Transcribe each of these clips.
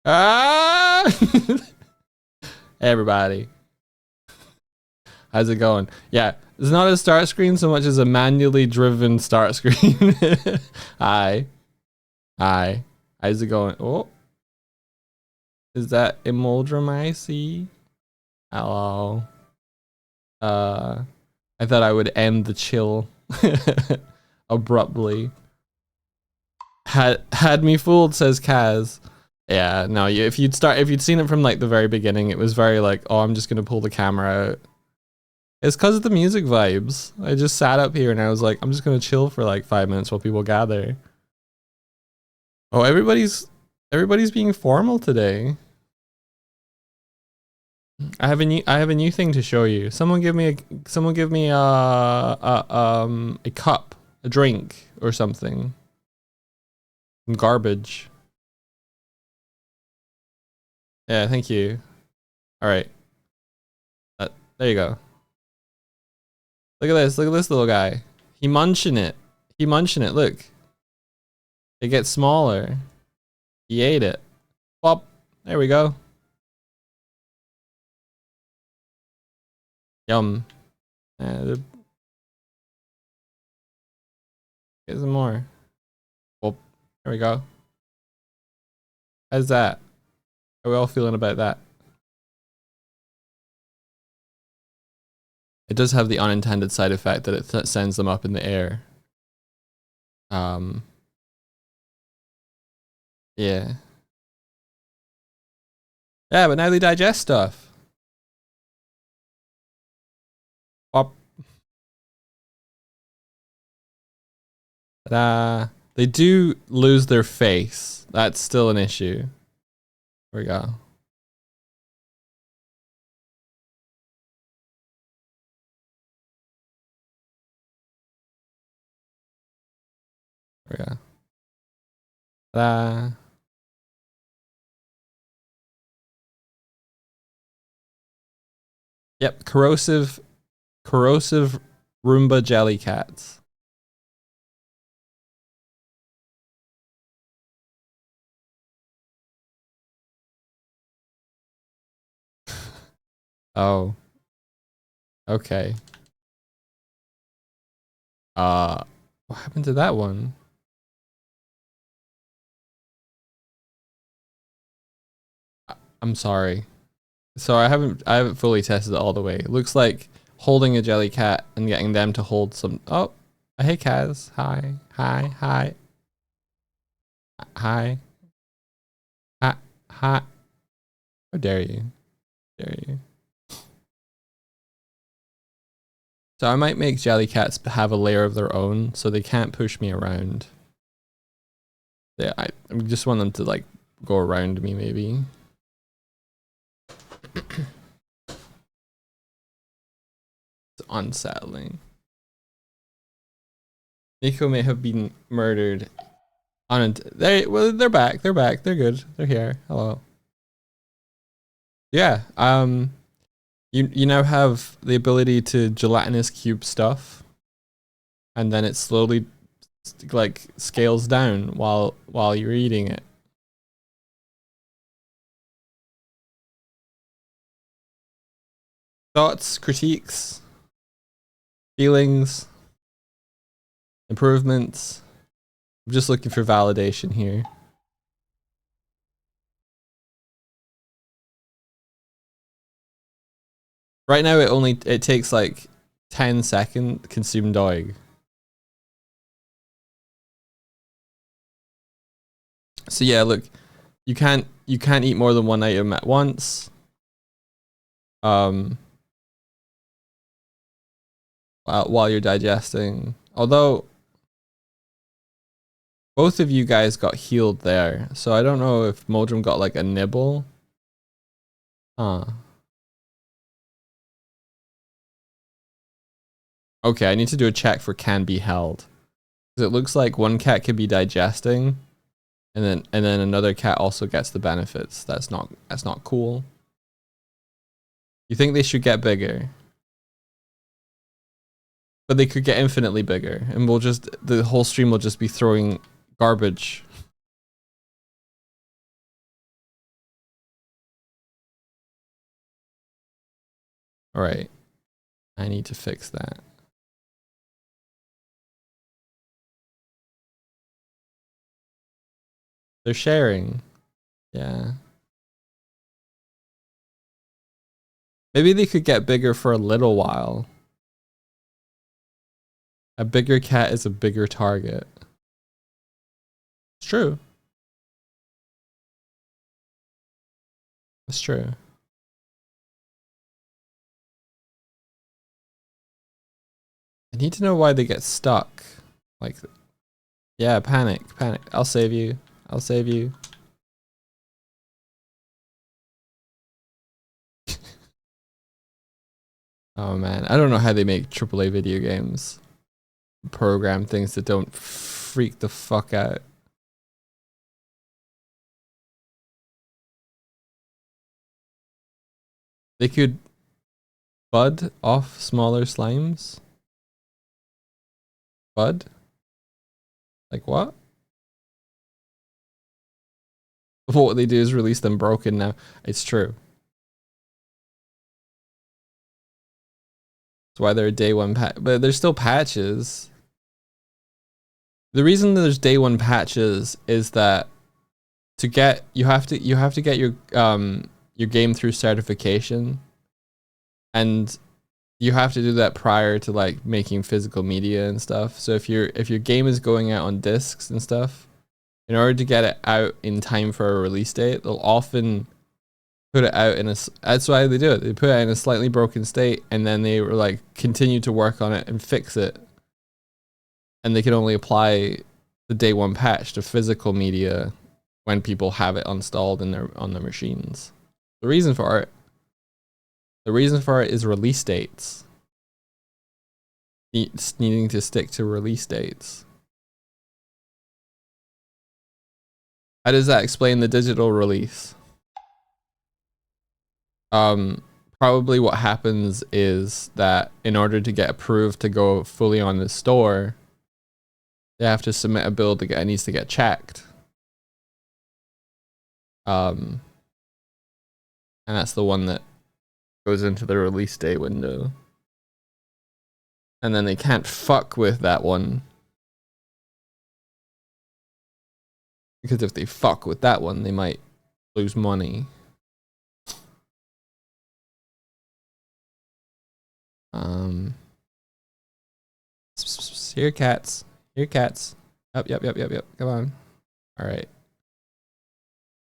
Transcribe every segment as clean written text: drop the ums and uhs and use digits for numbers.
Ah! Hey everybody. How's it going? Yeah, it's not a start screen so much as a manually driven start screen. Hi. Hi. How's it going? Oh. Is that Emoldrum I see? Hello. I thought I would end the chill abruptly. Had me fooled, says Kaz. Yeah, no, if you'd seen it from like the very beginning, it was very like, oh, I'm just gonna pull the camera out. It's because of the music vibes. I just sat up here and I was like, I'm just gonna chill for like 5 minutes while people gather. Oh, everybody's being formal today. I have a new thing to show you. Someone give me a cup, a drink or something. Some garbage. Yeah, thank you. All right. There you go. Look at this little guy. He munching it. Look. It gets smaller. He ate it. Pop. There we go. Yum. Get some more. Well, there we go. How's that? How are we all feeling about that? It does have the unintended side effect that it sends them up in the air. Yeah. Yeah, but now they digest stuff. Pop. Ta-da. They do lose their face. That's still an issue. There we go. There we go. Ta-da. Yep, corrosive Roomba jelly cats. Oh. Okay. What happened to that one? I'm sorry. So I haven't fully tested it all the way. It looks like holding a jelly cat and getting them to hold some. Oh, hey Kaz. Hi. Hi. Hi. Hi. Hi. Hi. How dare you? Dare you? So I might make jelly cats have a layer of their own so they can't push me around. Yeah, I just want them to like go around me maybe. It's unsettling. Nico may have been murdered. They're back. They're back. They're good. They're here. Hello. Yeah. You now have the ability to gelatinous cube stuff, and then it slowly like scales down while you're eating it. Thoughts, critiques, feelings, improvements. I'm just looking for validation here. Right now it takes like 10 seconds consume dog. So yeah, look, you can't eat more than one item at once. While you're digesting. Although both of you guys got healed there, so I don't know if Moldrum got like a nibble. Okay, I need to do a check for can be held. Because it looks like one cat could be digesting, and then another cat also gets the benefits. That's not cool. You think they should get bigger? But they could get infinitely bigger, and the whole stream will just be throwing garbage. All right. I need to fix that. They're sharing. Yeah. Maybe they could get bigger for a little while. A bigger cat is a bigger target. It's true. It's true. I need to know why they get stuck. Like, yeah, panic. I'll save you. I'll save you. Oh man, I don't know how they make AAA video games. Program things that don't freak the fuck out. They could bud off smaller slimes? Bud? Like what? What they do is release them broken now. It's true. That's why they're day one patch, but there's still patches. The reason there's day one patches is that to get you have to get your game through certification, and you have to do that prior to like making physical media and stuff. So if your game is going out on discs and stuff, in order to get it out in time for a release date, they'll often put it out in a, that's why they do it. They put it in a slightly broken state, and then they were like continue to work on it and fix it. And they can only apply the day one patch to physical media when people have it installed in on their machines. The reason for it is release dates. It's needing to stick to release dates. How does that explain the digital release? Probably what happens is that in order to get approved to go fully on the store, they have to submit a build to get, it needs to get checked. And that's the one that goes into the release date window. And then they can't fuck with that one. Because if they fuck with that one, they might lose money. Here cats. Here cats. Yep. Come on. All right.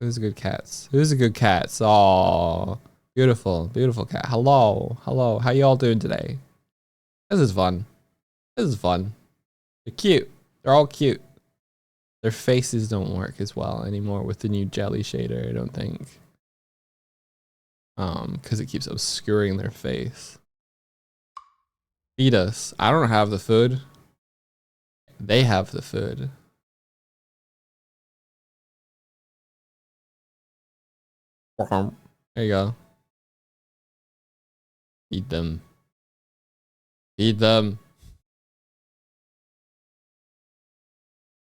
Who's a good cats? Who's a good cats? Oh, beautiful cat. Hello. How y'all doing today? This is fun. They're cute. They're all cute. Their faces don't work as well anymore with the new jelly shader, I don't think. Because it keeps obscuring their face. Feed us. I don't have the food. They have the food. There you go. Feed them. Feed them.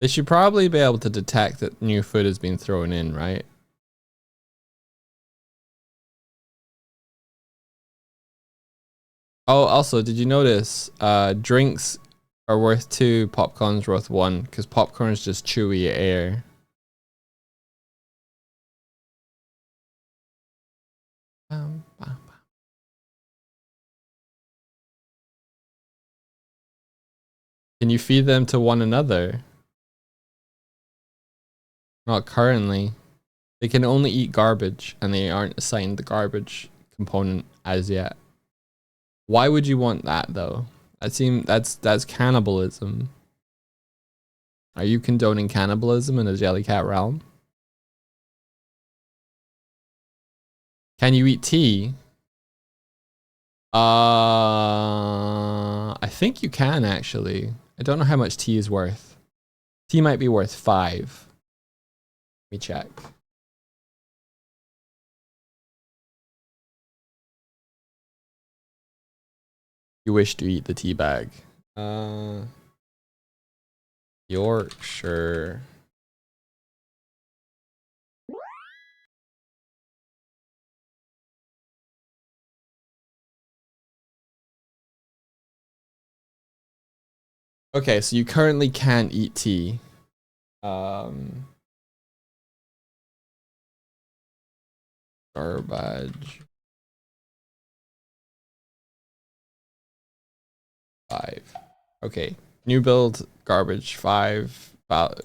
They should probably be able to detect that new food has been thrown in, right? Oh, also, did you notice drinks are worth 2, popcorn's worth 1, because popcorn is just chewy air. Can you feed them to one another? Not currently. They can only eat garbage, and they aren't assigned the garbage component as yet. Why would you want that though? That's cannibalism. Are you condoning cannibalism in the Jellycat realm? Can you eat tea? I think you can actually. I don't know how much tea is worth. Tea might be worth 5. Let me check. You wish to eat the tea bag. Yorkshire. Okay, so you currently can't eat tea. Garbage. 5. Okay. New build garbage 5.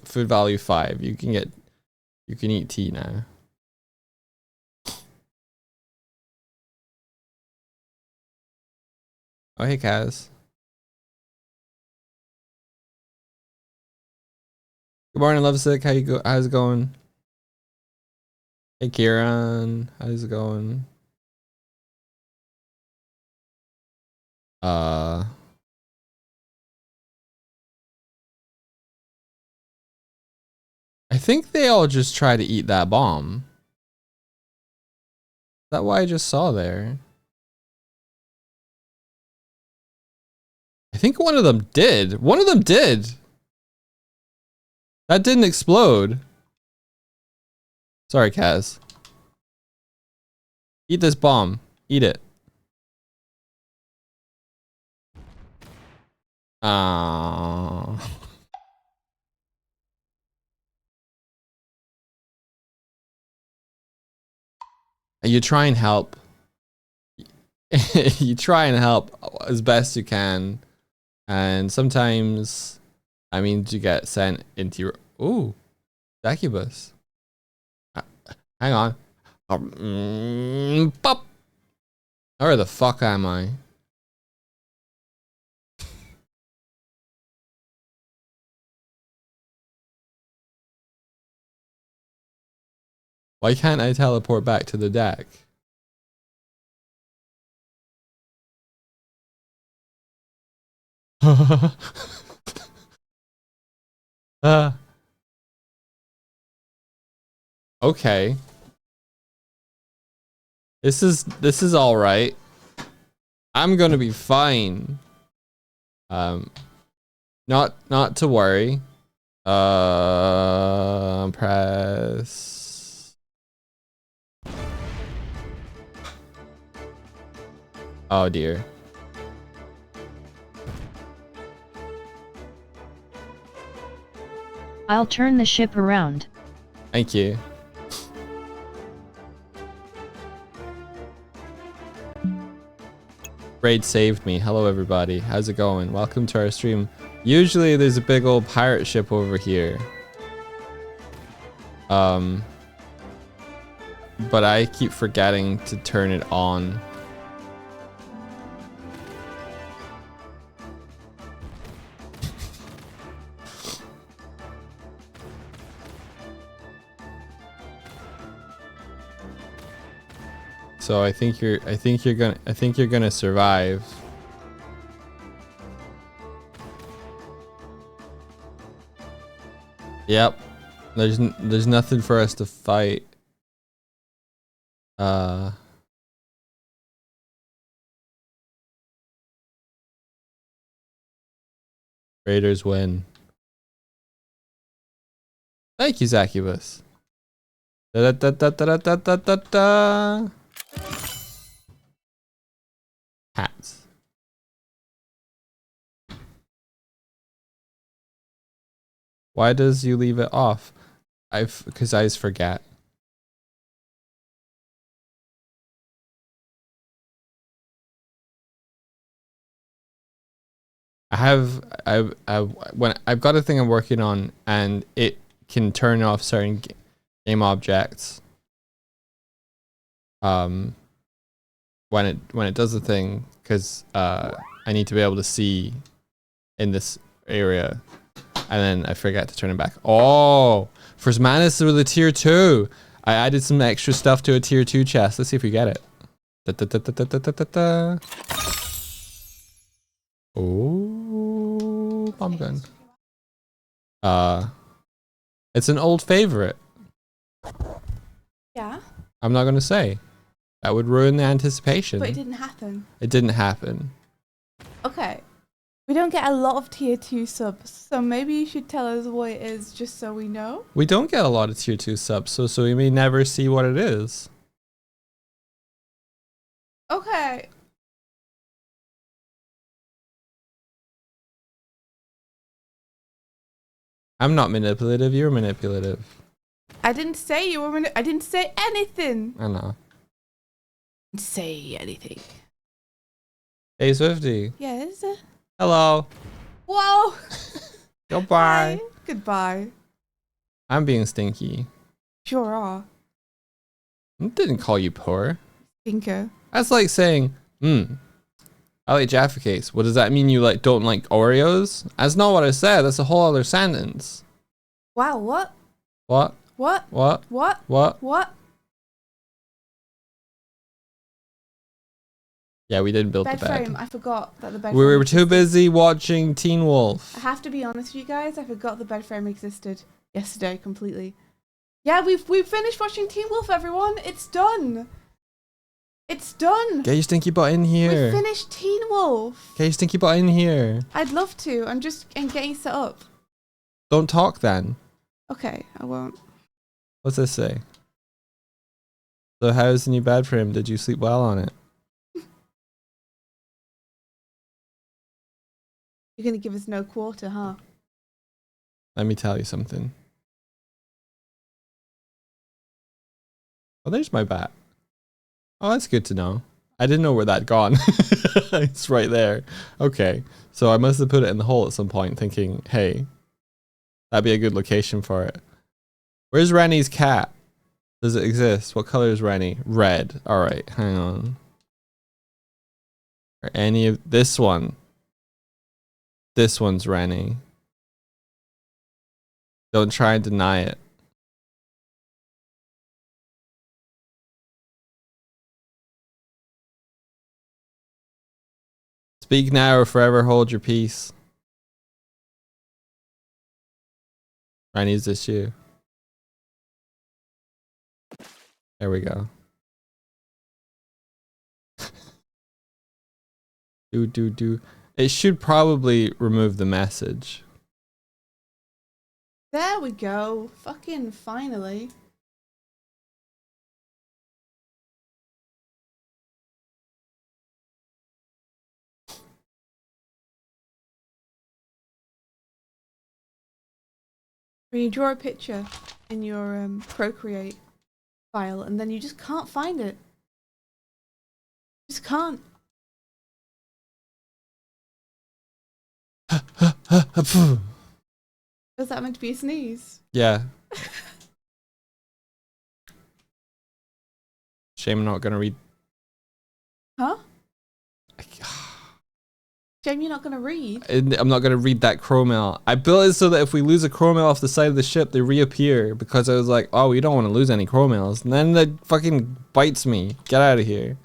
Food value 5. You can eat tea now. Oh hey Kaz. Good morning, Lovesick. How's it going? Hey Kieran, how's it going? I think they all just try to eat that bomb. Is that what I just saw there? I think one of them did. One of them did. That didn't explode. Sorry, Kaz. Eat this bomb. Eat it. You try and help. You try and help as best you can. And sometimes, I mean, you get sent into your... Ooh, Succubus. Hang on. Pop. Where the fuck am I? Why can't I teleport back to the deck? Okay. This is all right. I'm gonna be fine. Not to worry. Press. Oh dear. I'll turn the ship around. Thank you. Raid saved me. Hello everybody. How's it going? Welcome to our stream. Usually there's a big old pirate ship over here. But I keep forgetting to turn it on. So I think you're gonna survive. Yep. There's nothing for us to fight. Raiders win. Thank you, Succubus. Da da da da da da da da da. Hats. Why does you leave it off? Because I just forget. I've got a thing I'm working on, and it can turn off certain game objects. When it does the thing, because I need to be able to see in this area, and then I forget to turn it back. Oh, first Manus with a tier 2. I added some extra stuff to a tier 2 chest. Let's see if we get it. Da, da, da, da, da, da, da, da. Oh, bomb gun. It's an old favorite. Yeah. I'm not gonna say. That would ruin the anticipation. But it didn't happen. It didn't happen. Okay. We don't get a lot of tier 2 subs, so maybe you should tell us what it is just so we know. We don't get a lot of tier 2 subs, so we may never see what it is. Okay. I'm not manipulative. You're manipulative. I didn't say you were. I didn't say anything. I know. Didn't say anything. Hey, Swifty. Yes. Hello. Whoa. Goodbye. Hi. Goodbye. I'm being stinky. Sure are. I didn't call you poor. Stinker. That's like saying, I like Jaffa Cakes. What does that mean? You like don't like Oreos? That's not what I said. That's a whole other sentence. Wow. What? What? What? What? What? What? What? Yeah, we didn't build Bed the bed. frame. I forgot that the bed. We frame were too existed. busy watching Teen Wolf. I have to be honest with you guys. I forgot the bed frame existed yesterday completely. Yeah, we've finished watching Teen Wolf. Everyone, it's done. It's done. Get your stinky butt in We here. finished Teen Wolf. Get your stinky butt in here. I'd love to. I'm getting set up. Don't talk then. Okay, I won't. What's this say? So how's the new bed frame? Did you sleep well on it? You're gonna give us no quarter, huh? Let me tell you something. Oh, there's my bat. Oh, that's good to know. I didn't know where that gone. It's right there. Okay. So I must have put it in the hole at some point thinking, hey, that'd be a good location for it. Where's Rennie's cat? Does it exist? What color is Rennie? Red. All right. Hang on. Or any of this one? This one's Rennie. Don't try and deny it. Speak now or forever hold your peace. Rennie, is this you? There we go. do. It should probably remove the message. There we go. Fucking finally. When you draw a picture in your Procreate file and then you just can't find it. Just can't. Was that meant to be a sneeze? Yeah. Shame I'm not gonna read. Huh? Shame you're not gonna read. I'm not gonna read that chromail. I built it so that if we lose a chromail off the side of the ship, they reappear because I was like, oh, we don't want to lose any chromails. And then it fucking bites me. Get out of here.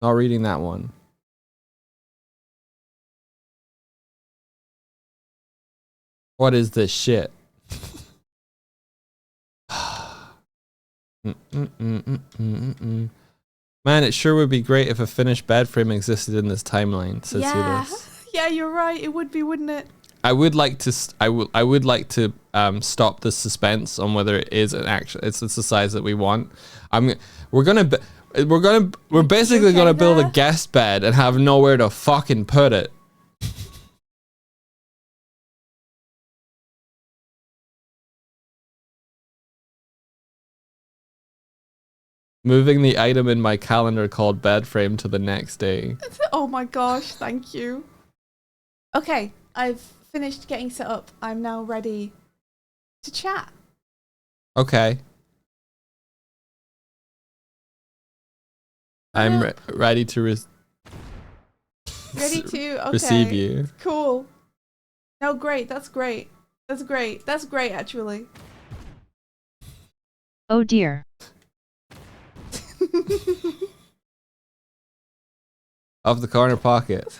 Not reading that one. What is this shit? Man, it sure would be great if a finished bed frame existed in this timeline, says Helis. Yeah, you're right. It would be, wouldn't it? I would like to stop the suspense on whether it is an actual. It's the size that we want. We're basically Okay gonna build a there? guest bed and have nowhere to fucking put it. Moving the item in my calendar called bed frame to the next day. Oh my gosh, thank you. Okay, I've finished getting set up. I'm now ready to chat. Okay. I'm ready to Ready to okay. receive you. Cool. No, great. That's great. That's great. That's great, actually. Oh dear. Off the corner pocket.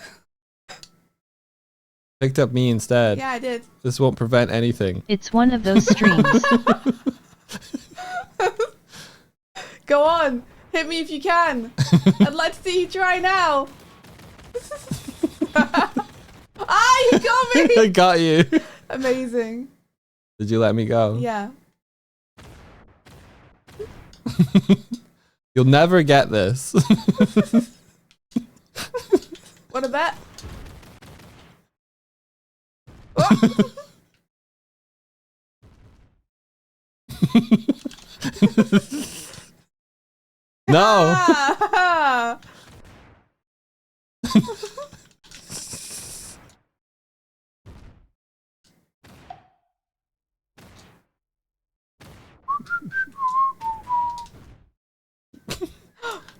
Picked up me instead. Yeah, I did. This won't prevent anything. It's one of those streams. Go on. Hit me if you can. I'd like to see you try now. Ah, you got I me. got you. Amazing. Did you let me go? Yeah. You'll never get this. What a bet. Oh. No. Ah!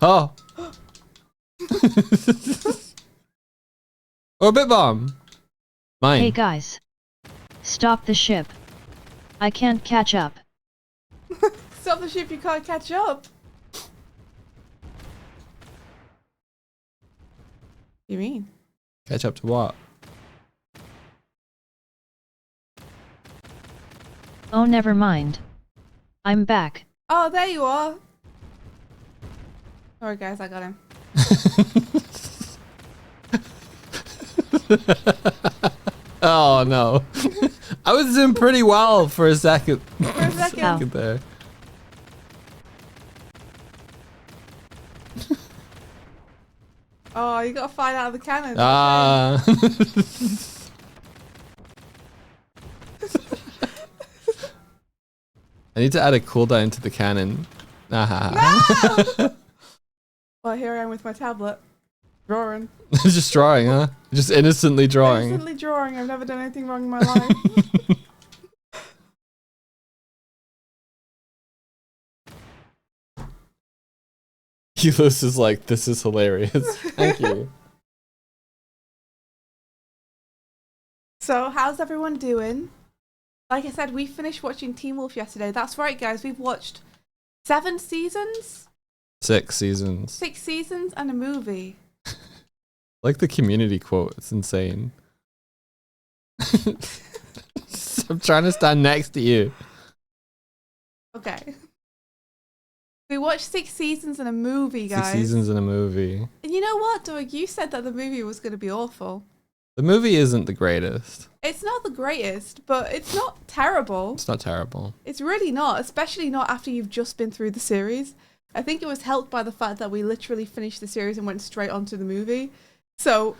Oh. Orbit bomb. Mine. Hey guys. Stop the ship. I can't catch up. Stop the ship, you can't catch up. You mean? Catch up to what? Oh, never mind. I'm back. Oh, there you are. Sorry guys, I got him. Oh no. I was doing pretty well for a second. For a second. There. Oh, you gotta find out of the cannon. Ah. I need to add a cooldown to the cannon. Ah. Well, here I am with my tablet. Drawing. Just drawing, huh? Just innocently drawing. Innocently drawing. I've never done anything wrong in my life. Keyless is like, this is hilarious. Thank you. So, how's everyone doing? Like I said, we finished watching Teen Wolf yesterday. That's right, guys. We've watched 7 seasons, 6 seasons. 6 seasons, and a movie. Like the community quote. It's insane. I'm trying to stand next to you. Okay. We watched 6 seasons and a movie, guys. 6 seasons in a movie. And you know what, Doug? You said that the movie was going to be awful. The movie isn't the greatest. It's not the greatest, but it's not terrible. It's not terrible. It's really not, especially not after you've just been through the series. I think it was helped by the fact that we literally finished the series and went straight onto the movie. So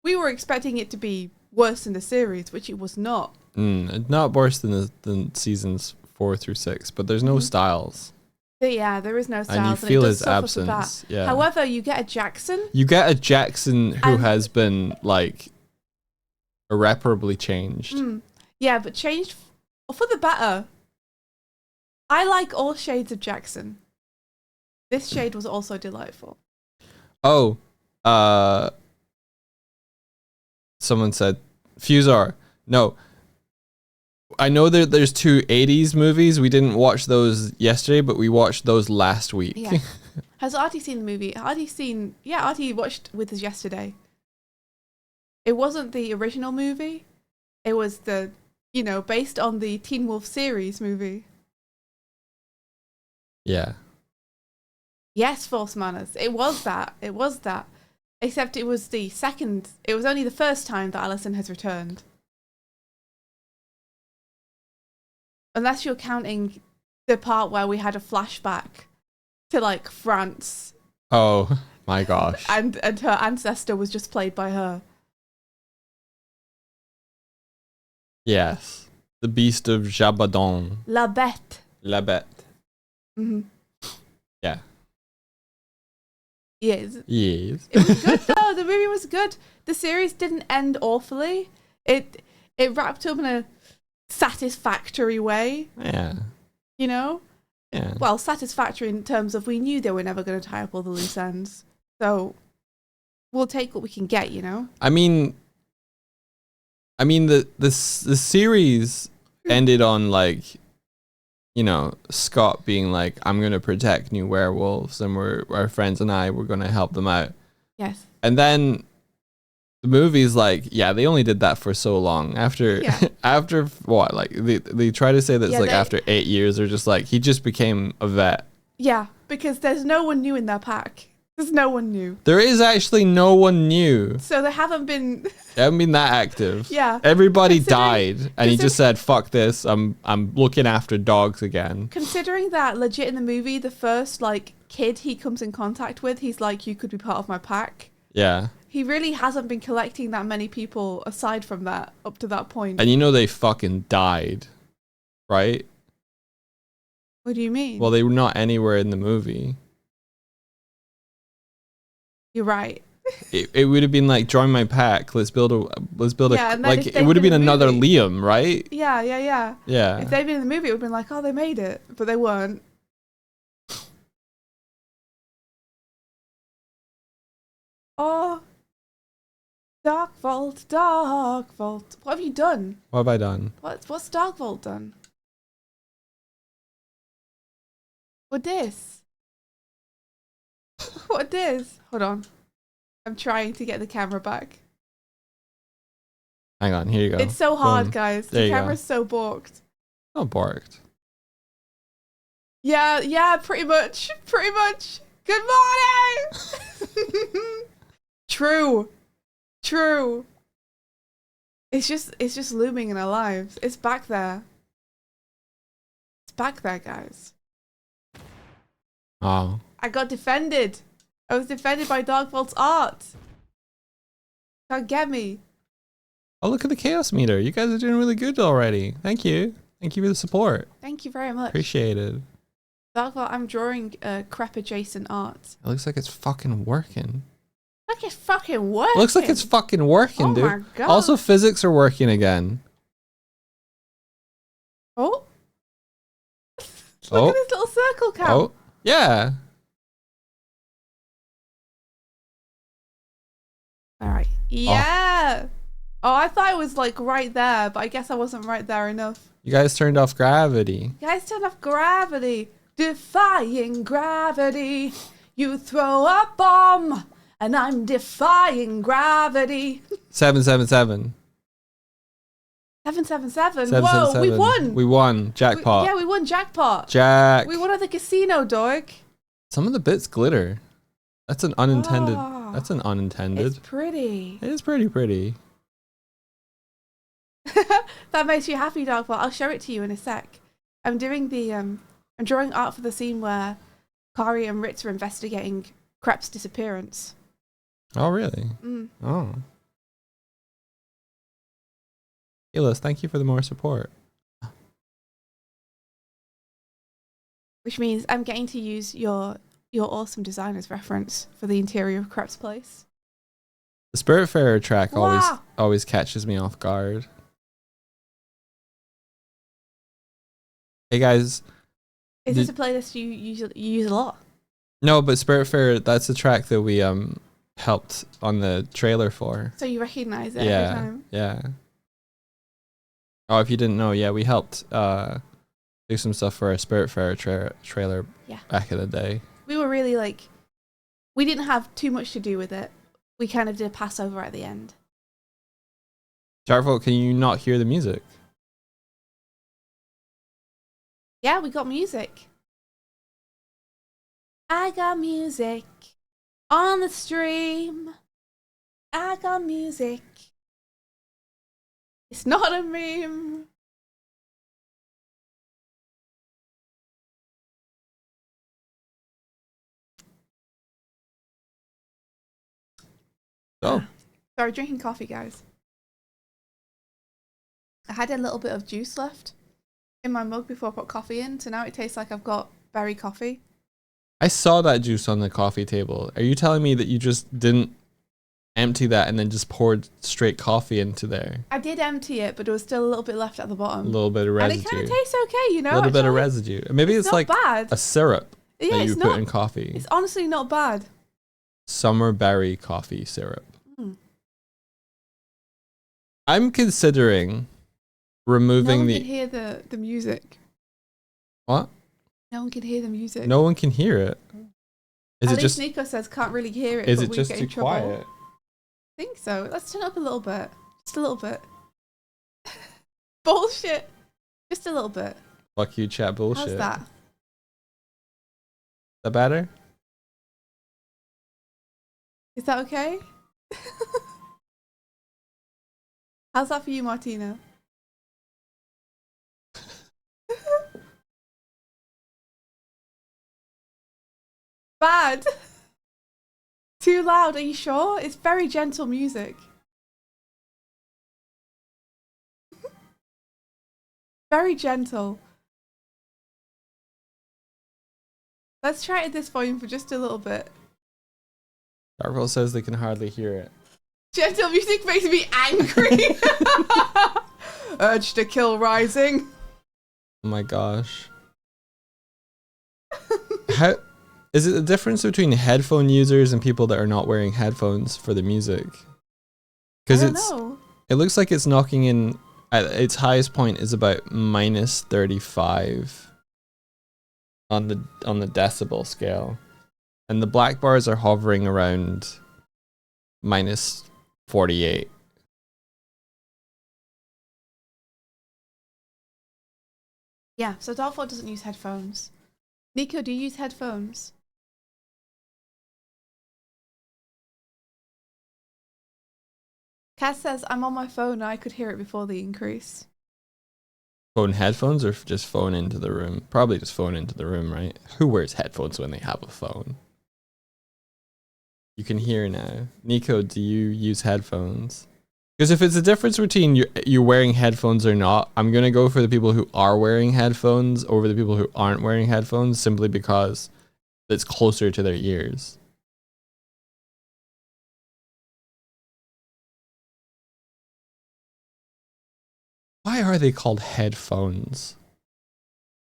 we were expecting it to be worse than the series, which it was not. Not worse than seasons 4 through 6, but there's no styles. But yeah, there is no styles. And you it feel does his suffer for that. absence. Yeah. However, you get a Jackson. You get a Jackson who And- has been like irreparably changed. Yeah, but changed for the better. I like all shades of Jackson. This shade was also delightful. Oh, someone said Fusar. No. I know that there's 2 80s movies. We didn't watch those yesterday, but we watched those last week. Yeah. Has Artie seen the movie? Artie watched with us yesterday. It wasn't the original movie. It was the, based on the Teen Wolf series movie. Yeah. Yes, False Manners. It was that. It was that. Except it was only the first time that Alison has returned. Unless you're counting the part where we had a flashback to like France Oh my gosh. and her ancestor was just played by her. Yes. The Beast of Jabadon. La Bête. La Bête. Mm-hmm. Yeah. Yes. Yes. It was good though. The movie was good. The series didn't end awfully. It wrapped up in a satisfactory way. Yeah. Yeah. Well, Satisfactory in terms of we knew they were never going to tie up all the loose ends. So we'll take what we can get, I mean the series ended on like, Scott being like, I'm gonna protect new werewolves, and our friends and I were gonna help them out. Yes. And then the movie's like, yeah, they only did that for so long. After after what? Like they try to say that it's after 8 years, they're just like, he just became a vet. Yeah, because there's no one new in their pack. There's no one new. There is actually no one new. So they haven't been that active. Yeah. Everybody died, and he just said, "Fuck this! I'm looking after dogs again." Considering that legit in the movie, the first kid he comes in contact with, he's like, "You could be part of my pack." Yeah. He really hasn't been collecting that many people aside from that up to that point. And they fucking died, right? What do you mean? Well, they were not anywhere in the movie. You're right. It would have been like, join my pack. Let's build a Yeah, and then like if it would have they'd been been in the another movie- Liam, right? Yeah. Yeah. If they'd been in the movie, it would have been like, oh, they made it, but they weren't. Oh, Dark Vault, Dark Vault. What have you done? What have I done? What's Dark Vault done? What this? What this? Hold on. I'm trying to get the camera back. Hang on, here you go. It's so hard, Boom. guys. There The you go. camera's so borked. Oh, barked. Yeah, pretty much. Pretty much. Good morning! True. It's just looming in our lives. It's back there. It's back there, guys. Oh. I got defended. I was defended by Dark Vault's art. Can't get me. Oh, look at the chaos meter. You guys are doing really good already. Thank you. Thank you for the support. Thank you very much. Appreciate it. Dark Vault, I'm drawing crep adjacent art. It looks like it's fucking working. Look, it's fucking working. Looks like it's fucking working, Oh dude. my God. Also, physics are working again. Oh. Look Oh. at this little circle count. Oh, yeah. All right. Yeah. Oh, I thought it was like right there, but I guess I wasn't right there enough. You guys turned off gravity. You guys turned off gravity. Defying gravity. You throw a bomb, and I'm defying gravity. 777. 777. Whoa, we won. We won. Jackpot. Yeah, we won jackpot. Jack. We won at the casino, dog. Some of the bits glitter. That's an unintended. Oh, That's an unintended. It's pretty. It is pretty pretty. That makes you happy, Dogpot. I'll show it to you in a sec. I'm doing the I'm drawing art for the scene where Kari and Ritz are investigating Crep's disappearance. Oh, really? Mm. Oh. Elis, thank you for the more support. Which means I'm getting to use your awesome designer's reference for the interior of Crep's place. The Spiritfarer track Wow. always catches me off guard. Hey guys, Is this a playlist you use a lot? no, but Spiritfarer, that's the track that we helped on the trailer for. So you recognize it Yeah, every time? yeah. Oh, if you didn't know, yeah, we helped do some stuff for a Spiritfarer trailer Yeah. back in the day. We were really like, we didn't have too much to do with it. We kind of did a Passover at the end. Jarvo, can you not hear the music? Yeah, we got music. I got music on the stream. I got music. It's not a meme. Oh, Sorry, drinking coffee, guys. I had a little bit of juice left in my mug before I put coffee in, so now it tastes like I've got berry coffee. I saw that juice on the coffee table. Are you telling me that you just didn't empty that and then just poured straight coffee into there? I did empty it, but there was still a little bit left at the A bottom. little bit of And residue. it kind of tastes okay, you know? A little bit of actually. residue. Maybe it's not like bad. a syrup Yeah, that you it's put not. in coffee. It's honestly not bad. Summer berry coffee syrup. Mm. I'm considering No removing one the can hear the music. what? No one can hear the music. No one can hear it. Is At it least just Nico says can't really hear it. is but it we just get too in trouble. quiet? I think so. Let's turn it up a little bit. Just a little bit. Bullshit. Just a little bit. Fuck you, chat bullshit. How's that? That better? Is that okay? How's that for you, Martina? Bad. Too loud, are you sure? It's very gentle music. Very gentle. Let's try it at this volume for just a little bit. Darkville says they can hardly hear it. Gentle music makes me angry. Urge to kill rising. Oh my gosh. How is it the difference between headphone users and people that are not wearing headphones for the music? Because it looks like it's knocking in at its highest point is about minus 35 on the decibel scale, and the black bars are hovering around minus 48. Yeah, so Darkfall doesn't use headphones. Nico, do you use headphones? Cass says, I'm on my phone and I could hear it before the increase. Phone headphones or just phone into the room? Probably just phone into the room, right? Who wears headphones when they have a phone? You can hear now. Nico, do you use headphones? Because if it's a difference between you wearing headphones or not, I'm going to go for the people who are wearing headphones over the people who aren't wearing headphones, simply because it's closer to their ears. Why are they called headphones?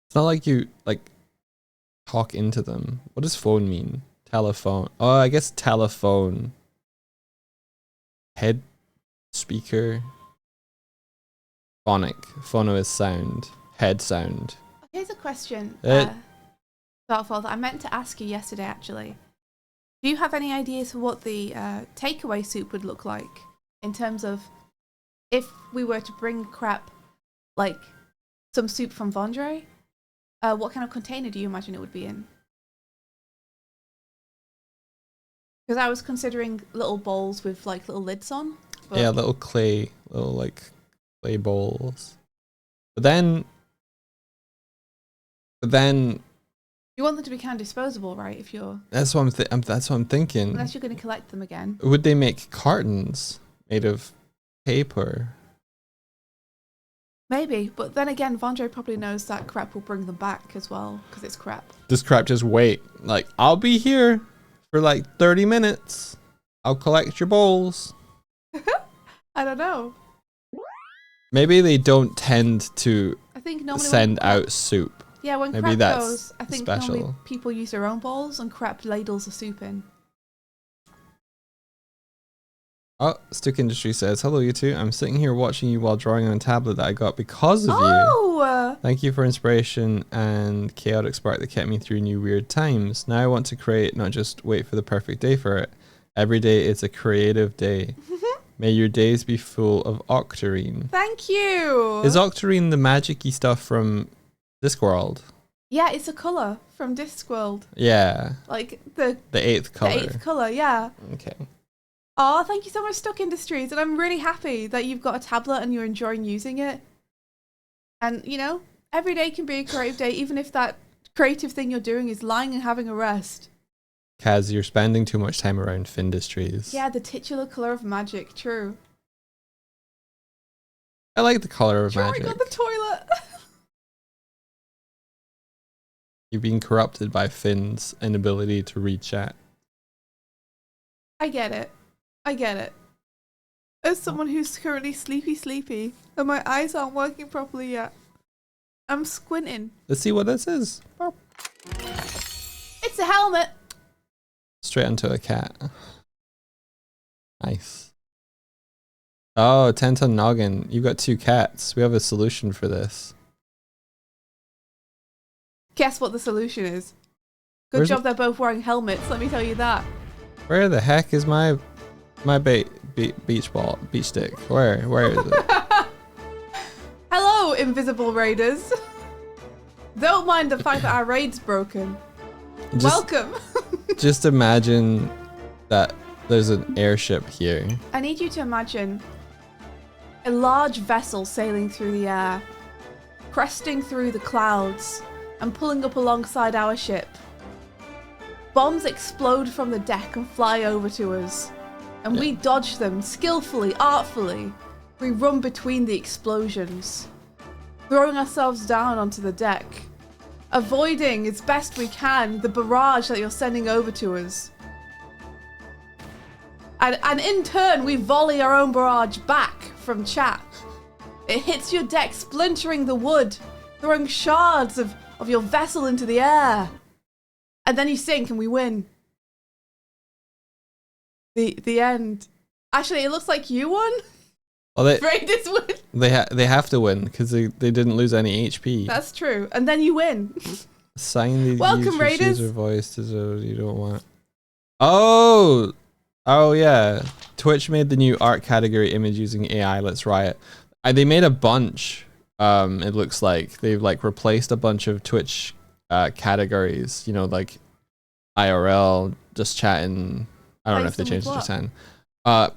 It's not like you talk into them. What does phone mean? Telephone. Oh, I guess telephone. Head speaker. Phonic. Phono is sound. Head sound. Here's a question. Darkfall, that I meant to ask you yesterday, actually. Do you have any ideas for what the takeaway soup would look like? In terms of, if we were to bring crap, like some soup from Vondre, what kind of container do you imagine it would be in? Because I was considering little bowls with like little lids on. Yeah, little clay bowls. But then you want them to be kind of disposable, right? If you're that's what I'm thinking. Unless you're going to collect them again. Would they make cartons made of paper? Maybe, but then again, Vondre probably knows that crap will bring them back as well, because it's crap. Does crap just wait? Like, I'll be here for like 30 minutes. I'll collect your bowls. I don't know. Maybe they don't tend to I think normally send out soup. Yeah, when Maybe crap that's goes, I think special. normally people use their own bowls and crap ladles the soup in. Oh, Stuck Industry says, hello you two. I'm sitting here watching you while drawing on a tablet that I got because of you. Thank you for inspiration and chaotic spark that kept me through new weird times. Now I want to create, not just wait for the perfect day for it. Every day is a creative day. May your days be full of Octarine. Thank you. Is Octarine the magic-y stuff from Discworld? Yeah, it's a colour from Discworld. Yeah. Like the 8th colour. The 8th colour, yeah. Okay. Oh, thank you so much, Stuck Industries. And I'm really happy that you've got a tablet and you're enjoying using it. And, you know, every day can be a creative day, even if that creative thing you're doing is lying and having a rest. Kaz, you're spending too much time around Findustries. Yeah, the titular colour of magic, true. I like the colour of Drawing magic. on the toilet. You've been corrupted by Finn's inability to read chat. I get it. I get it. As someone who's currently sleepy, and my eyes aren't working properly yet, I'm squinting. Let's see what this is. Oh. It's a helmet. Straight onto a cat. Nice. Oh, 10-ton noggin. You've got 2 cats. We have a solution for this. Guess what the solution is? Good job they're both wearing helmets, let me tell you that. Where the heck is my beach stick? Where is it? Hello, invisible raiders. Don't mind the fact that our raid's broken. Welcome. Just imagine that there's an airship here. I need you to imagine a large vessel sailing through the air, cresting through the clouds, and pulling up alongside our ship. Bombs explode from the deck and fly over to us, and we dodge them skillfully, artfully. We run between the explosions, throwing ourselves down onto the deck, avoiding as best we can the barrage that you're sending over to us. And in turn, we volley our own barrage back from chat. It hits your deck, splintering the wood, throwing shards of your vessel into the air. And then you sink and we win. The end. Actually, it looks like you won. Well, Raiders win. they have to win because they didn't lose any HP. That's true. And then you win. Sign the Welcome, Raiders. user voice to those you don't want. Oh yeah. Twitch made the new art category image using AI. Let's riot. They made a bunch. It looks like they've like replaced a bunch of Twitch categories. You know, like IRL, just chatting. I don't know if they changed it to 10.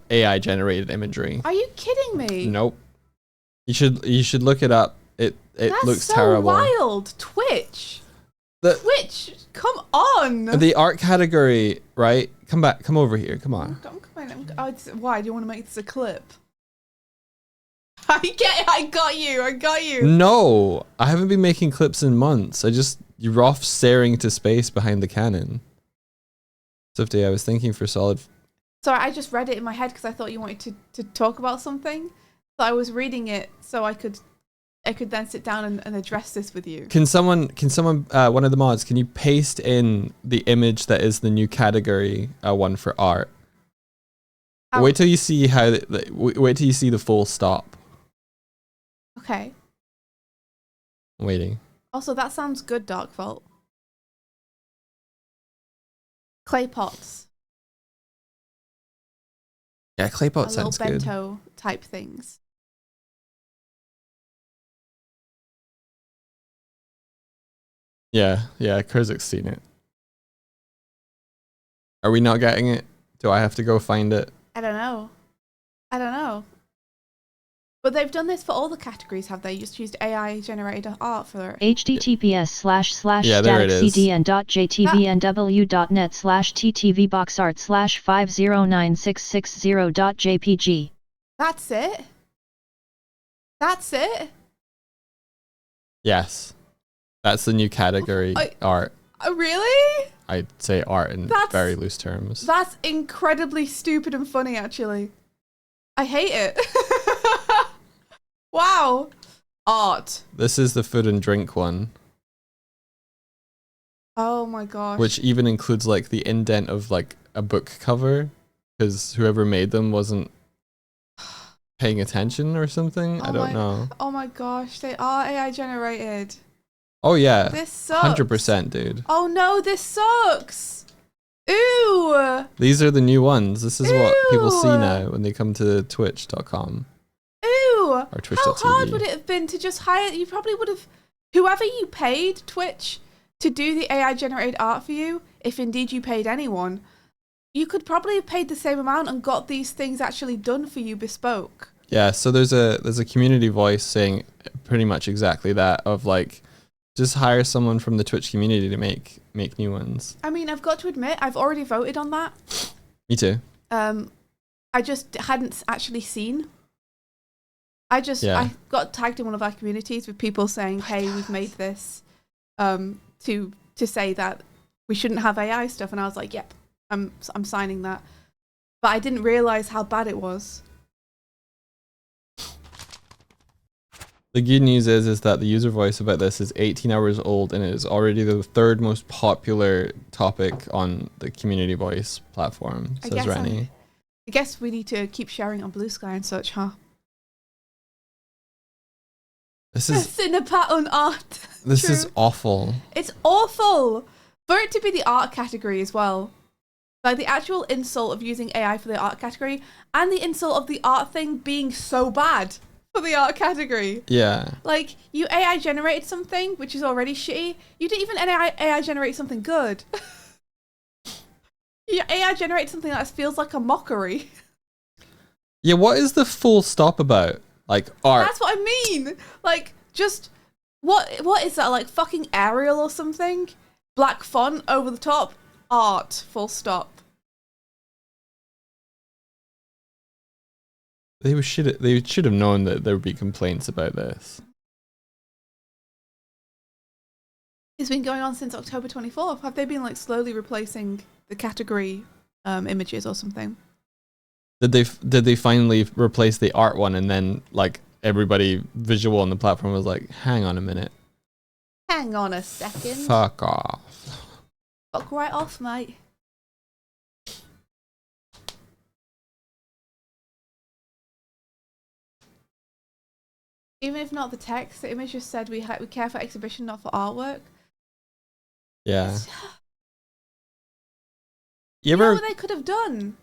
AI generated imagery. Are you kidding me? Nope. You should look it up. It That's looks so terrible. wild. Twitch, come on. The art category, right? Come over here. Come on. Why do you want to make this a clip? I got you. No, I haven't been making clips in months. You're off staring into space behind the cannon. Softy, I was thinking for solid. Sorry, I just read it in my head because I thought you wanted to talk about something. So I was reading it so I could then sit down and address this with you. Can someone, one of the mods, can you paste in the image that is the new category one for art? Wait till you see wait till you see the full stop. Okay. I'm waiting. Also, that sounds good, Dark Vault. Clay pots. Yeah, clay pot sounds little good. bento type things. Yeah, Kurzik's seen it. Are we not getting it? Do I have to go find it? I don't know. But they've done this for all the categories, have they? Just used AI generated art for it. https://staticcdn.jtbn.net/ttv/boxart/5096660.jpg. That's it? Yes. That's the new category, art. Really? I'd say art in very loose terms. That's incredibly stupid and funny, actually. I hate it. Wow. Art. This is the food and drink one. Oh my gosh. Which even includes like the indent of like a book cover, because whoever made them wasn't paying attention or something. I don't know. Oh my gosh, they are AI generated. Oh yeah. This sucks. 100%, dude. Oh no, this sucks. Ooh. These are the new ones. This is what people see now when they come to twitch.com. Ooh. Or twitch.tv. How hard would it have been to just hire, you probably would have, whoever you paid Twitch to do the AI generated art for you, if indeed you paid anyone, you could probably have paid the same amount and got these things actually done for you bespoke. Yeah, so there's a community voice saying pretty much exactly that, of like, just hire someone from the Twitch community to make new ones. I mean, I've got to admit, I've already voted on that. Me too. I just hadn't actually seen. I got tagged in one of our communities with people saying, "Hey, we've made this," to say that we shouldn't have AI stuff, and I was like, "Yep, I'm signing that." But I didn't realize how bad it was. The good news is that the user voice about this is 18 hours old and it is already the third most popular topic on the community voice platform, says Rennie. I guess we need to keep sharing on Blue Sky and such, huh? This is Cinepattern art. This is awful. It's awful. For it to be the art category as well. Like the actual insult of using AI for the art category and the insult of the art thing being so bad for the art category. Yeah. Like, you AI generated something, which is already shitty. You didn't even AI generate something good. You AI generated something that feels like a mockery. Yeah, what is the full stop about? Like, art. That's what I mean. Like, just, what is that? Like, fucking Arial or something? Black font over the top? Art, full stop. They should have known that there would be complaints about this. It's been going on since October 24th. Have they been like slowly replacing the category images or something? Did they finally replace the art one, and then like everybody visual on the platform was like, hang on a minute. Hang on a second. Fuck off. Fuck right off, mate. Even if not the text, the image just said we care for exhibition, not for artwork. Yeah. You know what they could have done?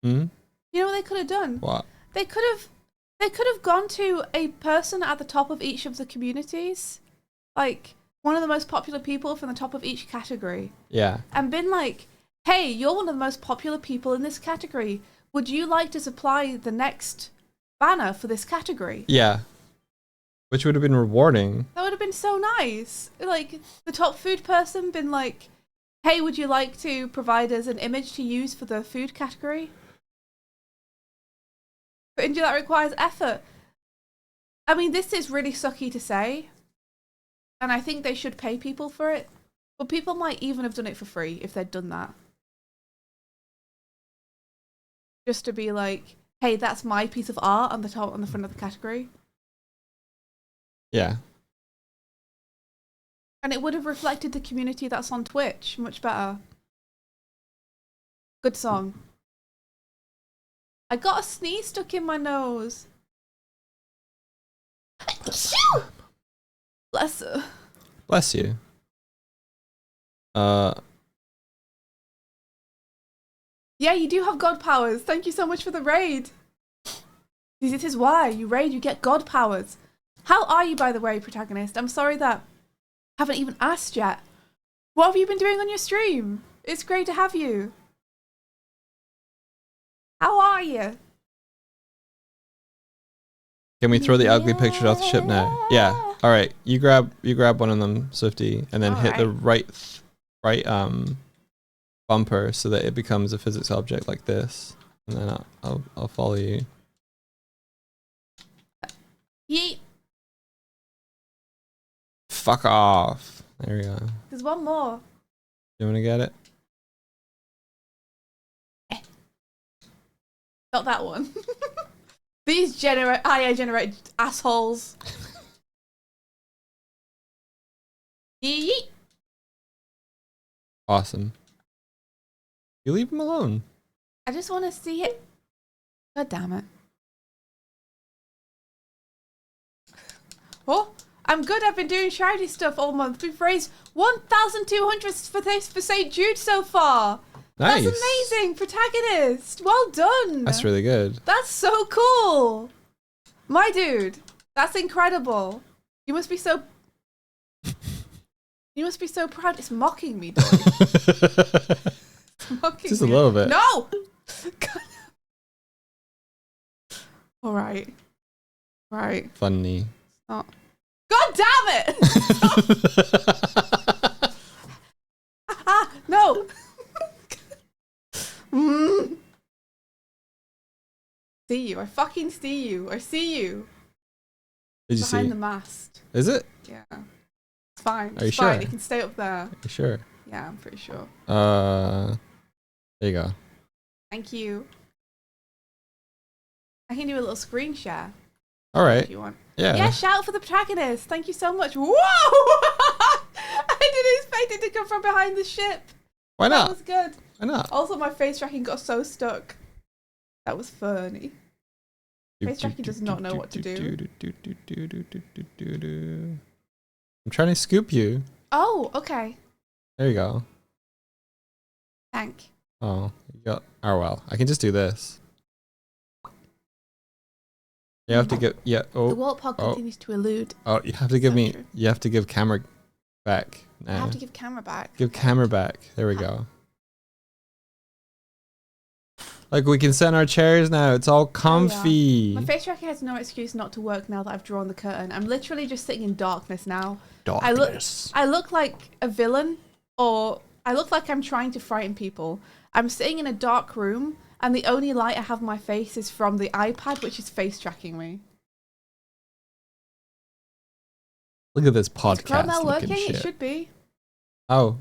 Hmm? You know what they could have done? What? They could have gone to a person at the top of each of the communities, like one of the most popular people from the top of each category, Yeah. and been like, hey, you're one of the most popular people in this category. Would you like to supply the next banner for this category? Yeah. Which would have been rewarding. That would have been so nice. Like, the top food person been like, hey, would you like to provide us an image to use for the food category? But India, that requires effort. I mean, this is really sucky to say, and I think they should pay people for it. But people might even have done it for free if they'd done that. Just to be like, hey, that's my piece of art on the top, on the front of the category. Yeah. And it would have reflected the community that's on Twitch much better. Good song. I got a sneeze stuck in my nose. Bless her. Bless you. Yeah, you do have god powers. Thank you so much for the raid. This is why you raid, you get god powers. How are you, by the way, protagonist? I'm sorry that I haven't even asked yet. What have you been doing on your stream? It's great to have you. How are you? Can we throw the ugly pictures off the ship now? Yeah. All right. You grab one of them, Swifty, and then hit the right bumper so that it becomes a physics object like this, and then I'll follow you. Yeet. Fuck off. There we go. There's one more. You want to get it? Not that one. These AI generate assholes. Yeet. Awesome. You leave him alone. I just want to see it. God damn it. Oh, I'm good. I've been doing charity stuff all month. We've raised 1,200 for St. Jude so far. Nice. That's amazing, protagonist. Well done. That's really good. That's so cool. My dude, that's incredible. You must be so... You must be so proud. It's mocking me, Dory. It's mocking Just me. a little bit. No! All right. Right. Funny. Oh. God damn it! No! See you. I fucking see you. I see you. Did you Behind see? the mast. Is it? Yeah. It's fine. Are you It's fine. sure? You can stay up there. Are you sure? Yeah, I'm pretty sure. There you go. Thank you. I can do a little screen share All right. if you want. Yeah. Yeah, shout out for the protagonist. Thank you so much. Whoa! I didn't expect it to come from behind the ship. Why That not? was good. Why not? Also, my face tracking got so stuck. That was funny. Face tracking does not know what to do. I'm trying to scoop you. Oh, okay. There you go. Thank. Oh, you got. Oh well, I can just do this. You have to get. Yeah. The Oh. Warthog continues to elude. Oh, you have to give So me. true. You have to give camera back I now. have to give camera back. Give camera back. There we go. Like we can sit in our chairs now. It's all comfy. My face tracking has no excuse not to work now that I've drawn the curtain. I'm literally just sitting in darkness now. Darkness. I look like a villain, or I look like I'm trying to frighten people. I'm sitting in a dark room, and the only light I have on my face is from the iPad, which is face tracking me. Look at this Is Chrome podcast now looking working? shit. It should be. Oh.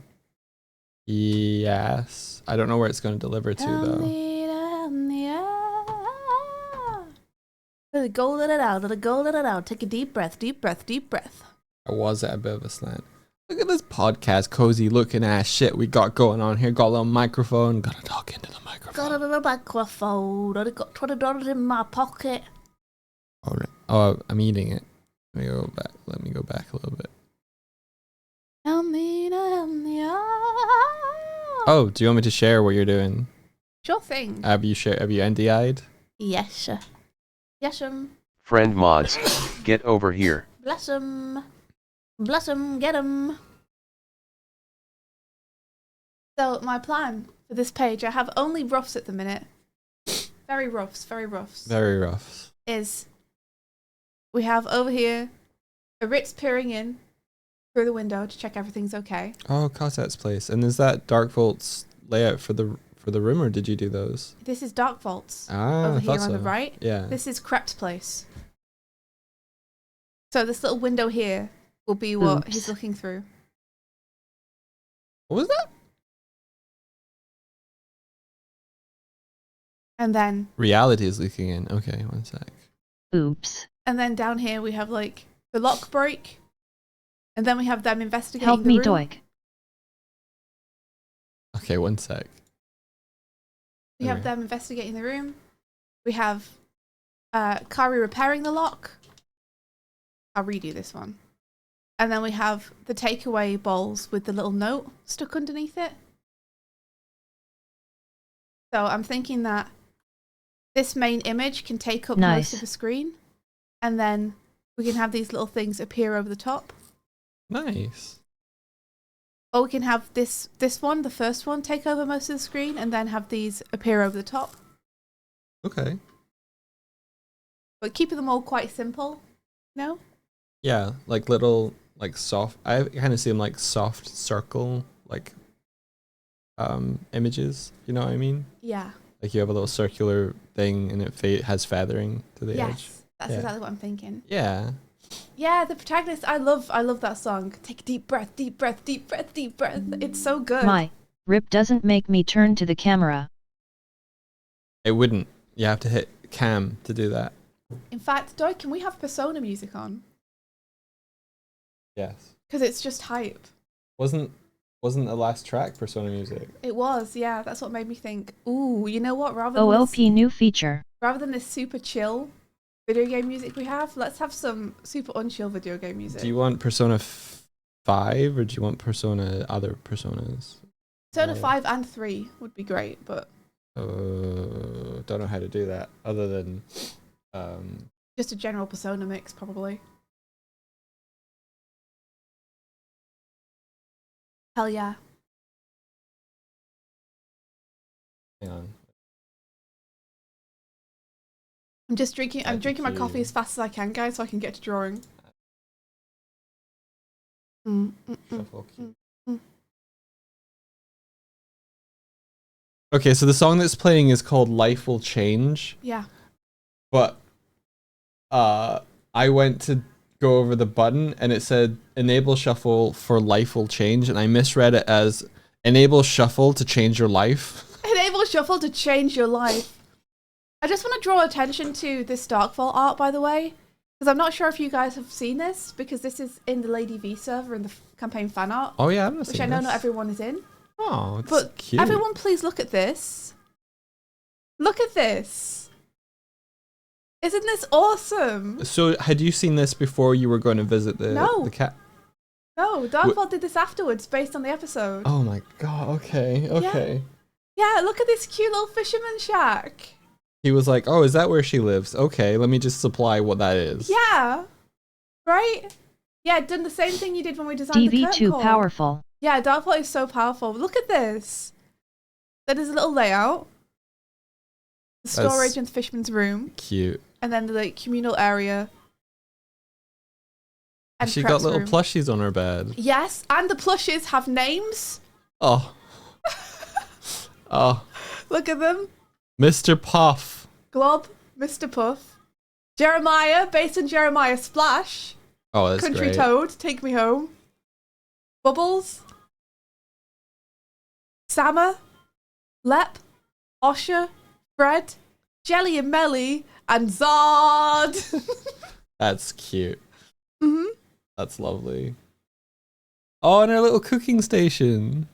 Yes. I don't know where it's going to deliver to, Help though. me, help me, ah. Let it go, let it out, let it go, let it out. Take a deep breath, deep breath, deep breath. I was at a bit of a slant. Look at this podcast, cozy looking ass shit we got going on here. Got a little microphone. Gotta talk into the microphone. Got a little microphone, I got $20 in my pocket. Oh, oh, I'm eating it. Let me go back. Let me go back a little bit. Help me, help me, ah. Oh, do you want me to share what you're doing? Sure thing. Have you NDI'd? Yes, sir. Yes, Friend mods, get over here. Bless 'em. Bless 'em, get 'em. So, my plan for this page, I have only roughs at the minute. Very roughs, very roughs. Very rough. Is we have over here a Ritz peering in through the window to check everything's okay. Oh, Cossette's place. And is that Dark Vault's layout for the room, or did you do those? This is Dark Vaults Ah, over I here thought on the so. right. Yeah. This is Crep's place. So this little window here will be what Oops. he's looking through. What was that? And then Reality is leaking in. Okay, one sec. Oops. down here we have like the lock break. And then we have them investigating Help the me, room. Doik. Okay, one sec. We have Okay. them investigating the room. We have Kari repairing the lock. I'll redo this one. And then we have the takeaway bowls with the little note stuck underneath it. So I'm thinking that this main image can take up most Nice. of the screen. And then we can have these little things appear over the top. Nice. Or we can have this one, the first one, take over most of the screen and then have these appear over the top. Okay. But keeping them all quite simple, no? Yeah, like little, like soft. I kind of see them like soft circle, like images. You know what I mean? Yeah. Like you have a little circular thing, and it has feathering to the edge. Yes. That's Yeah. exactly what I'm thinking. Yeah. Yeah, the protagonist, I love that song. Take a deep breath, deep breath, deep breath, deep breath. It's so good. My rip doesn't make me turn to the camera. It wouldn't. You have to hit cam to do that. In fact, Doy, can we have Persona music on? Yes. Because it's just hype. Wasn't the last track Persona music? It was, yeah. That's what made me think, ooh, you know what? Rather OLP new feature. than this super chill video game music we have, let's have some super unchill video game music. Do you want Persona 5 or do you want Persona other Personas? Persona 5 and 3 would be great, but Don't know how to do that other than just a general Persona mix, probably. Hell yeah. hang on. I'm drinking my coffee IGQ. as fast as I can, guys, so I can get to drawing. Mm. Shuffle key. mm. Okay, so the song that's playing is called Life Will Change, Yeah. but I went to go over the button and it said enable shuffle for Life Will Change, and I misread it as enable shuffle to change your life. Enable shuffle to change your life. I just want to draw attention to this Darkfall art, by the way, because I'm not sure if you guys have seen this, because this is in the Lady V server in the campaign fan art, Oh yeah, I've not which seen I know this. not everyone is in. Oh, it's But cute. everyone, please look at this. Look at this. Isn't this awesome? So had you seen this before you were going to visit the No. cat? No, Darkfall did this afterwards, based on the episode. Oh my god. Okay. Okay. Yeah, look at this cute little fisherman shack. He was like, "Oh, is that where she lives? Okay, let me just supply what that is." Yeah. Right? Yeah, done the same thing you did when we designed the DV curtain too call. powerful. Yeah, Darkfall is so powerful. Look at this. That is a little layout. The That's- storage in the fisherman's room, Cute. and then the communal area. And She Prep's got little room. plushies on her bed. Yes, and the plushes have names. Oh. Oh, Look at them. Mr. Puff. Glob, Mr. Puff. Jeremiah, based on Jeremiah Splash. Oh, that's Country great. Toad, Take Me Home. Bubbles. Sammer, Lep, Osher, Fred, Jelly and Melly, and Zod. That's cute. hmm That's lovely. Oh, and our little cooking station.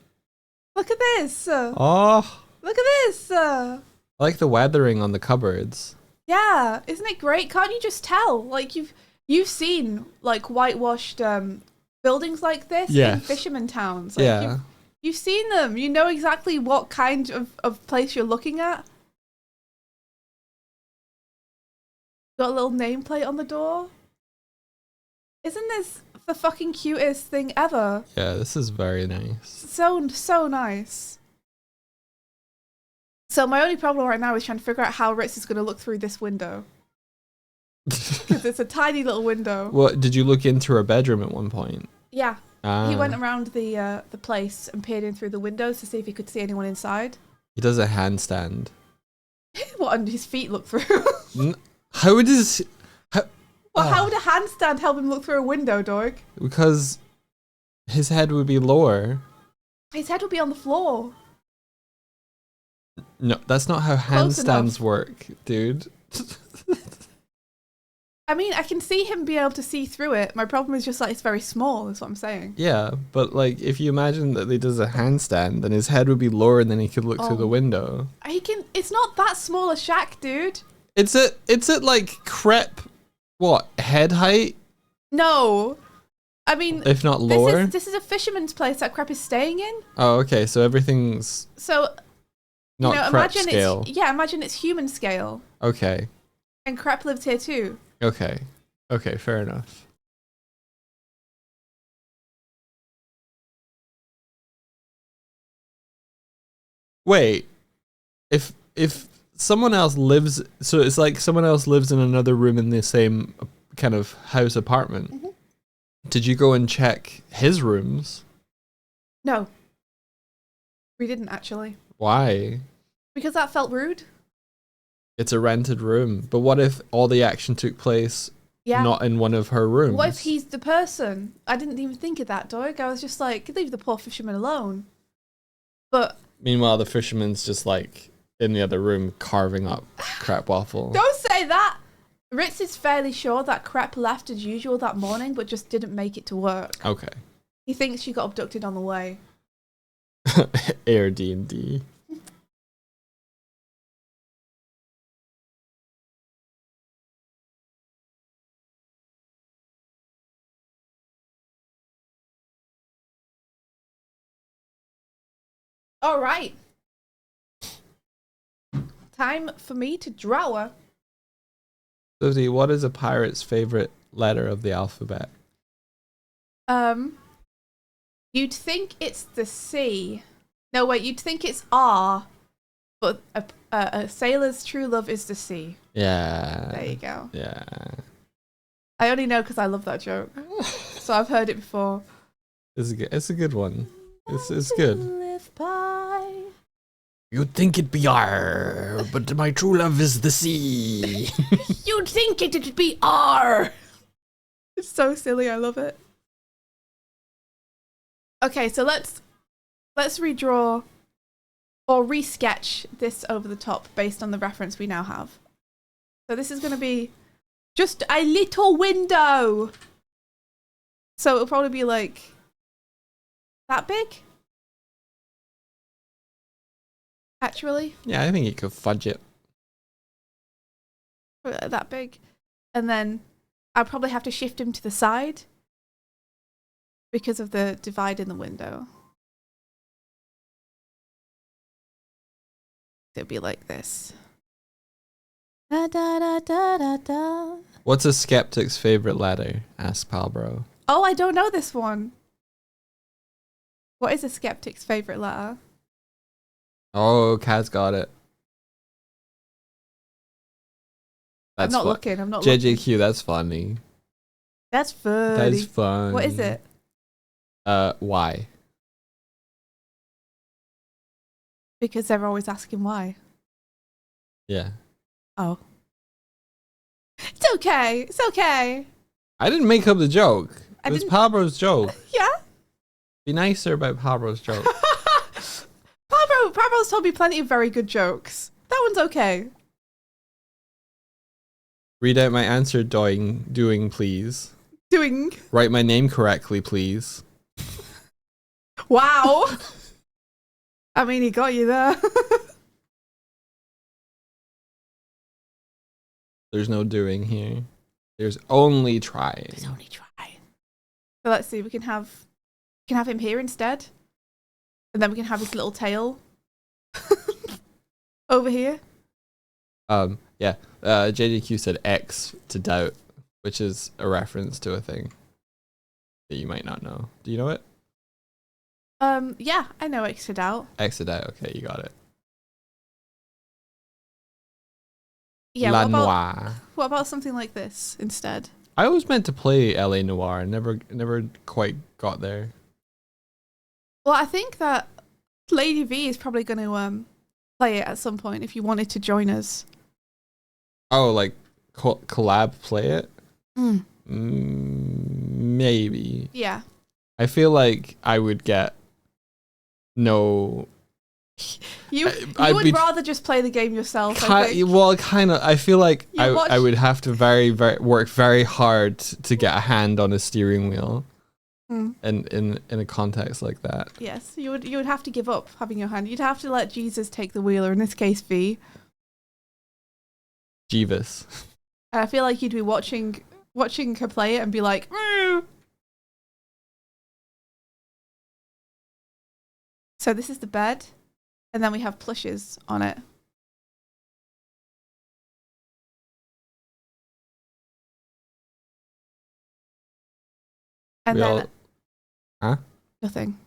Look at this. Oh, Look at this. I like the weathering on the cupboards. Yeah, isn't it great? Can't you just tell? Like you've seen like whitewashed buildings like this in Yes. fisherman towns. Like, Yeah. you've seen them. You know exactly what kind of place you're looking at. Got a little nameplate on the door. Isn't this the fucking cutest thing ever? Yeah, this is very nice. So nice. So my only problem right now is trying to figure out how Ritz is going to look through this window. Because it's a tiny little window. What, did you look into her bedroom at one point? Yeah. Ah, He went around the place and peered in through the windows to see if he could see anyone inside. he does a handstand. What, and his feet look through? How does... Well, how would a handstand help him look through a window, dog? Because his head would be lower. His head would be on the floor. No, that's not how Close handstands enough. work, dude. I mean, I can see him being able to see through it. My problem is just like it's very small, is what I'm saying. Yeah, but like if you imagine that he does a handstand, then his head would be lower and then he could look through the Oh. window. It's not that small a shack, dude. It's at like crepe, what, head height, No. I mean, if not lower? this is a fisherman's place that Crep is staying in. Oh, okay, so everything's So, not you know, crepe imagine scale. imagine it's human scale. Okay, And Crep lives here too. okay, fair enough. Wait, if someone else lives, so it's like someone else lives in another room in the same kind of house apartment. Mhm. Did you go and check his rooms? No. We didn't actually. Why? Because that felt rude. It's a rented room. But what if all the action took place Yeah. not in one of her rooms? What if he's the person? I didn't even think of that, dog. I was just like, leave the poor fisherman alone. But Meanwhile, the fisherman's just like in the other room carving up crap waffle. don't say that! Ritz is fairly sure that Crep left as usual that morning, but just didn't make it to work. Okay. He thinks she got abducted on the way. Air D&D. All right. Time for me to draw. Susie, what is a pirate's favorite letter of the alphabet? You'd think it's the C. No, wait, you'd think it's R, but a sailor's true love is the C. Yeah. There you go. Yeah. I only know because I love that joke. So I've heard it before. It's a good one. It's good. Live by. You'd think it'd be R, but my true love is the C. You'd think it'd be R. It's so silly. I love it. Okay, so let's redraw or resketch this over the top based on the reference we now have. So this is going to be just a little window. So it'll probably be like that big. Actually, Yeah, I think you could fudge it. that big. And then I'll probably have to shift him to the side because of the divide in the window. It'll be like this. Da, da, da, da, da, da. What's a skeptic's favorite letter? Asked Palbro. Oh, I don't know this one. What is a skeptic's favorite letter? Oh, Kaz got it. I'm not looking. I'm not looking. JJQ, that's funny. That's funny. That's fun. What is it? Why? Because they're always asking why. Yeah. Oh. It's okay. It's okay. I didn't make up the joke. I It was didn't- Palbro's joke. Yeah. Be nicer about Palbro's joke. Parabel's told me plenty of very good jokes. That one's okay. Read out my answer, doing, please. Doing. Write my name correctly, please. Wow. I mean, he got you there. There's no doing here. There's only trying. There's only try. So let's see. We can have him here instead, and then we can have his little tail over here. Yeah. JDQ said X to doubt, which is a reference to a thing that you might not know. Do you know it? Yeah, I know X to doubt. X to doubt. Okay, you got it. Yeah. La what Noire. about something like this instead? I always meant to play LA Noire. Never quite got there. Well, I think that Lady V is probably going to play it at some point if you wanted to join us. Oh, like collab play it? Mm. Maybe. Yeah. I feel like I would get no. You I'd would be rather just play the game yourself. I think. Well, kind of. I feel like You watch- I would have to work very hard to get a hand on a steering wheel, Mm. and in a context like that. Yes, you would have to give up having your hand. You'd have to let Jesus take the wheel, or in this case, V. Jeeves. I feel like you'd be watching her play it and be like, "Woo!" So this is the bed, and then we have plushes on it. And We then all- Huh? nothing.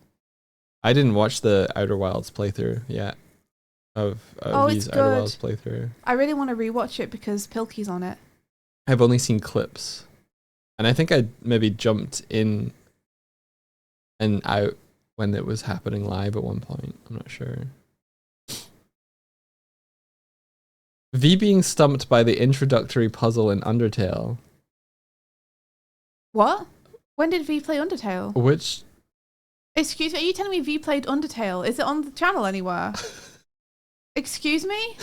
I didn't watch the Outer Wilds playthrough yet. Of Oh, V's it's Outer good. Wilds playthrough. I really want to rewatch it because Pilkey's on it. I've only seen clips, and I think I maybe jumped in and out when it was happening live at one point. I'm not sure. V being stumped by the introductory puzzle in Undertale. What? When did V play Undertale? Which Excuse me, are you telling me V played Undertale? Is it on the channel anywhere? Excuse me?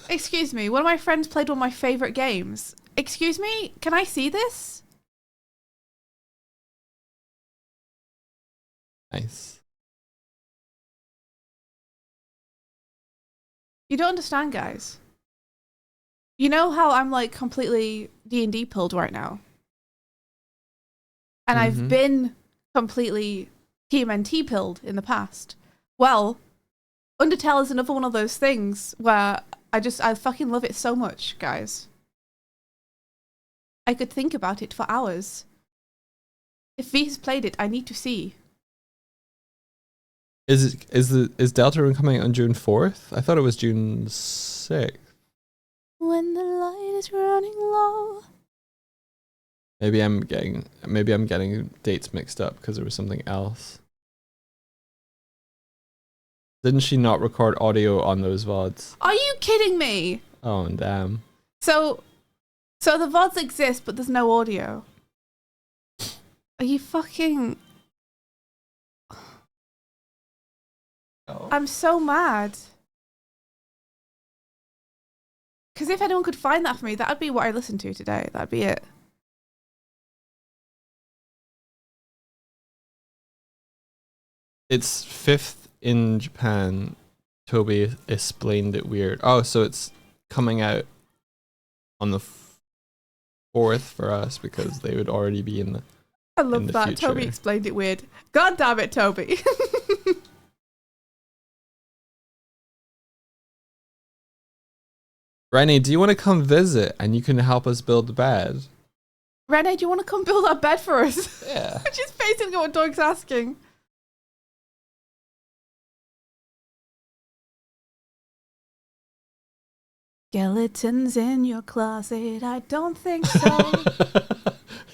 Excuse me, one of my friends played one of my favourite games. Excuse me, can I see this? nice. You don't understand, guys. You know how I'm like completely D&D pilled right now? And I've Mhm. been completely TMNT pilled in the past. Well, Undertale is another one of those things where I fucking love it so much, guys. I could think about it for hours. If V has played it, I need to see. Is Deltarune coming out on June 4th? I thought it was June 6th. When the light is running low. Maybe I'm getting dates mixed up because there was something else. Didn't she not record audio on those VODs? Are you kidding me? Oh, damn. So the VODs exist, but there's no audio. Are you fucking... I'm so mad. Because if anyone could find that for me, that would be what I listened to today. That'd be it. It's 5th in Japan. Toby explained it weird. Oh, so it's coming out on the 4th for us because they would already be in the... I love the that. future. Toby explained it weird. God damn it, Toby. Rennie, do you want to come visit and you can help us build the bed? Renee, do you want to come build our bed for us? Yeah. Which is basically what Doug's asking. Skeletons in your closet? I don't think so.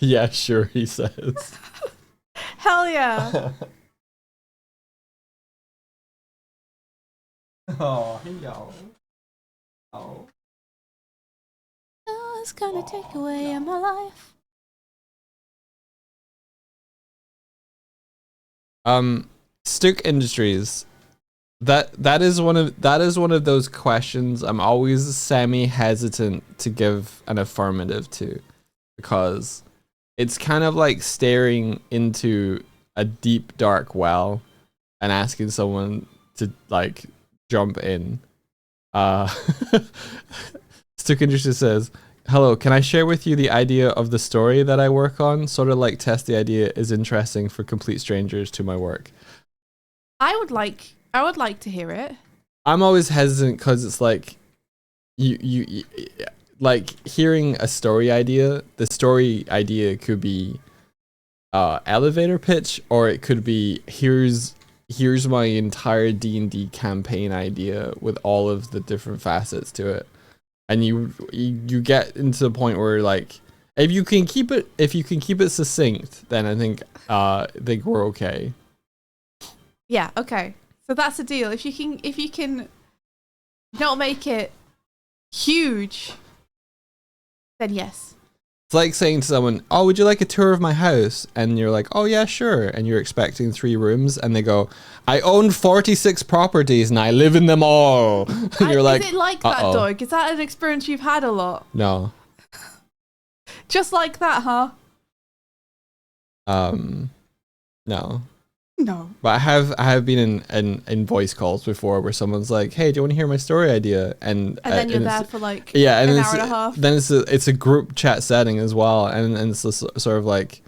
Yeah, sure, he says. Hell yeah. Oh, hello. Oh. Oh, it's gonna take away my life. Stook Industries that is one of those questions I'm always semi hesitant to give an affirmative to, because it's kind of like staring into a deep dark well and asking someone to like jump in. Stukinderson says, hello, can I share with you the idea of the story that I work on? Sort of like test the idea is interesting for complete strangers to my work. I would like to hear it. I'm always hesitant because it's like you like hearing a story idea. The story idea could be elevator pitch, or it could be here's my entire D&D campaign idea with all of the different facets to it. And you get into the point where like if you can keep it succinct, then I think we're okay. Yeah, okay. So that's the deal. If you can not make it huge, then yes. It's like saying to someone, oh, would you like a tour of my house? And you're like, oh yeah, sure. And you're expecting 3 rooms, and they go, I own 46 properties and I live in them all. And you're like, is it like that, Doug? Is that an experience you've had a lot? No. Just like that, huh? No. No. But I have been in voice calls before where someone's like, "Hey, do you want to hear my story idea?" And then you're there for like an hour and a half. Then it's a group chat setting as well, and it's just sort of like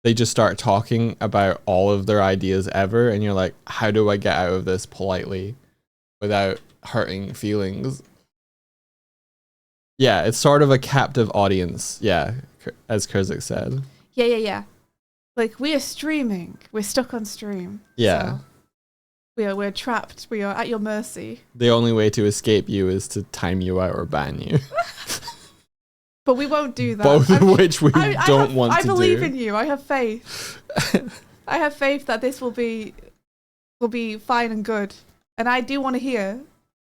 they just start talking about all of their ideas ever, and you're like, "How do I get out of this politely without hurting feelings?" Yeah, it's sort of a captive audience. Yeah, as Kurzik said. Yeah. Like, we are streaming. We're stuck on stream. Yeah. So we're trapped. We are at your mercy. The only way to escape you is to time you out or ban you. But we won't do that. Both of which we don't want to do. I believe in you. I have faith. I have faith that this will be fine and good. And I do want to hear,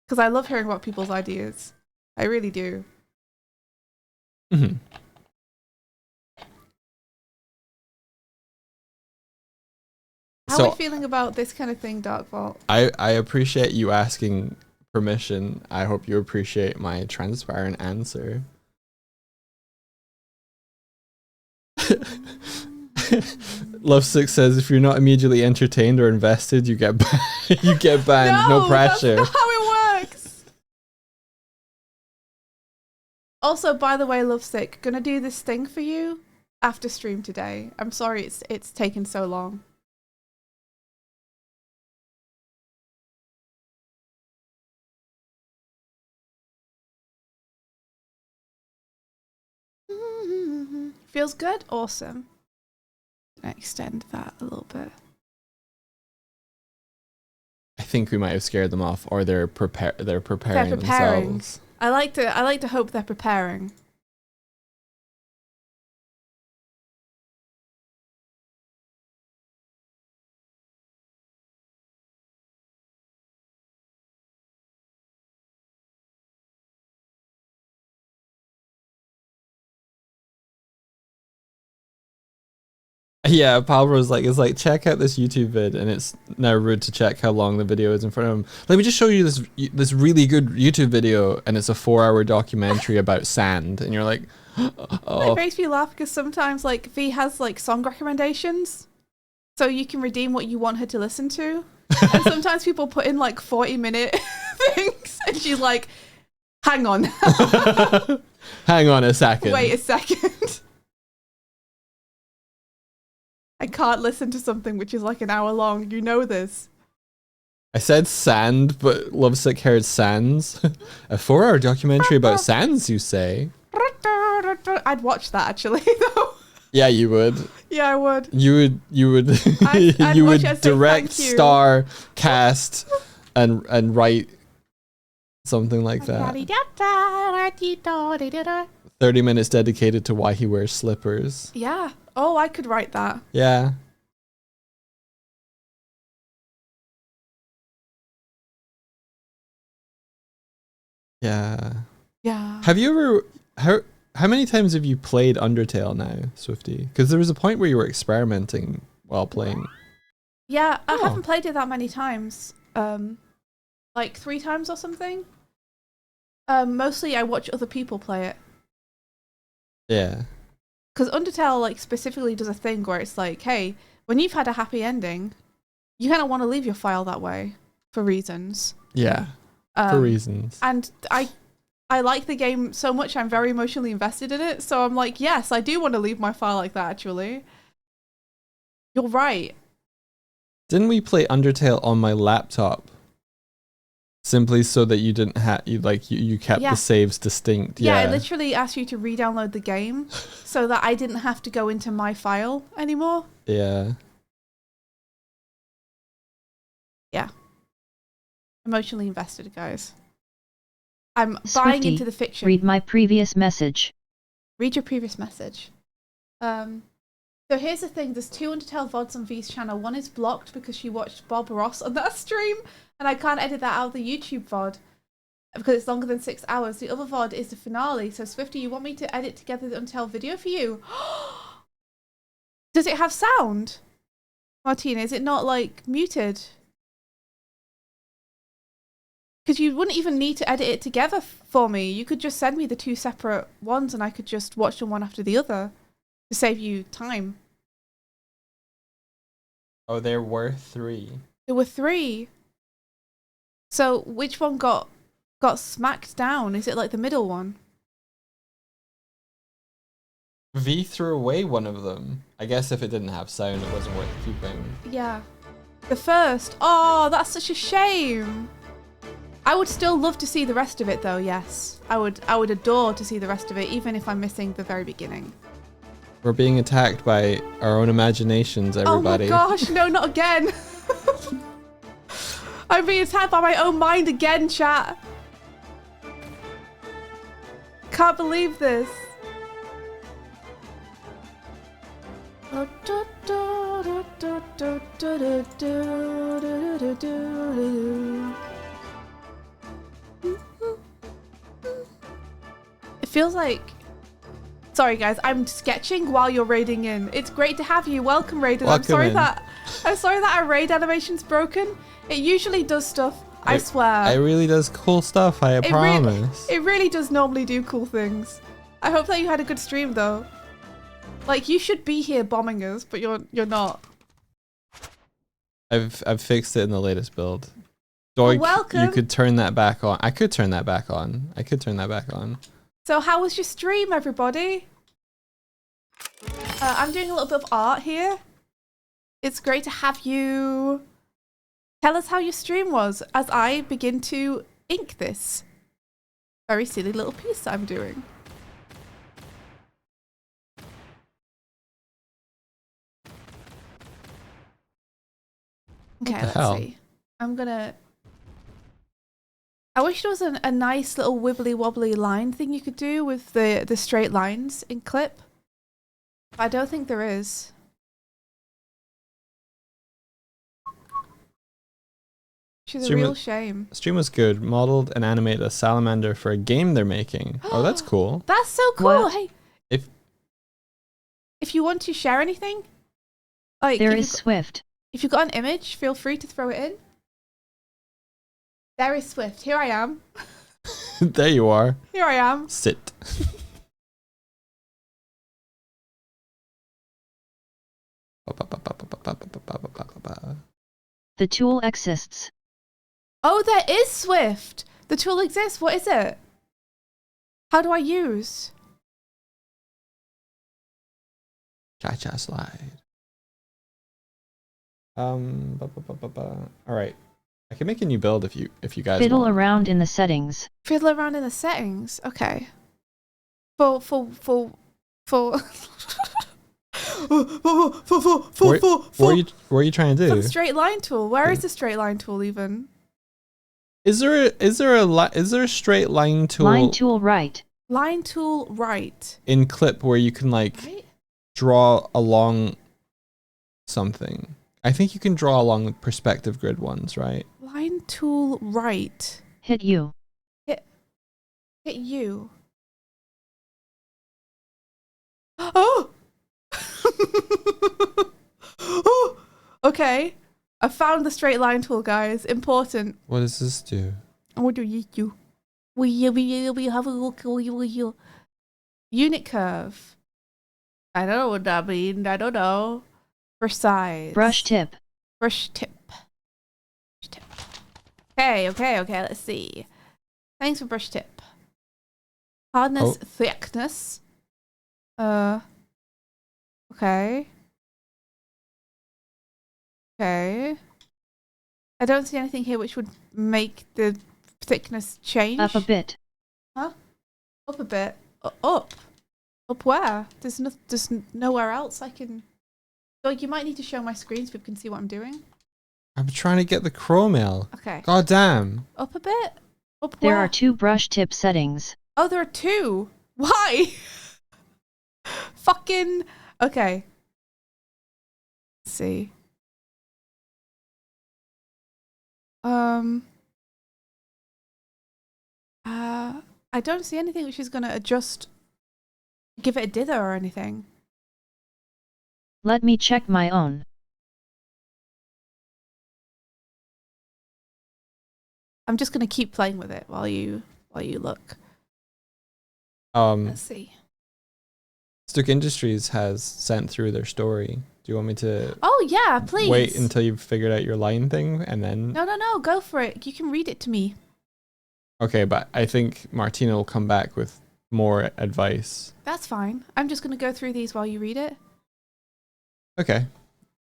because I love hearing about people's ideas. I really do. Mm-hmm. How are we feeling about this kind of thing, Dark Vault? I appreciate you asking permission. I hope you appreciate my transparent answer. Lovesick says, if you're not immediately entertained or invested, you get you get banned. No pressure. That's not how it works. Also, by the way, Lovesick, gonna do this thing for you after stream today. I'm sorry it's taken so long. Feels good? Awesome. Extend that a little bit. I think we might have scared them off, or they're preparing themselves. I like to hope they're preparing. Yeah, Palbro's like, it's like, check out this YouTube vid, and it's now rude to check how long the video is in front of him. Let me just show you this really good YouTube video, and it's a 4-hour documentary about sand, and you're like, oh. It makes me laugh because sometimes like V has like song recommendations, so you can redeem what you want her to listen to, and sometimes people put in like 40-minute things, and she's like, hang on. Hang on a second. Wait a second. I can't listen to something which is like an hour long. You know this. I said sand, but Lovesick heard sands. A 4-hour documentary about sands, you say? I'd watch that actually, though. Yeah, you would. Yeah, I would. You would you would direct, star, cast, and write something like that. 30 minutes dedicated to why he wears slippers. Yeah. Oh, I could write that. Yeah. Yeah. Yeah. Have you ever how many times have you played Undertale now, Swifty? Because there was a point where you were experimenting while playing. Yeah, I haven't played it that many times. like 3 times or something. Mostly I watch other people play it. Yeah. Because Undertale like specifically does a thing where it's like, hey, when you've had a happy ending, you kind of want to leave your file that way for reasons. Yeah. For reasons. And I like the game so much, I'm very emotionally invested in it. So I'm like, yes, I do want to leave my file like that, actually. You're right. Didn't we play Undertale on my laptop? Simply so that you didn't have you kept Yeah. the saves distinct. Yeah, Yeah. I literally asked you to re-download the game so that I didn't have to go into my file anymore. Yeah. Yeah. Emotionally invested, guys. I'm buying Swifty, into the fiction. read my previous message. Read your previous message. So here's the thing, there's 2 Undertale VODs on V's channel. One is blocked because she watched Bob Ross on that stream, and I can't edit that out of the YouTube VOD because it's longer than 6 hours. The other VOD is the finale. So Swifty, you want me to edit together the Undertale video for you? Does it have sound? Martina, is it not like muted? Because you wouldn't even need to edit it together for me. You could just send me the 2 separate ones and I could just watch them one after the other to save you time. Oh, there were 3. There were 3. So which one got smacked down? Is it like the middle one? V threw away one of them. I guess if it didn't have sound, it wasn't worth keeping. Yeah. The first. Oh, that's such a shame. I would still love to see the rest of it though, yes. I would adore to see the rest of it, even if I'm missing the very beginning. We're being attacked by our own imaginations, everybody. Oh my gosh, no, not again. I'm being attacked by my own mind again, chat. Can't believe this. It feels like... Sorry guys, I'm sketching while you're raiding in. It's great to have you. Welcome, Raiden. I'm sorry that our raid animation's broken. It usually does stuff, I swear. It really does cool stuff, I promise. It really does normally do cool things. I hope that you had a good stream though. Like, you should be here bombing us, but you're not. I've fixed it in the latest build. Doink, welcome. you could turn that back on. I could turn that back on. So how was your stream, everybody? I'm doing a little bit of art here. It's great to have you. Tell us how your stream was as I begin to ink this very silly little piece that I'm doing. Okay, let's see. I wish there was a nice little wibbly wobbly line thing you could do with the straight lines in Clip. But I don't think there is. Which is a real shame. Stream was good. Modeled and animated a salamander for a game they're making. Oh, that's cool. That's so cool. Wow. Hey, If you want to share anything, like There is Swift. if you've got an image, feel free to throw it in. There is Swift. Here I am. there you are. Here I am. Sit. The tool exists. Oh, there is Swift. The tool exists. What is it? How do I use? Cha-cha slide. All right. I can make a new build if you guys Fiddle want. around in the settings. Fiddle around in the settings. Okay. For What are you trying to For do? the straight line tool. Where is the straight line tool even? Is there a straight line tool Line tool right. Line tool right. in Clip where you can like Right? draw along something? I think you can draw along the perspective grid ones, right? Line tool right. Hit you. Hit you. Oh! Oh! Okay. I found the straight line tool, guys. Important. What does this do? What do you do? We have a look. Unit curve. I don't know what that means. I don't know. For size. Brush tip. Brush tip. Brush tip. Okay. Let's see. Thanks for brush tip. Hardness, thickness. Okay. Okay. I don't see anything here which would make the thickness change. Up a bit. Huh? Up a bit. Up. Up where? There's nowhere else I can. So you might need to show my screen so people can see what I'm doing. I'm trying to get the Chromel. Okay. God damn. Up a bit. Up There where? are 2 brush tip settings. Oh, there are 2. Why? Fucking. Okay. Let's see. I don't see anything which is going to adjust, give it a dither or anything. Let me check my own. I'm just going to keep playing with it while you look. Let's see. Stuck Industries has sent through their story. Do you want me to Oh yeah, please. wait until you've figured out your line thing and then? No, go for it. You can read it to me. Okay, but I think Martina will come back with more advice. That's fine. I'm just going to go through these while you read it. Okay.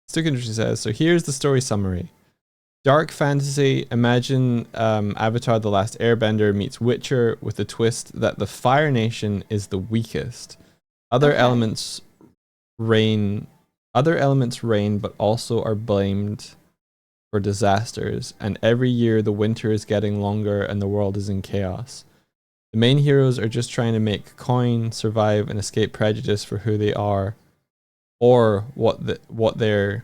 Stuck Industries says, so here's the story summary. Dark fantasy, imagine Avatar The Last Airbender meets Witcher with the twist that the Fire Nation is the weakest. Other elements reign but also are blamed for disasters, and every year the winter is getting longer and the world is in chaos. The main heroes are just trying to make coin, survive, and escape prejudice for who they are, or what they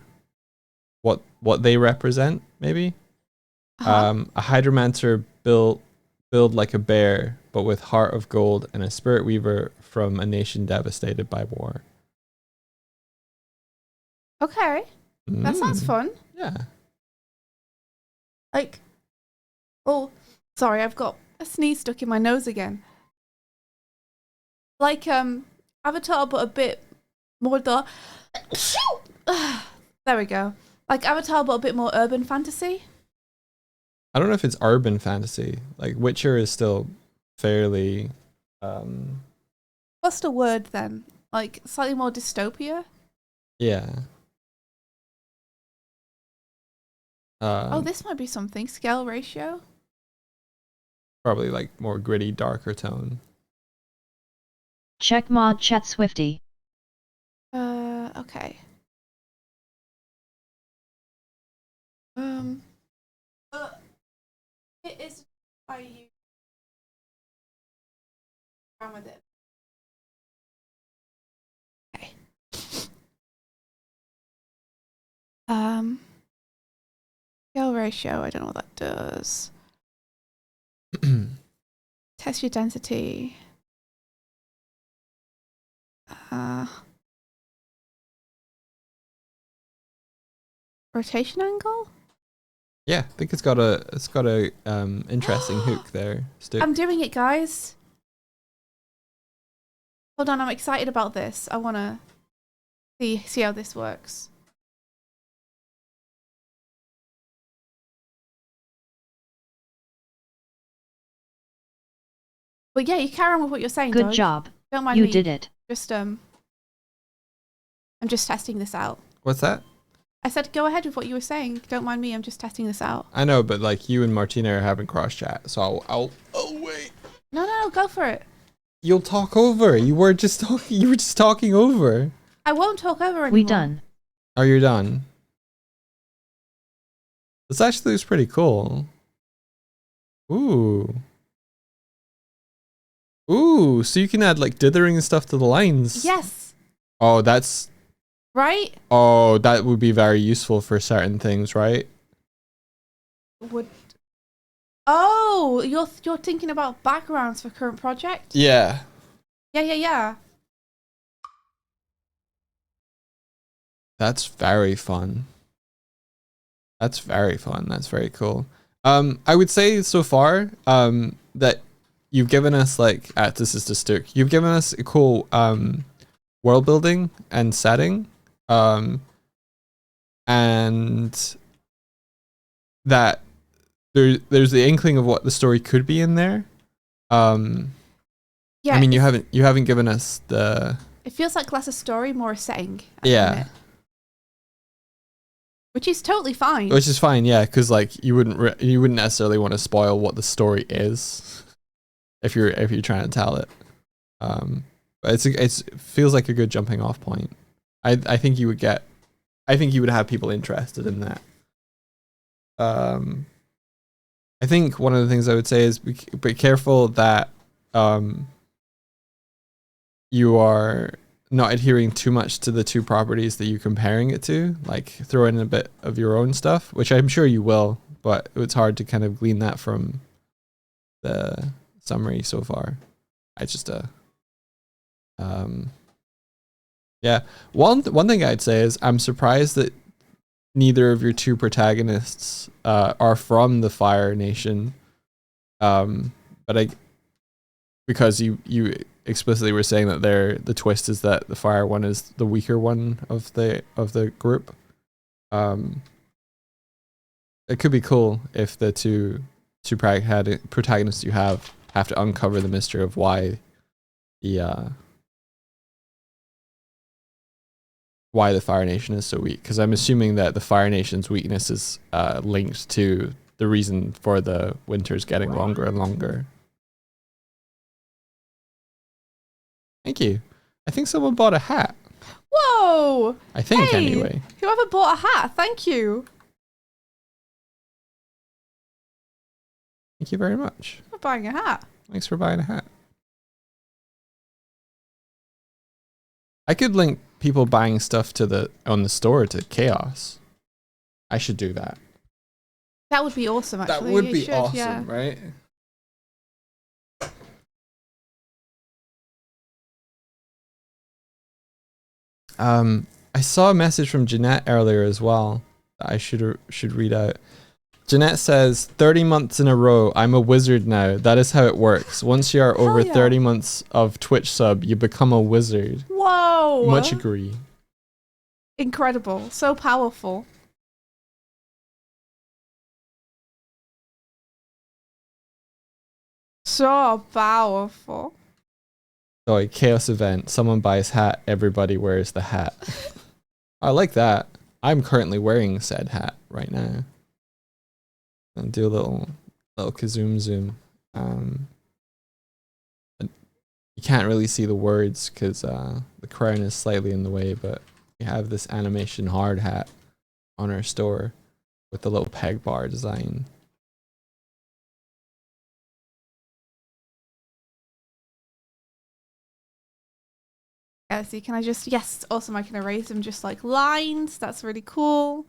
represent, maybe. A hydromancer build like a bear, but with heart of gold, and a spirit weaver from a nation devastated by war. Okay. That sounds fun. Yeah. Like, oh, sorry, I've got a sneeze stuck in my nose again. Like, Avatar, but a bit more dark. There we go. Like Avatar, but a bit more urban fantasy. I don't know if it's urban fantasy. Like Witcher is still fairly. What's the word then? Like slightly more dystopia. Yeah. Oh, this might be something. Scale ratio. Probably like more gritty, darker tone. Check mod chat Swifty. Okay. It is by you. Around with it. Okay. Scale ratio. I don't know what that does. Texture density. Rotation angle? Yeah, I think it's got a interesting hook there. Stu. I'm doing it, guys. Hold on, I'm excited about this. I want to see how this works. But yeah, you carry on with what you're saying. Good Doug. job. Don't mind You me. did it. Just I'm just testing this out. What's that? I said go ahead with what you were saying. Don't mind me. I'm just testing this out. I know, but like you and Martina are having cross chat, so I'll wait. No, go for it. You'll talk over. You were just talking over. I won't talk over anymore. We done. Oh, you're done. This actually looks pretty cool. Ooh. Ooh, so you can add like dithering and stuff to the lines. Yes. Oh, that's. Right? Oh, that would be very useful for certain things, right? Would. Oh, you're thinking about backgrounds for current project? Yeah. Yeah. That's very fun. That's very fun. That's very cool. I would say so far that you've given us like this is just Stuk. You've given us a cool world building and setting, and that there's the inkling of what the story could be in there. Yeah, I mean, you haven't given us the. It feels like less a story, more a setting. at the Yeah. minute. Which is totally fine. Which is fine, yeah, because like you wouldn't necessarily want to spoil what the story is if you're trying to tell it. But it feels like a good jumping off point. I think you would have people interested in that. I think one of the things I would say is be careful that you are not adhering too much to the two properties that you're comparing it to. Like throw in a bit of your own stuff, which I'm sure you will, but it's hard to kind of glean that from the summary so far. I just yeah. One thing I'd say is I'm surprised that neither of your two protagonists are from the Fire Nation. But because you explicitly were saying that the twist is that the fire one is the weaker one of the group. It could be cool if the two protagonists you have to uncover the mystery of why the Fire Nation is so weak, because I'm assuming that the Fire Nation's weakness is linked to the reason for the winters getting longer and longer. Thank you. I think someone bought a hat. Whoa! I think Hey, anyway. Whoever bought a hat, thank you Thank you very much. for buying a hat. Thanks for buying a hat. I could link people buying stuff on the store to Chaos. I should do that. That would be awesome, actually. That would You be should, awesome, yeah. right? I saw a message from Jeanette earlier as well that I should read out. Jeanette says, 30 months in a row, I'm a wizard now. That is how it works. Once you are over yeah. 30 months of Twitch sub, you become a wizard. Whoa! Much agree. Incredible. So powerful. So powerful. Sorry, Chaos event. Someone buys hat, everybody wears the hat. I like that. I'm currently wearing said hat right now. I'll do a little kazoom zoom. You can't really see the words because the crown is slightly in the way, but we have this animation hard hat on our store with the little peg bar design. See, can I just, yes, awesome. I can erase them just like lines. That's really cool.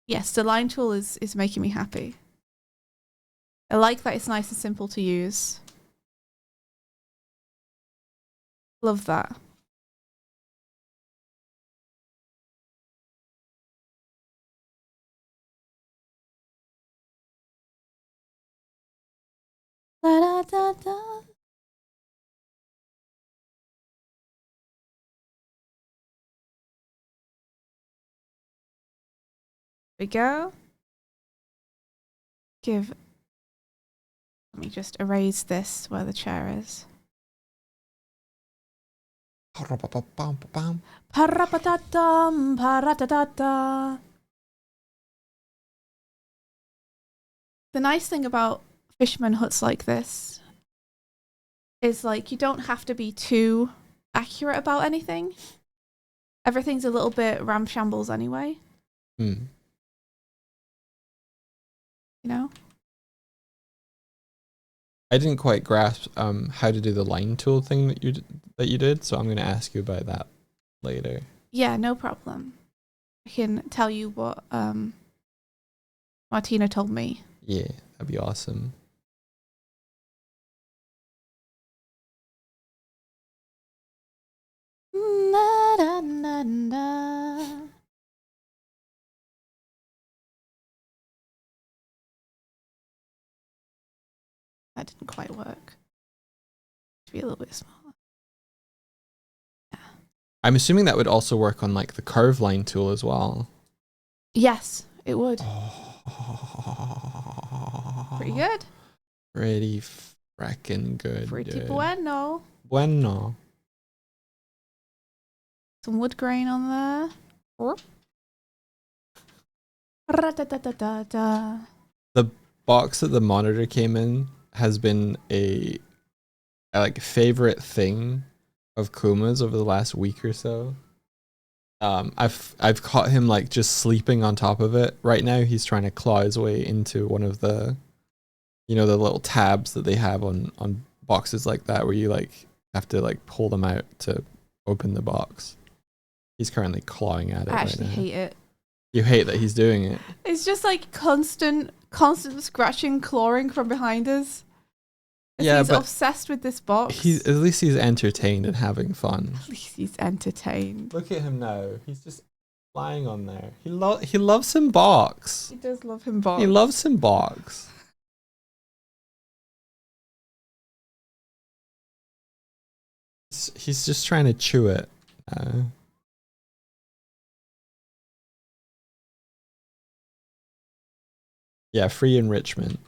Yes, the line tool is making me happy. I like that it's nice and simple to use. Love that. Da, da, da, da. We go. Let me just erase this where the chair is. Parapatatam, paratata. The nice thing about fisherman huts like this is like you don't have to be too accurate about anything. Everything's a little bit ramshambles anyway. Hmm. You know? I didn't quite grasp how to do the line tool thing that you did, so I'm going to ask you about that later. Yeah, no problem. I can tell you what Martina told me. Yeah, that'd be awesome. That didn't quite work. To be a little bit smaller. I'm assuming that would also work on like the curve line tool as well. Yes, it would. Pretty good. Pretty fracking good. Pretty dude. bueno. Bueno. Some wood grain on there. Ra-da-da-da-da-da. The box that the monitor came in has been a like favorite thing of Kuma's over the last week or so. I've caught him like just sleeping on top of it. Right now he's trying to claw his way into one of the, you know, the little tabs that they have on boxes like that where you like have to like pull them out to open the box. He's currently clawing at it. I actually right now. hate it. You hate that he's doing it. It's just like constant scratching, clawing from behind us. Yeah, He's but obsessed with this box. At least he's entertained and having fun. At least he's entertained. Look at him now. He's just lying on there. He loves him box. He does love him box. He loves him box. He's just trying to chew it. Yeah, free enrichment.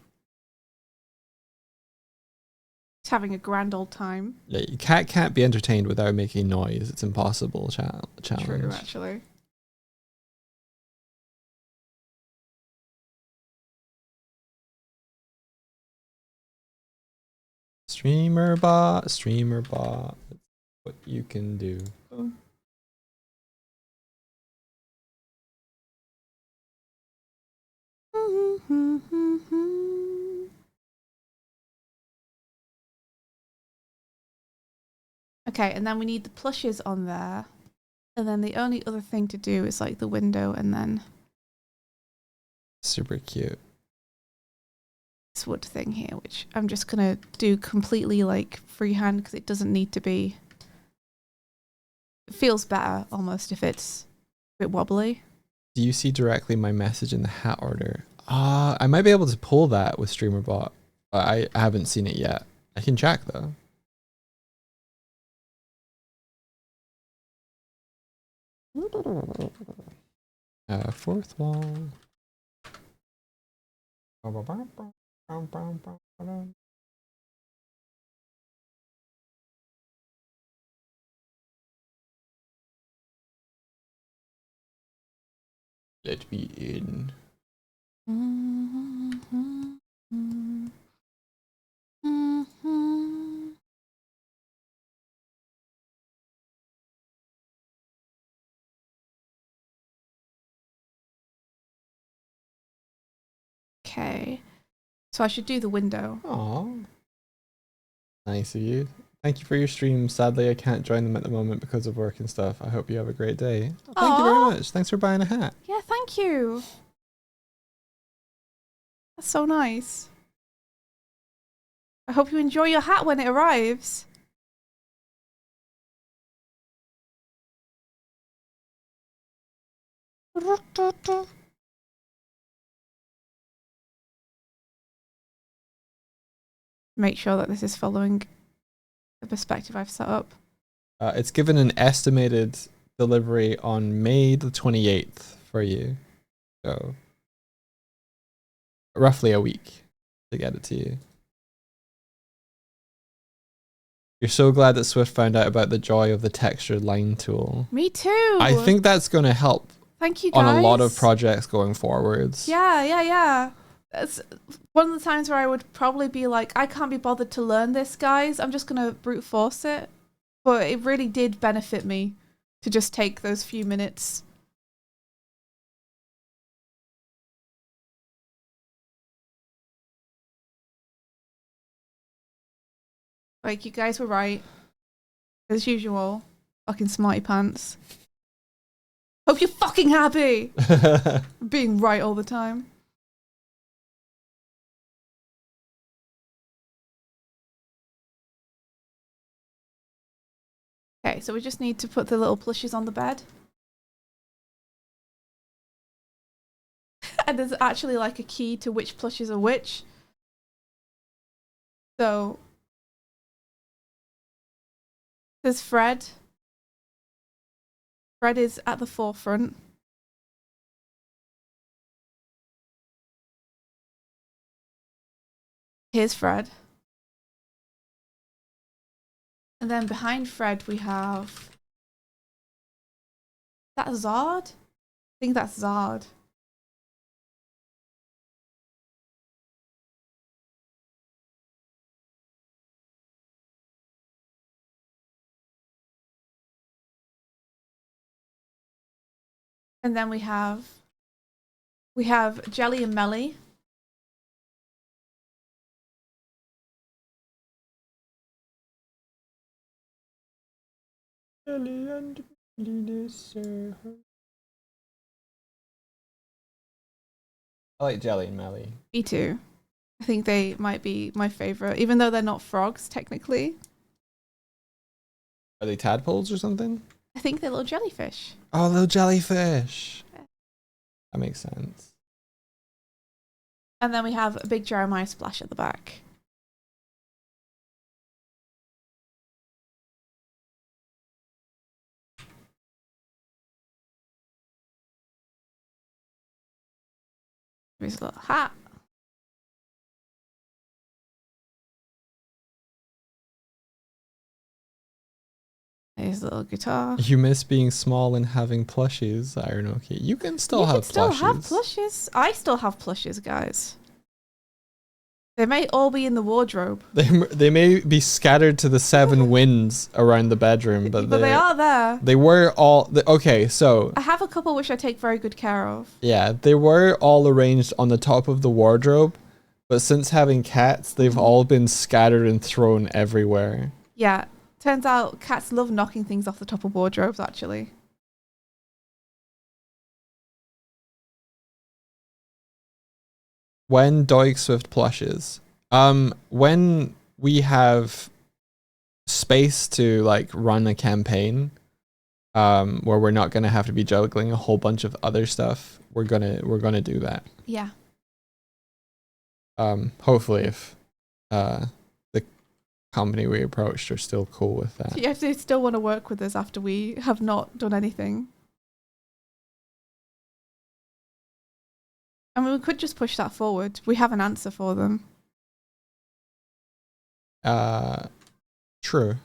He's having a grand old time. Yeah, you can't be entertained without making noise. It's impossible challenge. True, actually. Streamer bot. That's what you can do. Okay, and then we need the plushes on there. And then the only other thing to do is like the window and then Super cute. this wood thing here, which I'm just going to do completely like freehand because it doesn't need to be... It feels better almost if it's a bit wobbly. Do you see directly my message in the hat order? I might be able to pull that with StreamerBot. I haven't seen it yet. I can check though. Fourth wall. Let me in. Okay, so I should do the window. Aw. Nice of you. Thank you for your stream. Sadly, I can't join them at the moment because of work and stuff. I hope you have a great day. Oh, thank you very much. Thanks for buying a hat. Yeah, thank you. That's so nice. I hope you enjoy your hat when it arrives. Make sure that this is following the perspective I've set up. It's given an estimated delivery on May the 28th for you. So, roughly a week to get it to you. You're so glad that Swift found out about the joy of the textured line tool. Me too. I think that's going to help Thank you guys. on a lot of projects going forwards. Yeah. It's one of the times where I would probably be like, I can't be bothered to learn this, guys. I'm just going to brute force it. But it really did benefit me to just take those few minutes. Like, you guys were right. As usual. Fucking smarty pants. Hope you're fucking happy! Being right all the time. Okay, so we just need to put the little plushes on the bed. And there's actually like a key to which plushes are which. So there's Fred. Fred is at the forefront. Here's Fred. And then behind Fred we have... Is that Zard? I think that's Zard. And then we have Jelly and Melly. I like Jelly and Melly. Me too. I think they might be my favorite, even though they're not frogs technically. Are they tadpoles or something? I think they're little jellyfish. Oh, little jellyfish. That makes sense. And then we have a big Jeremiah splash at the back. Here's a little hat. There's a little guitar. You miss being small and having plushies, Iron Oki. You can still have still plushies. have plushes. I still have plushes, guys. They may all be in the wardrobe. They may be scattered to the 7 winds around the bedroom, but they are there. They were all okay. So I have a couple which I take very good care of. yeah, they were all arranged on the top of the wardrobe, but since having cats, they've all been scattered and thrown everywhere. Yeah, turns out cats love knocking things off the top of wardrobes. Actually, When Doig Swift plushes, when we have space to like run a campaign, where we're not gonna have to be juggling a whole bunch of other stuff, we're gonna do that. yeah. Hopefully, if the company we approached are still cool with that. You have to still want to work with us after we have not done anything. I mean, we could just push that forward. We have an answer for them. True.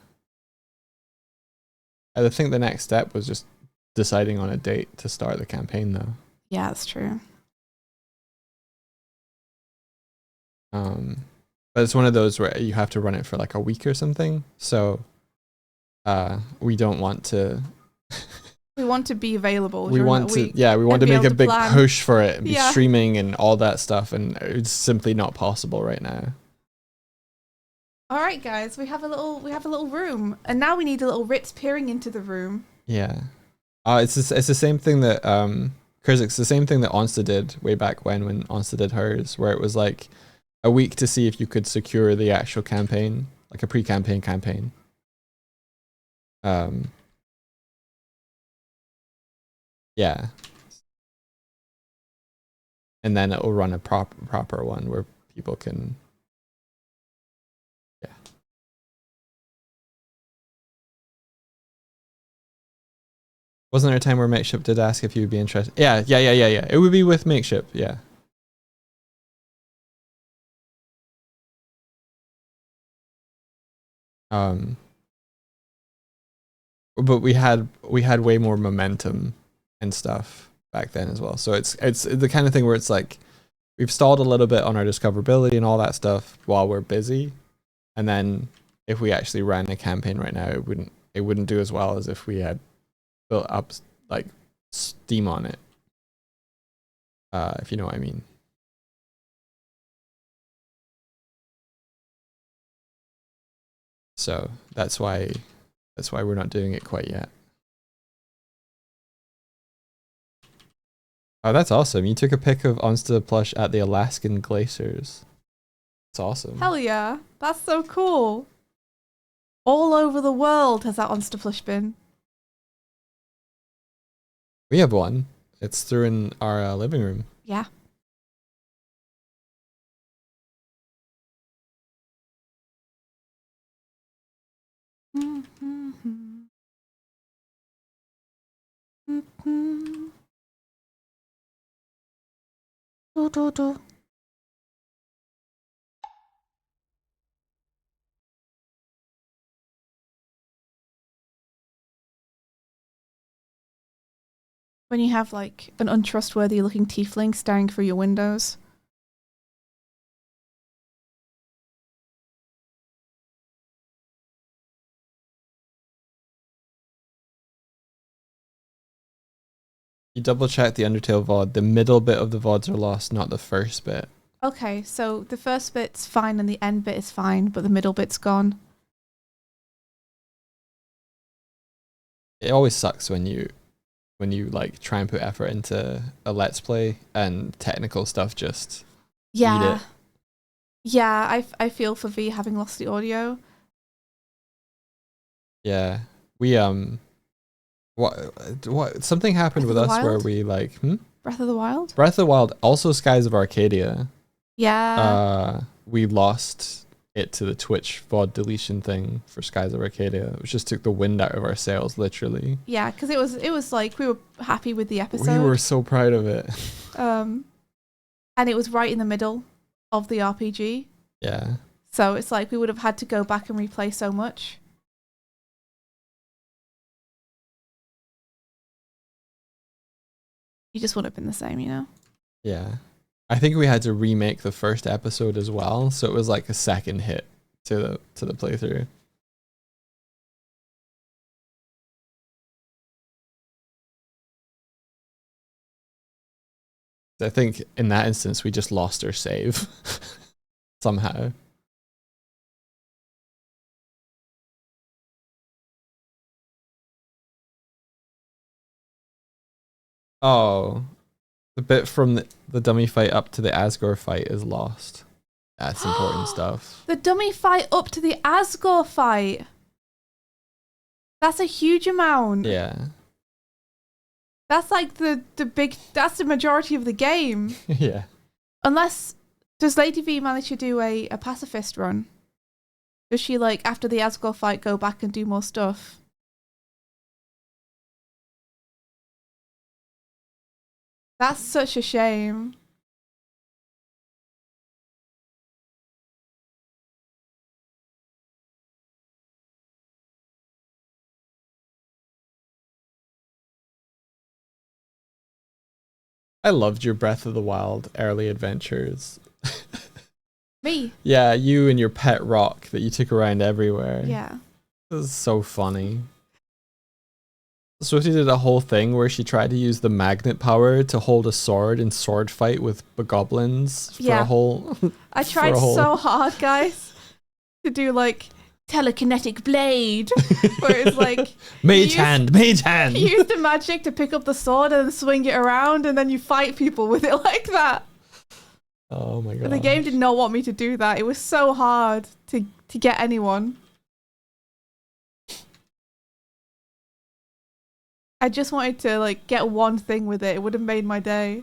I think the next step was just deciding on a date to start the campaign, though. Yeah, that's true. But it's one of those where you have to run it for like a week or something. So, we don't want to. We want to be available. We during want that to, week yeah, we want to and be make a able to big plan. push for it and be Yeah. streaming and all that stuff, and it's simply not possible right now. All right, guys, we have a little room, and now we need a little Ritz peering into the room. Yeah, it's the same thing that Kurzik's the same thing that Onsta did way back when Onsta did hers, where it was like a week to see if you could secure the actual campaign, like a pre-campaign campaign. Yeah. And then it will run a proper one where people can. Yeah. Wasn't there a time where Makeship did ask if you'd be interested? Yeah. It would be with Makeship, yeah. But we had way more momentum and stuff back then as well. So it's the kind of thing where it's like we've stalled a little bit on our discoverability and all that stuff while we're busy, and then if we actually ran a campaign right now, it wouldn't do as well as if we had built up like steam on it. If you know what I mean. So that's why we're not doing it quite yet. Oh, that's awesome. You took a pic of Onsta plush at the Alaskan glaciers. That's awesome. Hell yeah, that's so cool. All over the world has that Onsta plush been. We have one. It's through in our living room. Yeah. When you have like an untrustworthy looking tiefling staring through your windows. You double check the Undertale VOD. The middle bit of the VODs are lost, not the first bit. Okay, so the first bit's fine and the end bit is fine, but the middle bit's gone. It always sucks when you like try and put effort into a let's play and technical stuff just eat Yeah. it. Yeah, I feel for V having lost the audio. Yeah. We what something happened Breath with of the us where Wild? we like Breath of the Wild? Breath of the Wild, also Skies of Arcadia. Yeah. We lost it to the Twitch VOD deletion thing for Skies of Arcadia, which just took the wind out of our sails, literally. Yeah, because it was like we were happy with the episode. We were so proud of it. And it was right in the middle of the RPG. Yeah. So it's like we would have had to go back and replay so much. You just wouldn't have been the same, you know? Yeah. I think we had to remake the first episode as well, so it was like a second hit to the playthrough. I think in that instance we just lost our save somehow. Oh, the bit from the dummy fight up to the Asgore fight is lost. That's important stuff. The dummy fight up to the Asgore fight. That's a huge amount. Yeah. That's like the big, that's the majority of the game. Yeah. Unless, does Lady V manage to do a pacifist run? Does she, like, after the Asgore fight, go back and do more stuff? That's such a shame. I loved your Breath of the Wild early adventures. Me? Yeah, you and your pet rock that you took around everywhere. Yeah. It was so funny. Swifty did a whole thing where she tried to use the magnet power to hold a sword in sword fight with goblins for Yeah. a whole. I tried a whole- so hard, guys, to do, like, telekinetic blade, where it's like, Mage use- hand, mage hand. you use the magic to pick up the sword and swing it around, and then you fight people with it like that. Oh my god. But the game did not want me to do that. It was so hard to get anyone. I just wanted to, like, get one thing with it. It would have made my day.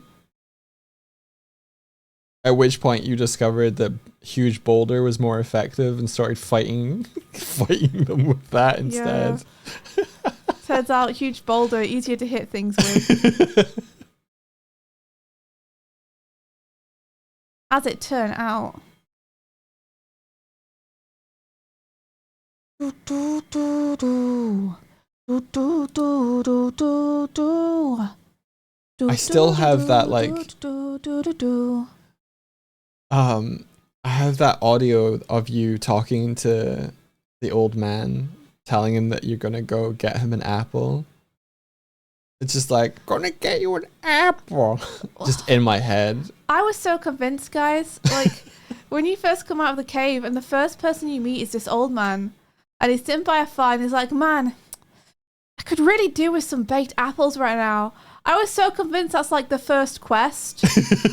At which point you discovered that huge boulder was more effective and started fighting them with that instead. Turns out huge boulder, easier to hit things with. As it turned out. Do, do, do, do. Do, do, do, do, do, do. Do, I still do, have do, that, do, like- do, do, do, do. I have that audio of you talking to the old man, telling him that you're gonna go get him an apple. It's just like, gonna get you an apple. Just in my head. I was so convinced, guys. Like, when you first come out of the cave and the first person you meet is this old man, and he's sitting by a fire and he's like, man, I could really do with some baked apples right now. I was so convinced that's like the first quest.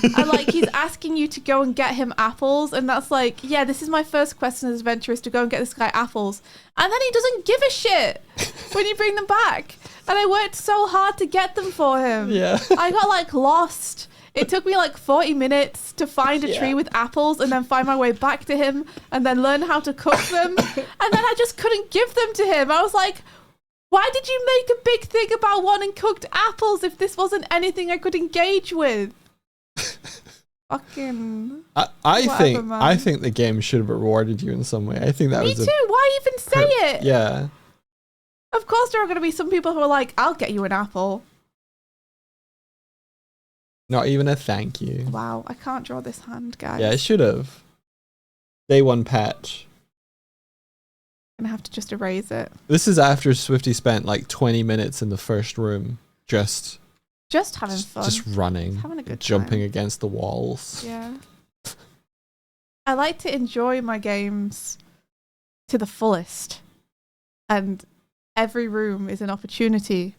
And like, he's asking you to go and get him apples, and that's like, yeah, this is my first quest in this adventure, is to go and get this guy apples. And then he doesn't give a shit when you bring them back. And I worked so hard to get them for him. Yeah. I got like lost It took me like 40 minutes to find a tree with apples and then find my way back to him and then learn how to cook them. And then I just couldn't give them to him. I was like, why did you make a big thing about wanting cooked apples if this wasn't anything I could engage with? Fucking. I think the game should have rewarded you in some way. I think that Me was too. Why even say it? Yeah. Of course, there are going to be some people who are like, "I'll get you an apple." Not even a thank you. Wow, I can't draw this hand, guys. Yeah, it should have. Day one patch. I'm gonna have to just erase it. This is after Swifty spent like 20 minutes in the first room, just having fun. just running, Just having a good jumping time. against the walls. Yeah. I like to enjoy my games to the fullest, and every room is an opportunity.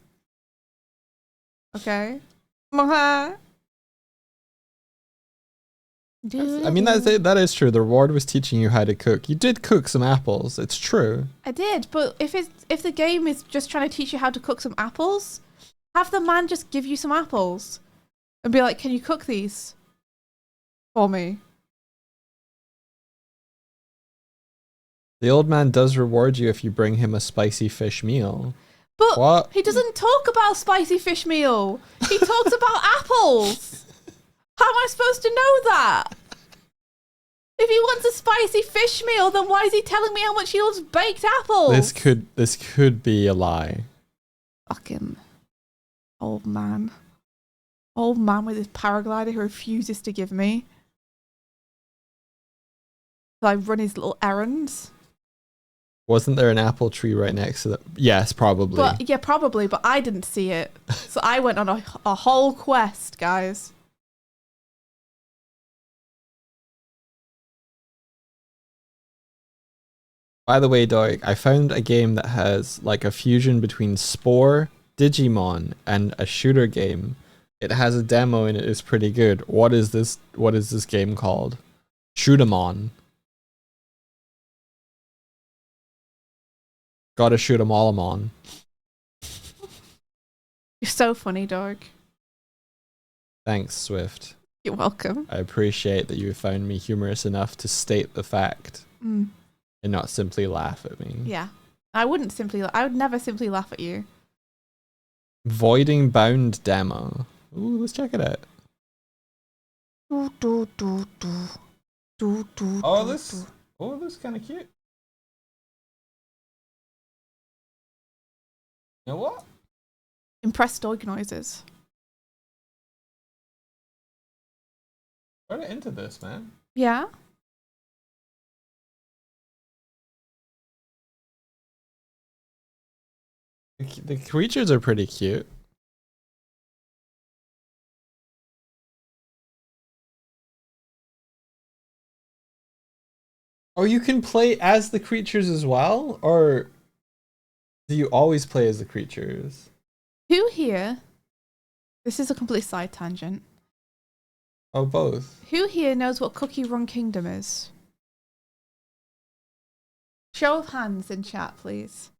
Okay. I mean, that is true. The reward was teaching you how to cook. You did cook some apples. It's true. I did, but if the game is just trying to teach you how to cook some apples, have the man just give you some apples and be like, "Can you cook these for me?" The old man does reward you if you bring him a spicy fish meal. But What? he doesn't talk about spicy fish meal. He talks about apples. How am I supposed to know that? If he wants a spicy fish meal, then why is he telling me how much he loves baked apples? This could be a lie. Fucking old man. Old man with his paraglider who refuses to give me. So I run his little errands. Wasn't there an apple tree right next to that? Yes, probably. But yeah, probably, but I didn't see it. So I went on a whole quest, guys. By the way, Doig, I found a game that has like a fusion between Spore, Digimon, and a shooter game. It has a demo and it is pretty good. What is this game called? Shootamon. Gotta shoot 'em all 'em on. You're so funny, dog. Thanks, Swift. You're welcome. I appreciate that you found me humorous enough to state the fact and not simply laugh at me. Yeah. I would never simply laugh at you. Voiding Bound demo. Ooh, let's check it out. This is kind of cute. You know what? Impressed dog noises. Get into this, man. Yeah. The creatures are pretty cute. Oh, you can play as the creatures as well? Or do you always play as the creatures? Who here? This is a complete side tangent. Oh, both. Who here knows what Cookie Run Kingdom is? Show of hands in chat, please.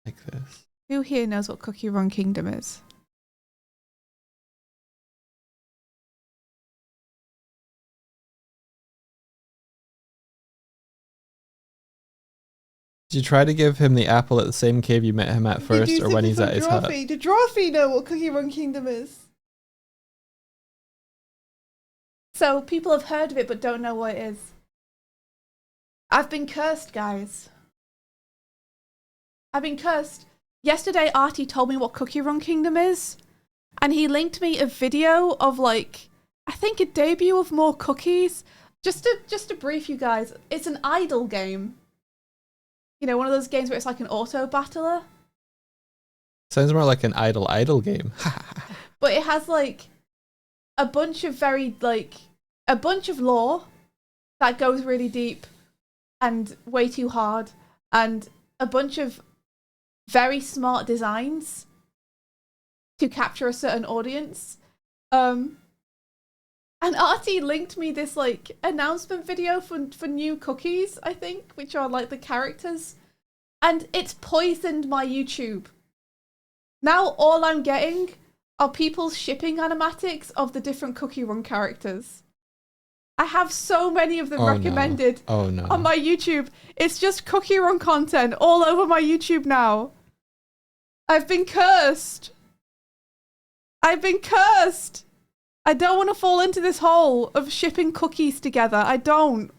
Like this. Who here knows what Cookie Run Kingdom is? Did you try to give him the apple at the same cave you met him at first, or when he's at his hut? Did Drawfee know what Cookie Run Kingdom is? So people have heard of it but don't know what it is. I've been cursed, guys. I've been cursed. Yesterday, Artie told me what Cookie Run Kingdom is, and he linked me a video of like, I think a debut of more cookies. Just to brief you guys, it's an idle game. You know, one of those games where it's like an auto battler. Sounds more like an idle game. But it has like a bunch of lore that goes really deep and way too hard, and a bunch of very smart designs to capture a certain audience. And Artie linked me this like announcement video for new cookies, I think, which are like the characters, and it's poisoned my YouTube. Now all I'm getting are people's shipping animatics of the different Cookie Run characters. I have so many of them recommended Oh no. on my YouTube. It's just Cookie Run content all over my YouTube now. I've been cursed. I've been cursed. I don't want to fall into this hole of shipping cookies together. I don't.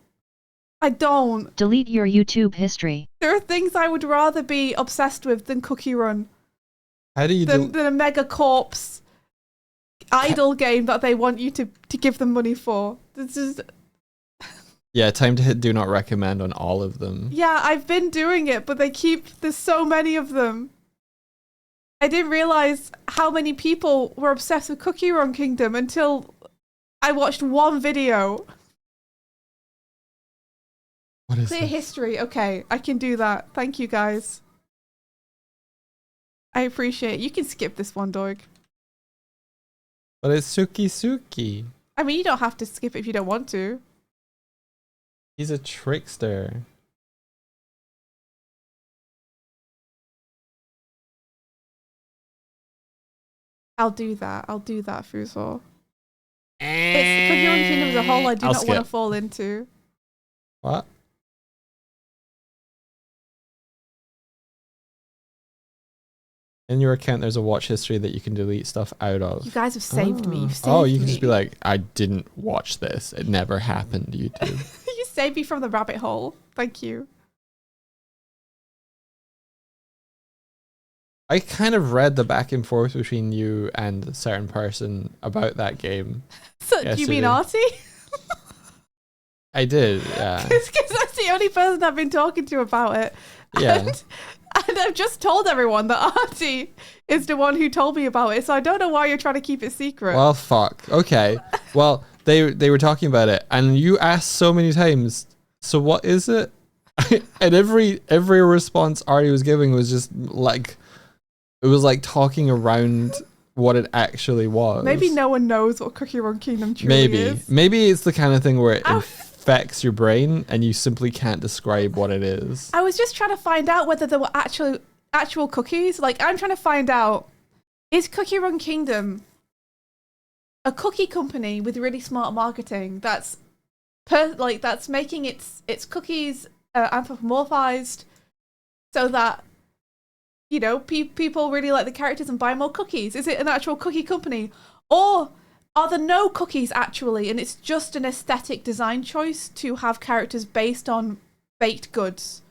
Delete your YouTube history. There are things I would rather be obsessed with than Cookie Run. How do you Than a Mega Corpse idle game that they want you to give them money for. This is... Yeah, time to hit do not recommend on all of them. Yeah, I've been doing it, but there's so many of them. I didn't realize how many people were obsessed with Cookie Run Kingdom until I watched one video. What is Clear this? history. Okay, I can do that. Thank you, guys. I appreciate it. You can skip this one, dog. But it's Suki Suki. I mean, you don't have to skip it if you don't want to. He's a trickster. I'll do that, Fuzor. It's Cookie Run Kingdom as a whole I do I'll not want to skip. fall into. What? In your account, there's a watch history that you can delete stuff out of. You guys have saved me. You've saved Oh, you can me. just be like, I didn't watch this. It never happened, YouTube. You saved me from the rabbit hole. Thank you. I kind of read the back and forth between you and a certain person about that game. So, do you mean Yesterday. Artie? I did, yeah. Because that's the only person I've been talking to about it. Yeah. And I've just told everyone that Artie is the one who told me about it. So I don't know why you're trying to keep it secret. Well, fuck. Okay. Well, they were talking about it, and you asked so many times, so what is it? And every response Artie was giving was just like, it was like talking around what it actually was. Maybe no one knows what Cookie Run Kingdom truly is. Maybe it's the kind of thing where it Ow. infects your brain and you simply can't describe what it is. I was just trying to find out whether there were actual cookies. Like, I'm trying to find out, is Cookie Run Kingdom a cookie company with really smart marketing that's that's making its cookies anthropomorphized so that, you know, people really like the characters and buy more cookies? Is it an actual cookie company? Or are there no cookies actually, and it's just an aesthetic design choice to have characters based on baked goods?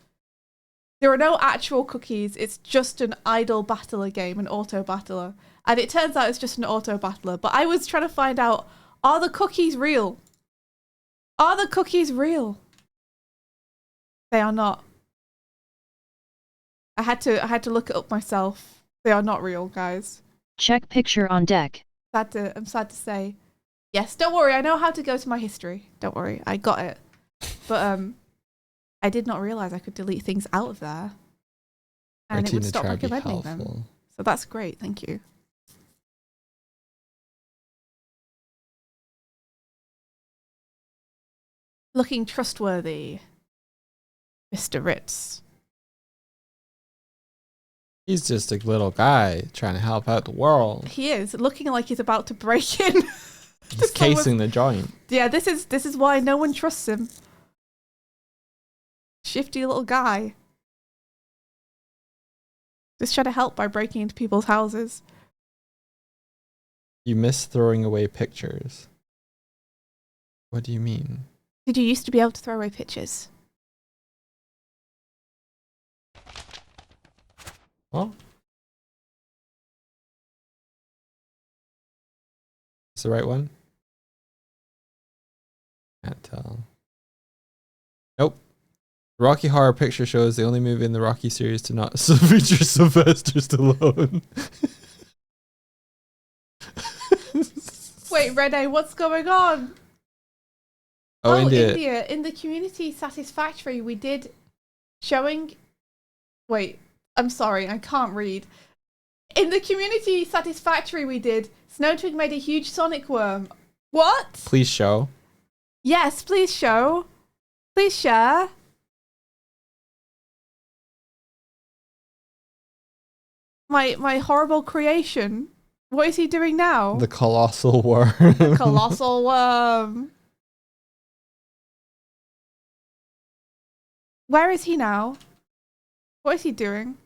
There are no actual cookies, it's just an idle battler game, an auto battler. And it turns out it's just an auto battler. But I was trying to find out, are the cookies real? Are the cookies real? They are not. I had to look it up myself. They are not real, guys. Check picture on deck. I'm sad to say. Yes, don't worry, I know how to go to my history. Don't worry, I got it. But I did not realise I could delete things out of there. And it would Martina, stop try to be recommending them. helpful. So that's great, thank you. Looking trustworthy, Mr. Ritz. He's just a little guy trying to help out the world. He is looking like he's about to break in. He's casing the joint. Yeah, this is why no one trusts him. Shifty little guy. Just trying to help by breaking into people's houses. You miss throwing away pictures. What do you mean? Did you used to be able to throw away pictures? What? Is the right one? Can't tell. Nope. Rocky Horror Picture Show is the only movie in the Rocky series to not feature Sylvester Stallone. Wait, Rene, what's going on? Oh, India. In the Community Satisfactory, we did showing... Wait, I'm sorry, I can't read. In the Community Satisfactory we did, Snowtwig made a huge sonic worm. What? Please show. Yes, please show. Please share. My horrible creation. What is he doing now? The colossal worm. Colossal worm. Where is he now? What is he doing?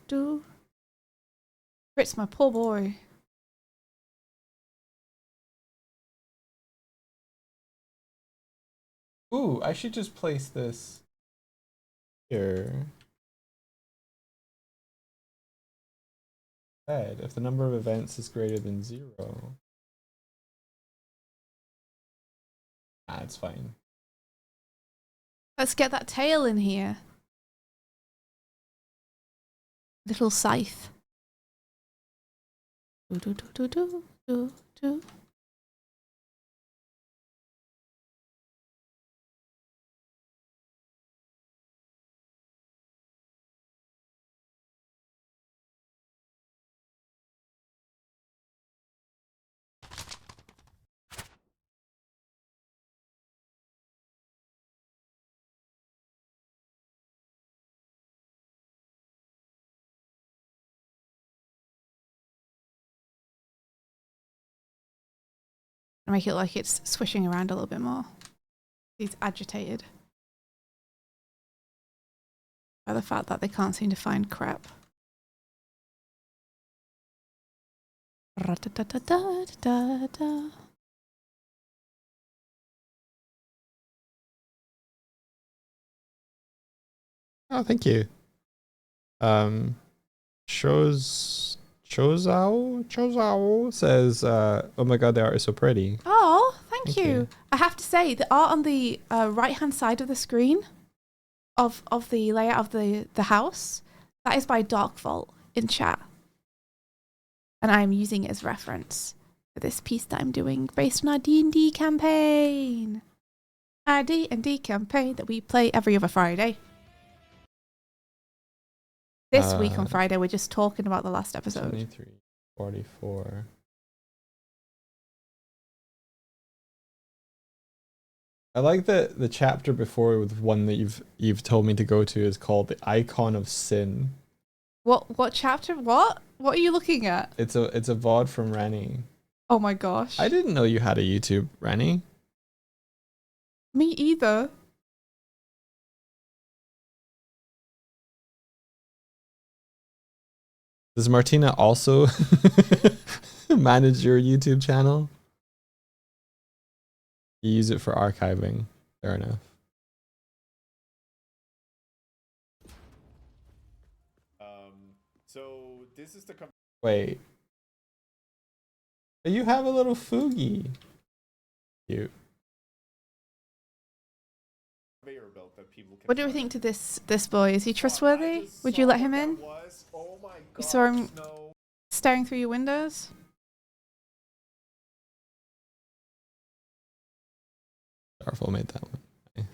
Do. Fritz, my poor boy. Ooh, I should just place this here. If the number of events is greater than 0. Ah, it's fine. Let's get that tail in here. Little scythe. Do. Make it like it's swishing around a little bit more. He's agitated by the fact that they can't seem to find crap. Ra-da-da-da-da-da-da. Oh, thank you. Chozao says, "Oh my god, the art is so pretty." Oh, thank Thank you. you. I have to say, the art on the right-hand side of the screen of the layout of the house, that is by Dark Vault in chat. And I'm using it as reference for this piece that I'm doing based on our D&D campaign. Our D&D campaign that we play every other Friday. This week on Friday, we're just talking about the last episode. 23, 44. I like that the chapter before with one that you've told me to go to is called The Icon of Sin. What chapter? What are you looking at? It's a VOD from Rennie. Oh my gosh. I didn't know you had a YouTube, Rennie. Me either. Does Martina also manage your YouTube channel? You use it for archiving. Fair enough. So this is the Wait. You have a little Foogie. Cute. conveyor belt that people can What do we find. think to this boy? Is he I trustworthy? just Would you saw let what him that in? was. Oh my You saw him- gosh, no. Staring through your windows? Starfall made that one. Nice.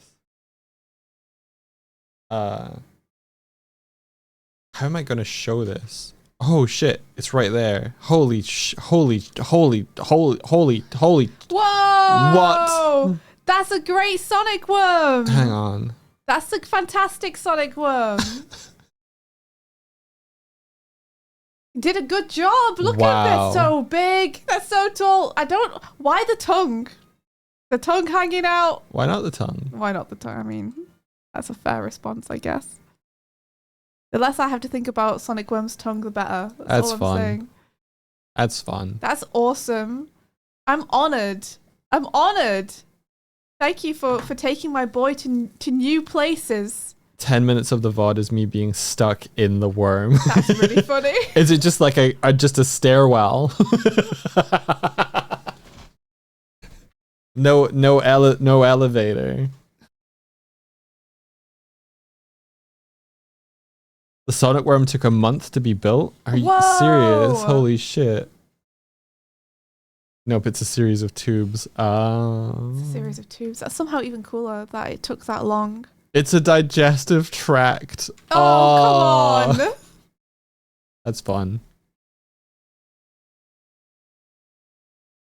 How am I gonna show this? Oh shit! It's right there. Holy. Whoa! That's a great Sonic worm! Hang on. That's a fantastic Sonic worm! You did a good job! Look at Wow. this! So big! That's so tall! Why the tongue? The tongue hanging out? Why not the tongue? Why not the tongue? I mean, that's a fair response, I guess. The less I have to think about Sonic Worm's tongue, the better. That's all I'm fun. saying. That's fun. That's awesome. I'm honored. I'm honored. Thank you for taking my boy to new places. 10 minutes of the VOD is me being stuck in the worm. That's really funny. Is it just like just a stairwell? No elevator. The Sonic Worm took a month to be built? Are you serious? Whoa. Holy shit. Nope, it's a series of tubes. It's a series of tubes. That's somehow even cooler that it took that long. It's a digestive tract. Oh, come on. That's fun.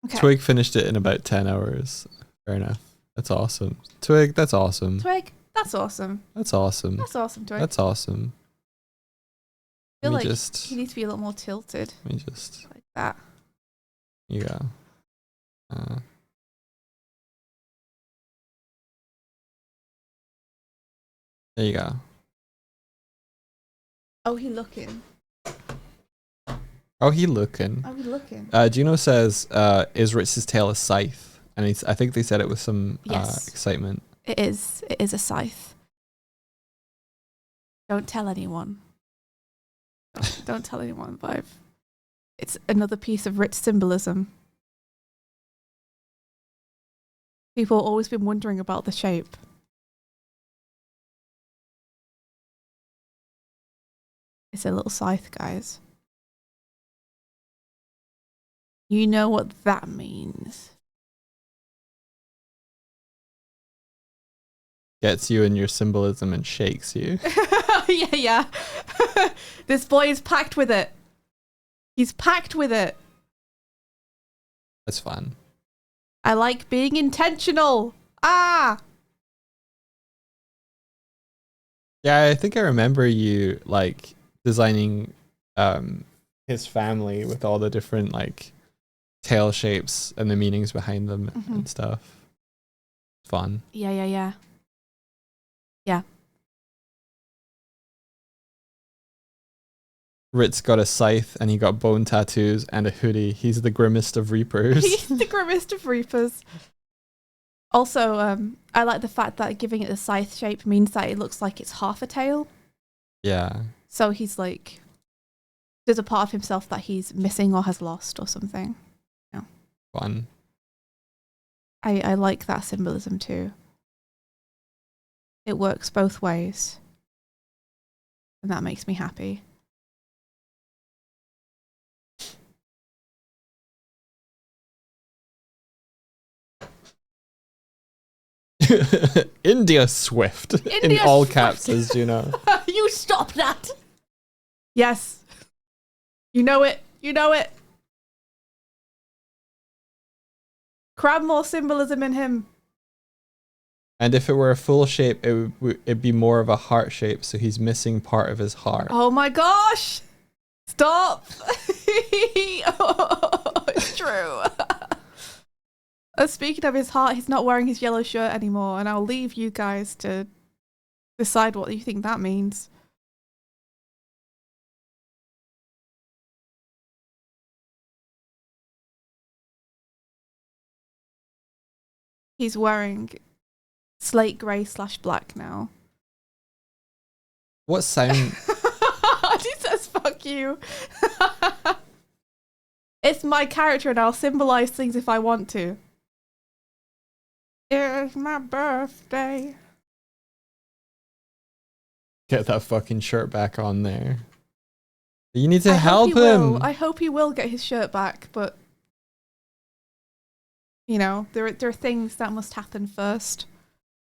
Okay. Twig finished it in about 10 hours. Fair enough. That's awesome. Twig, that's awesome. Twig, that's awesome. That's awesome. That's awesome, Twig. That's awesome. I feel Let me like just, he needs to be a little more tilted let me just, like that. you go. There you go. Oh, he looking. Oh, he looking. Oh, he looking. Juno says, is Ritz's tail a scythe? And I think they said it with some Yes. excitement. It is. It is a scythe. Don't tell anyone. Don't tell anyone, but it's another piece of rich symbolism. People have always been wondering about the shape. It's a little scythe, guys. You know what that means. Gets you in your symbolism and shakes you. Yeah. This boy is packed with it. He's packed with it. That's fun. I like being intentional. Ah! Yeah, I think I remember you like designing his family with all the different like tail shapes and the meanings behind them and stuff. Fun. Yeah. Ritz got a scythe and he got bone tattoos and a hoodie. He's the grimmest of reapers. He's the grimmest of reapers. Also, I like the fact that giving it the scythe shape means that it looks like it's half a tail. Yeah. So he's like, there's a part of himself that he's missing or has lost or something. Fun. I like that symbolism too. It works both ways. And that makes me happy. India Swift. In India all Swift. caps, as Juno. You stop that! Yes. You know it. You know it. Crab more symbolism in him. And if it were a full shape, it'd be more of a heart shape, so he's missing part of his heart. Oh my gosh! Stop! Oh, it's true. Speaking of his heart, he's not wearing his yellow shirt anymore, and I'll leave you guys to decide what you think that means. He's wearing slate grey / black now. What sound? He says fuck you. It's my character and I'll symbolize things if I want to. It's my birthday. Get that fucking shirt back on there. You need to I help hope he him. will. I hope he will get his shirt back, but you know, there are things that must happen first.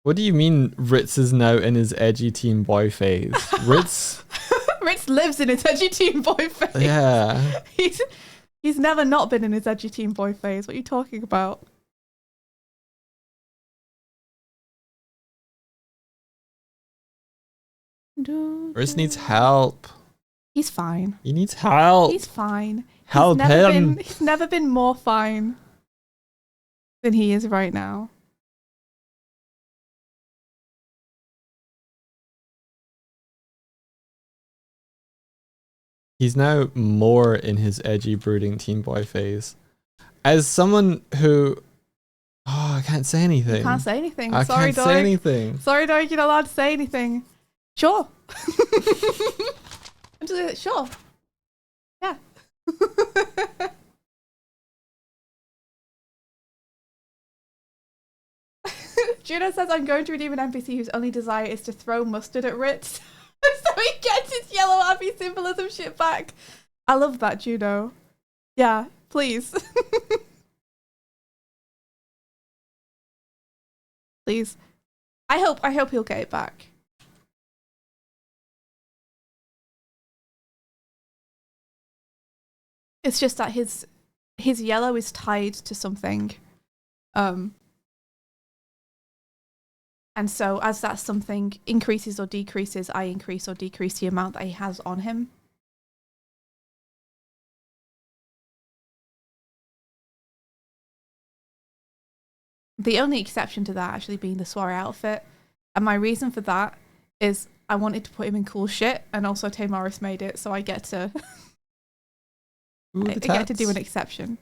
What do you mean Ritz is now in his edgy teen boy phase? Ritz, Ritz lives in his edgy teen boy phase. yeah. He's never not been in his edgy teen boy phase. What are you talking about? Ritz needs help. He's fine. He needs help. He's fine. Help him. He's never been more fine than he is right now. He's now more in his edgy, brooding teen boy phase. As someone who, I can't say anything. You can't say anything. I Sorry, can't dog. say anything. Sorry, dog. You're not allowed to say anything. Sure. I'm just like, sure. Yeah. Juno says, I'm going to redeem an NPC whose only desire is to throw mustard at Ritz. So he gets his yellow happy symbolism shit back. I love that, Juno. Yeah, please. Please. I hope he'll get it back. It's just that his his yellow is tied to something. And so as that something increases or decreases, I increase or decrease the amount that he has on him. The only exception to that actually being the soiree outfit. And my reason for that is I wanted to put him in cool shit, and also Tamaris made it, so I get to Ooh, I the get to do tats. an exception.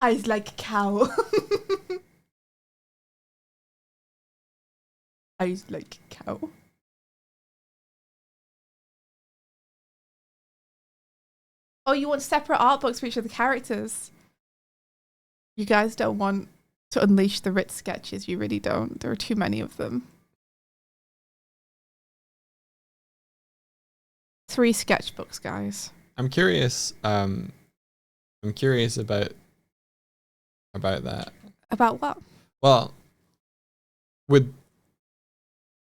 Eyes like cow. Eyes like cow. Oh, you want separate art books for each of the characters? You guys don't want to unleash the Ritz sketches. You really don't. There are too many of them. 3 sketchbooks, guys. I'm curious. I'm curious about that. About what? Well,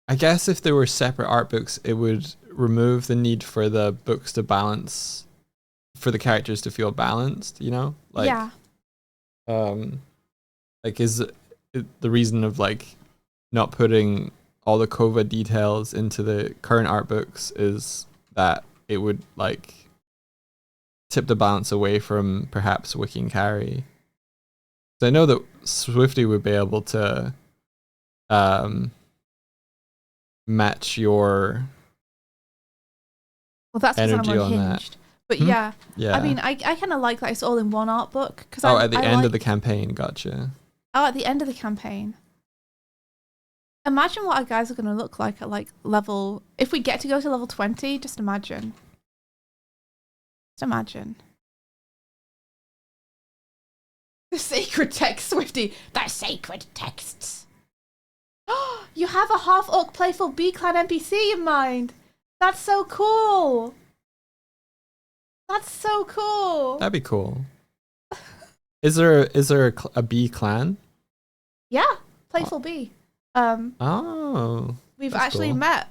I guess if there were separate art books, it would remove the need for the books to balance, for the characters to feel balanced. You know, like Yeah. like is the reason of like not putting all the COVID details into the current art books is that it would like tip the balance away from perhaps Wiki and Carrie. So I know that Swifty would be able to match your Well, that's because I'm energy on that. unhinged. But Hmm? yeah, yeah. I mean, I kind of like that it's all in one art book. Cause at the end of the campaign, gotcha. Oh, at the end of the campaign. Imagine what our guys are going to look like at like level... If we get to go to level 20, just imagine. Just imagine. The sacred text, Swifty. The sacred texts. You have a half-orc playful B-clan NPC in mind. That's so cool. That's so cool. That'd be cool. Is there a B clan? Yeah, playful B. Oh. We've that's actually cool. met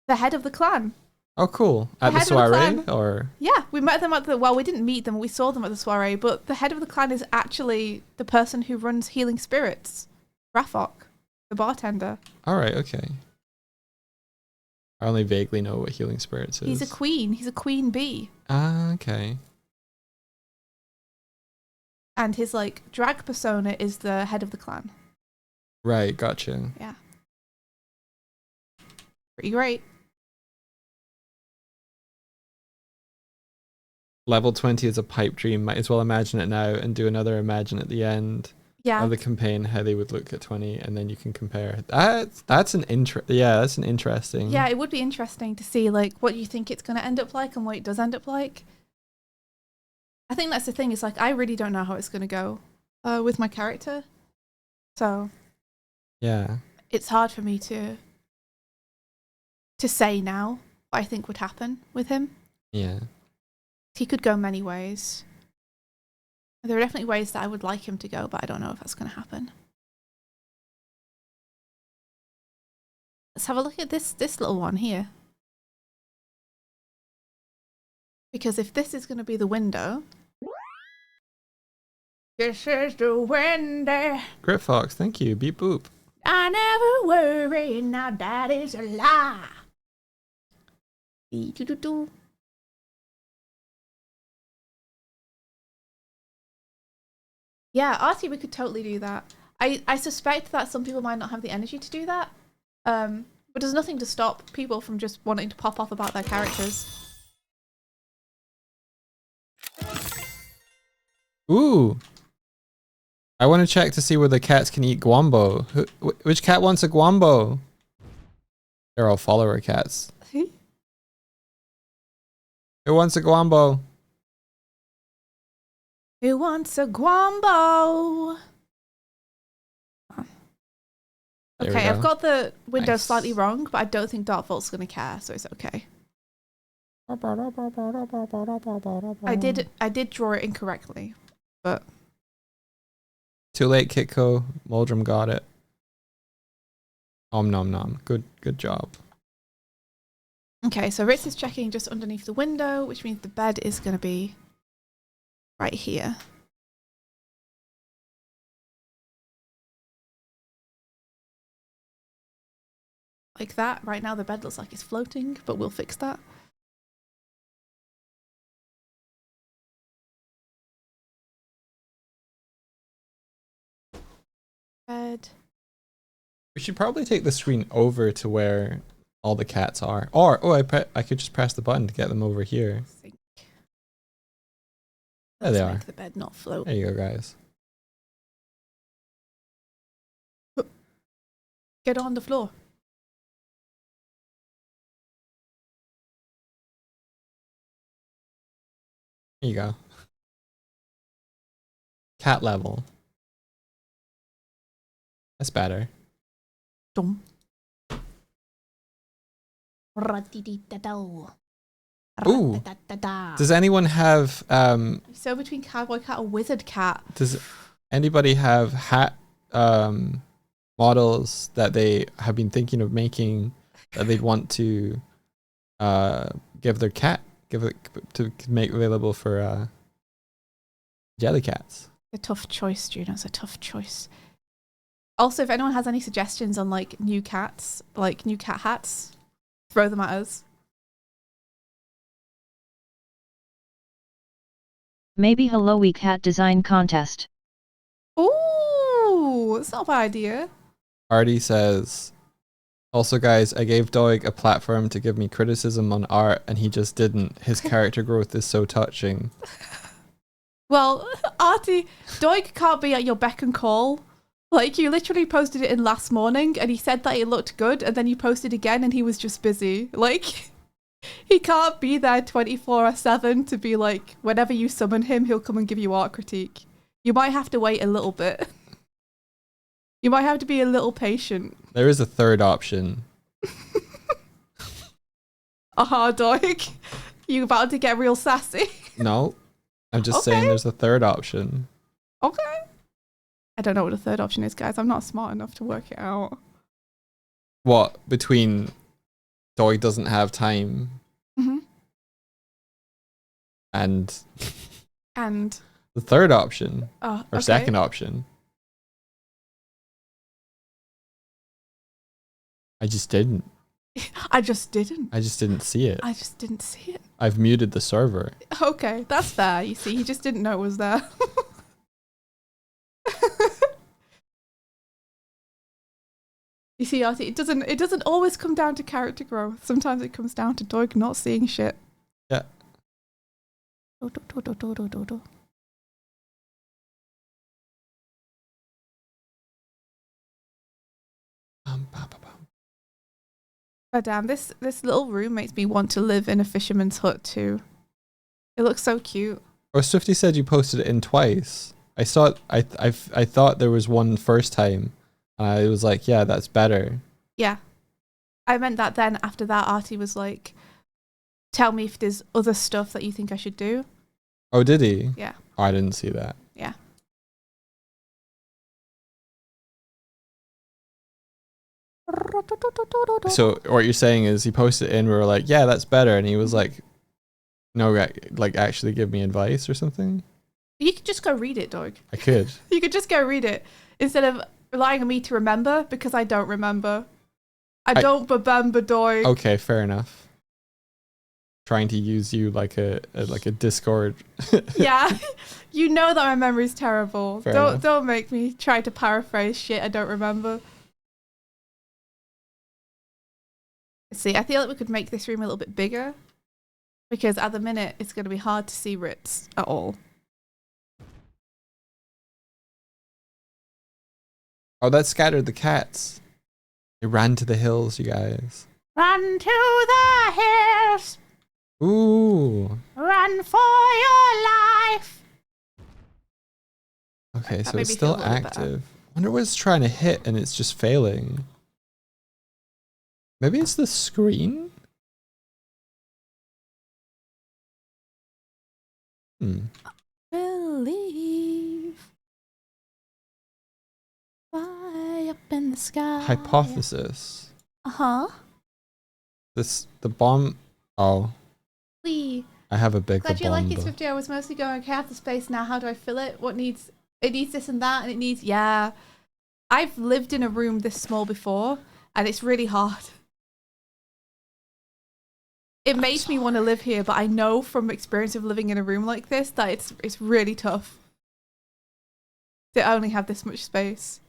the head of the clan. Oh, cool. At the head of the soiree, clan. or Yeah, we met them at the... Well, we didn't meet them. We saw them at the soiree. But the head of the clan is actually the person who runs Healing Spirits. Rafok, the bartender. all right, okay. I only vaguely know what Healing Spirits is. He's a queen. He's a queen bee. Ah, okay. And his, like, drag persona is the head of the clan. Right, gotcha. Yeah. Pretty great. Level 20 is a pipe dream. Might as well imagine it now and do another imagine at the end Yeah. of the campaign how they would look at 20, and then you can compare. That's an interesting. Yeah, it would be interesting to see, like, what you think it's going to end up like and what it does end up like. I think that's the thing. Is like, I really don't know how it's going to go with my character. So Yeah. it's hard for me to say now what I think would happen with him. Yeah. He could go many ways. There are definitely ways that I would like him to go, but I don't know if that's going to happen. Let's have a look at this little one here. Because if this is going to be the window... This is the window. Grit Fox, thank you. Beep boop. I never worry, now that is a lie. Dee-doo-doo-doo. Yeah, Artie, we could totally do that. I suspect that some people might not have the energy to do that. But there's nothing to stop people from just wanting to pop off about their characters. Ooh. I want to check to see whether cats can eat guambo. Which cat wants a guambo? They're all follower cats. Who wants a guambo? Who wants a guambo? There we Okay, I've go. got the window Nice. slightly wrong, but I don't think Dark Vault's going to care, so it's okay. I did draw it incorrectly, but Too late, Kitco. Moldrum got it. Om nom nom. Good job. Okay, so Ritz is checking just underneath the window, which means the bed is going to be right here. Like that. Right now the bed looks like it's floating, but we'll fix that. Bed. We should probably take the screen over to where all the cats are. Or, oh, I could just press the button to get them over here. Think. There Let's they are. make the bed not float. There you go, guys. Get on the floor. There you go. Cat level. That's better. Dum. Ooh. Does anyone have So between cowboy cat or wizard cat. does anybody have hat models that they have been thinking of making that they'd want to give their cat, give it to make available for Jellycats? A tough choice, Juno. It's a tough choice. Also, if anyone has any suggestions on like new cats, like new cat hats, throw them at us. Maybe Hello Cat design contest. Ooh, that's not a bad idea. Artie says, also guys, I gave Doig a platform to give me criticism on art and he just didn't. His character growth is so touching. Well, Artie, Doig can't be at your beck and call. Like, you literally posted it in last morning and he said that it looked good and then you posted again and he was just busy. Like, he can't be there 24/7 to be like, whenever you summon him, he'll come and give you art critique. You might have to wait a little bit. You might have to be a little patient. There is a third option. Doig. You about to get real sassy. No, I'm just saying Okay. there's a third option. Okay. I don't know what the third option is, guys. I'm not smart enough to work it out. What, between Doig doesn't have time Hmm. and And, the third option, oh, or okay. second option? I just didn't. I just didn't. I just didn't see it. I just didn't see it. I've muted the server. Okay, that's fair. You see, he just didn't know it was there. You see, Artie, it doesn't always come down to character growth. Sometimes it comes down to Doig not seeing shit. Yeah. Do. Ba, ba, ba. Oh damn, this little room makes me want to live in a fisherman's hut too. It looks so cute. Oh, Swifty said you posted it in twice. I saw it, I thought there was one first time. And I was like, yeah, that's better. Yeah. I meant that then after that Artie was like, tell me if there's other stuff that you think I should do. Oh, did he? Yeah. Oh, I didn't see that. Yeah. So what you're saying is he posted it in, we were like, yeah, that's better. And he was like, no, like actually give me advice or something. You could just go read it, Doig. I could. You could just go read it instead of relying on me to remember, because I don't remember. I don't remember, Doig. Okay, fair enough. Trying to use you like a Discord. Yeah. You know that my memory's terrible. Fair enough. Don't make me try to paraphrase shit I don't remember. See, I feel like we could make this room a little bit bigger, because at the minute it's going to be hard to see Ritz at all. Oh, that scattered the cats. They ran to the hills, you guys. Run to the hills, Ooh. run for your life. Okay, That so made it's me still feel a little better. active. Wonder what it's trying to hit and it's just failing. Maybe it's the screen? Believe. Fly up in the sky. Hypothesis. Uh-huh. the bomb. Oh, Wee. I have a bigger Glad you like bomb. it, Swifty. I was mostly going, okay, I have the space now. How do I fill it? What needs... It needs this and that, and it needs... Yeah. I've lived in a room this small before, and it's really hard. It makes me want to live here, but I know from experience of living in a room like this that it's really tough to only have this much space.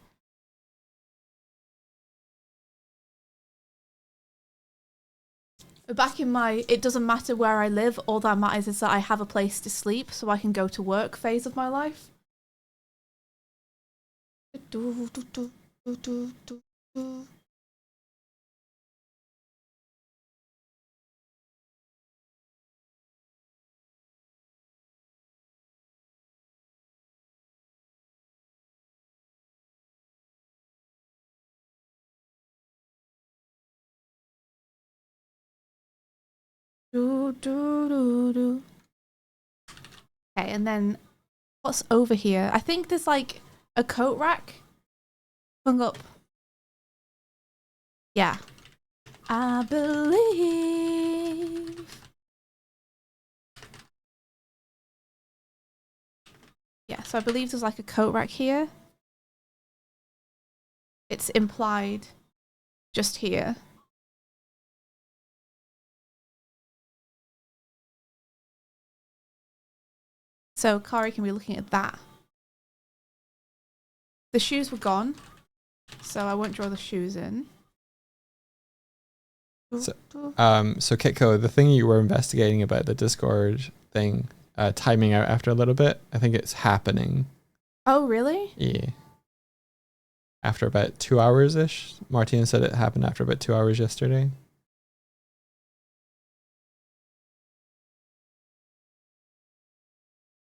Back in my it doesn't matter where I live, all that matters is that I have a place to sleep so I can go to work phase of my life. Okay, and then what's over here? I think there's like a coat rack hung up. Yeah. I believe. Yeah, so I believe there's like a coat rack here. It's implied just here. So Kari can be looking at that. The shoes were gone, so I won't draw the shoes in. So Kitco, the thing you were investigating about the Discord thing, timing out after a little bit, I think it's happening. Oh, really? Yeah. After about 2 hours-ish. Martina said it happened after about 2 hours yesterday.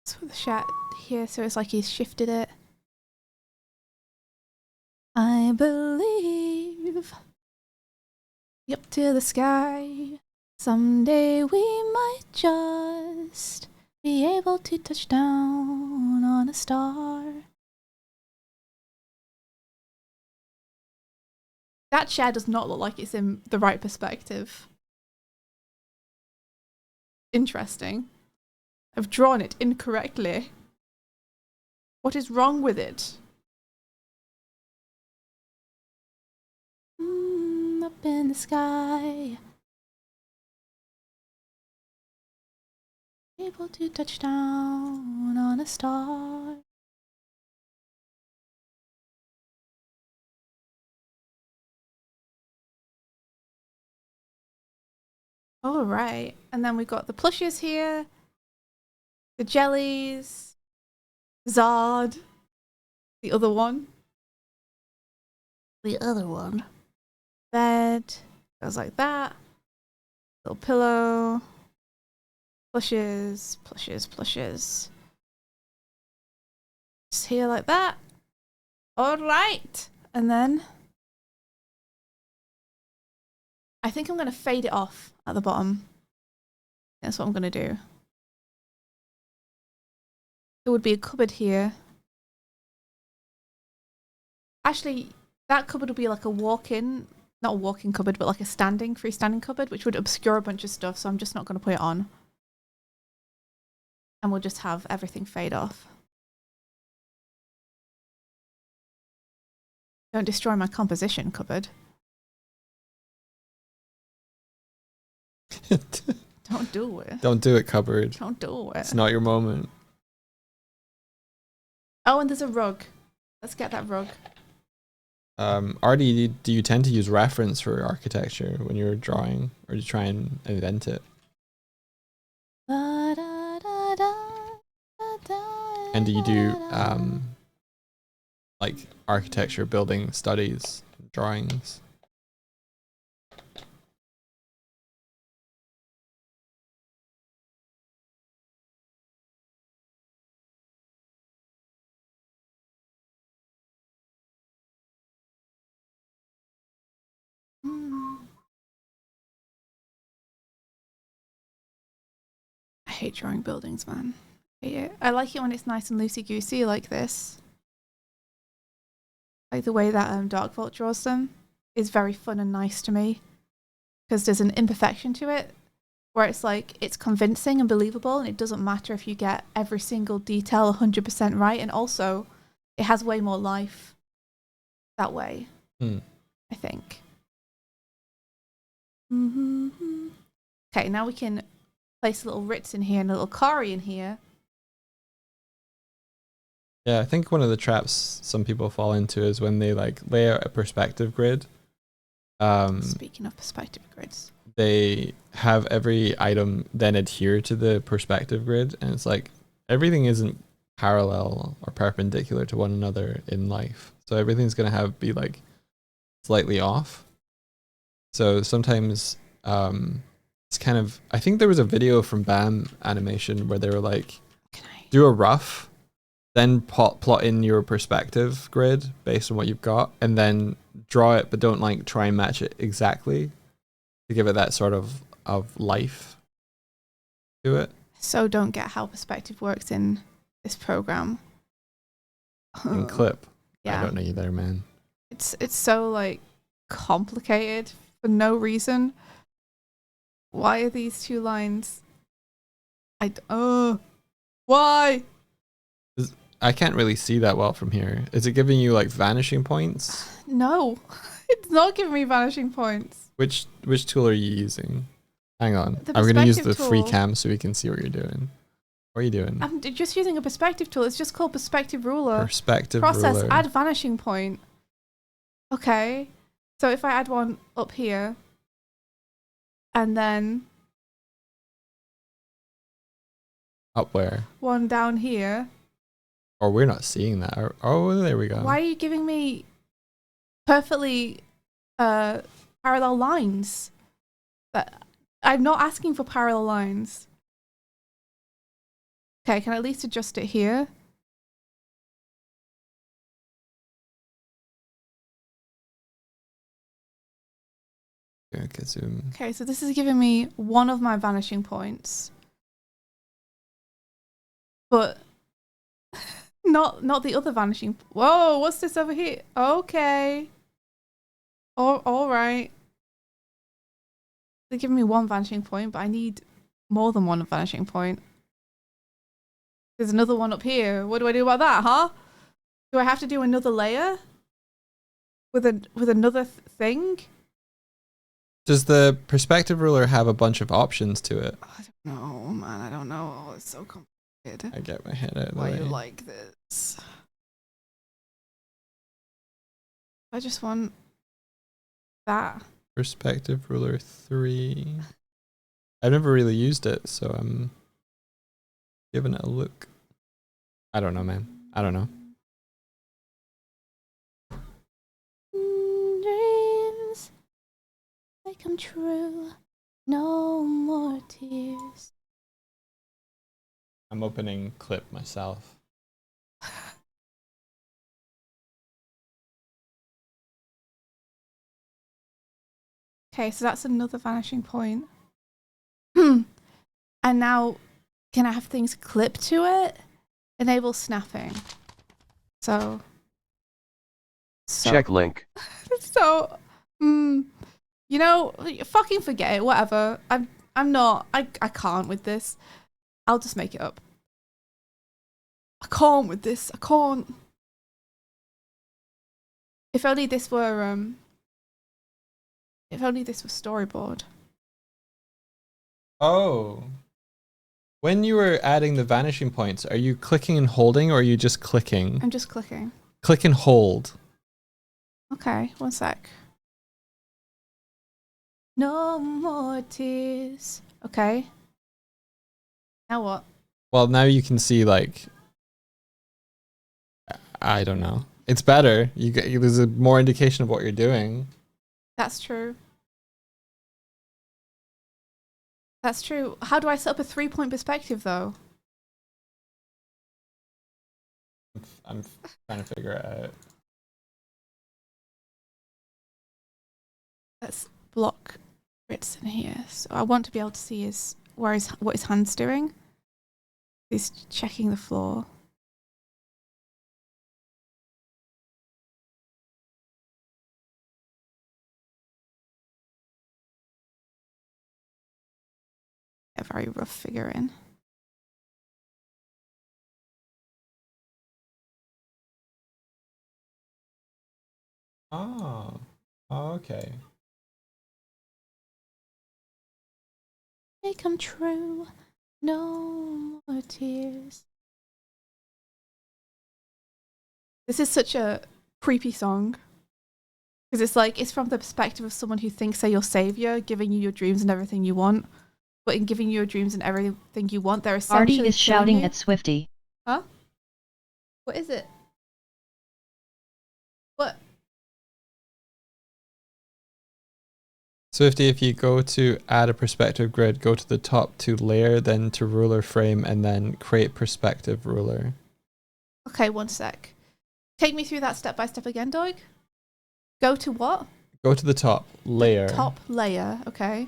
So the shot here, so it's like he's shifted it. I believe up to the sky. Someday we might just be able to touch down on a star. That chair does not look like it's in the right perspective. Interesting. I've drawn it incorrectly. What is wrong with it? Up in the sky. Able to touch down on a star. All right. And then we've got the plushes here. The jellies. Zard. The other one. Bed. Goes like that. Little pillow. Plushes. Just here like that. All right. And then I think I'm going to fade it off at the bottom. That's what I'm going to do. There would be a cupboard here. Actually, that cupboard would be like a walk-in, not a walk-in cupboard, but like a freestanding cupboard, which would obscure a bunch of stuff, so I'm just not going to put it on. And we'll just have everything fade off. Don't destroy my composition cupboard. Don't do it. Don't do it, cupboard. Don't do it. It's not your moment. Oh, and there's a rug. Let's get that rug. Artie, do you tend to use reference for architecture when you're drawing, or do you try and invent it? And do you do like architecture, building studies, drawings? I hate drawing buildings, man. I hate it. I like it when it's nice and loosey-goosey like this. Like the way that Dark Vault draws them is very fun and nice to me. because there's an imperfection to it where it's like it's convincing and believable, and it doesn't matter if you get every single detail 100% right, and also it has way more life that way. I think. Okay, now we can place a little Ritz in here and a little Kari in here. Yeah, I think one of the traps some people fall into is when they like lay out a perspective grid. Speaking of perspective grids. They have every item then adhere to the perspective grid, and it's like everything isn't parallel or perpendicular to one another in life. So everything's gonna be like slightly off. So sometimes it's kind of, I think there was a video from BAM Animation where they were like, do a rough, then plot in your perspective grid based on what you've got, and then draw it, but don't like try and match it exactly to give it that sort of life to it. So don't get how perspective works in this program. In Clip. Yeah. I don't know either, man. It's so like complicated for no reason. Why are these two lines? Why? I can't really see that well from here. Is it giving you like vanishing points? No, it's not giving me vanishing points. Which tool are you using? Hang on. The I'm gonna use the perspective free tool. cam so we can see what you're doing. What are you doing? I'm just using a perspective tool. It's just called perspective ruler. Perspective Process, ruler. add vanishing point. Okay. So if I add one up here, and then Up where? one down here. Or we're not seeing that. Oh, there we go. Why are you giving me perfectly parallel lines? But I'm not asking for parallel lines. Okay, can I at least adjust it here? Okay, zoom. Okay, so this is giving me one of my vanishing points. But not the other vanishing. Whoa, what's this over here? Okay. All right. They're giving me one vanishing point, but I need more than one vanishing point. There's another one up here. What do I do about that, huh? Do I have to do another layer with another thing? Does the perspective ruler have a bunch of options to it? I don't know, man. I don't know. Oh, it's so complicated. I get my head out of the Why way. you like this? I just want that. Perspective ruler 3. I've never really used it, so I'm giving it a look. I don't know, man. I don't know. Dreams they come true. No more tears. I'm opening Clip myself. Okay, so that's another vanishing point. And now, can I have things clip to it? Enable snapping. So Check link. So, you know, fucking forget it. Whatever. I'm not. I can't with this. I'll just make it up. I can't with this. I can't. If only this were If only this was storyboard. Oh. When you were adding the vanishing points, are you clicking and holding, or are you just clicking? I'm just clicking. Click and hold. Okay, one sec. No more tears. Okay. Now what? Well, now you can see, like, I don't know. It's better. There's a more indication of what you're doing. That's true. That's true. How do I set up a 3-point perspective though? I'm trying to figure it out. Let's block Ritz in here. So I want to be able to see what his hand's doing. He's checking the floor. A very rough figure in. Oh. Oh, okay. They come true. No more tears. This is such a creepy song. Because it's like, it's from the perspective of someone who thinks they're your savior, giving you your dreams and everything you want. But in giving you your dreams and everything you want, they're essentially Artie is killing shouting you. at Swifty. Huh? What is it? What? Swifty, if you go to add a perspective grid, go to the top to layer, then to ruler frame, and then create perspective ruler. Okay, one sec. Take me through that step by step again, Doig. Go to what? Go to the top layer. Top layer, okay.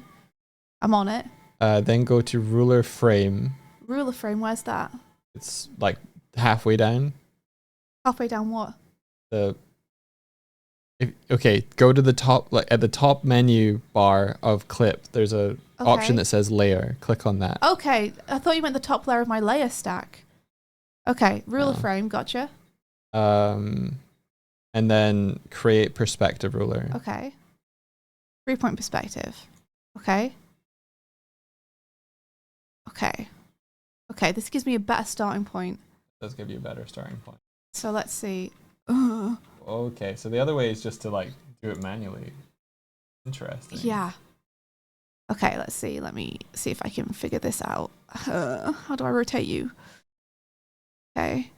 I'm on it. Then go to ruler frame. Ruler frame, where's that? It's like halfway down. Halfway down what? Okay, go to the top, like at the top menu bar of clip, there's a option Okay. that says layer. Click on that. Okay, I thought you meant the top layer of my layer stack. Okay, ruler Oh. frame, gotcha. And then create perspective ruler. Okay. 3-point perspective. Okay. Okay. Okay, this gives me a better starting point. Does give you a better starting point. So let's see. Ugh. Okay, so the other way is just to like do it manually. Interesting. Yeah. Okay, let's see. Let me see if I can figure this out. How do I rotate you? Okay.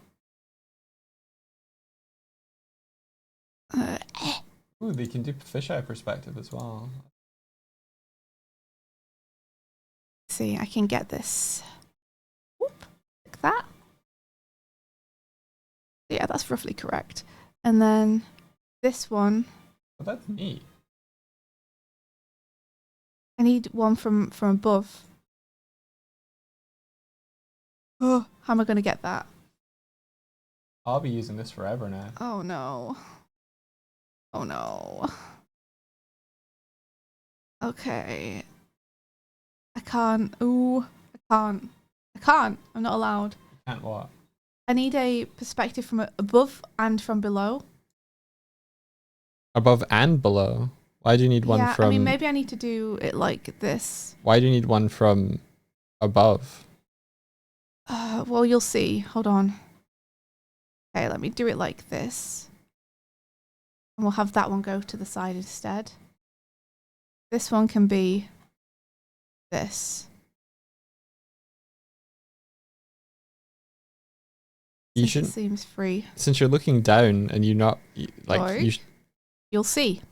Ooh, they can do fisheye perspective as well. See, I can get this. Whoop, like that. Yeah, that's roughly correct. And then this one, Oh, that's neat. I need one from above. Oh, how am I going to get that? I'll be using this forever now. Oh no. Oh no. Okay. I can't. Ooh, I can't. I can't. I'm not allowed. Can't what? I need a perspective from above and from below. Above and below. Why do you need one Yeah, from? I mean, maybe I need to do it like this. Why do you need one from above? Well, you'll see. Hold on. Okay, let me do it like this. And we'll have that one go to the side instead. This one can be this. You Since it shouldn't. seems free. Since you're looking down and you're not like Sorry? you. You'll see.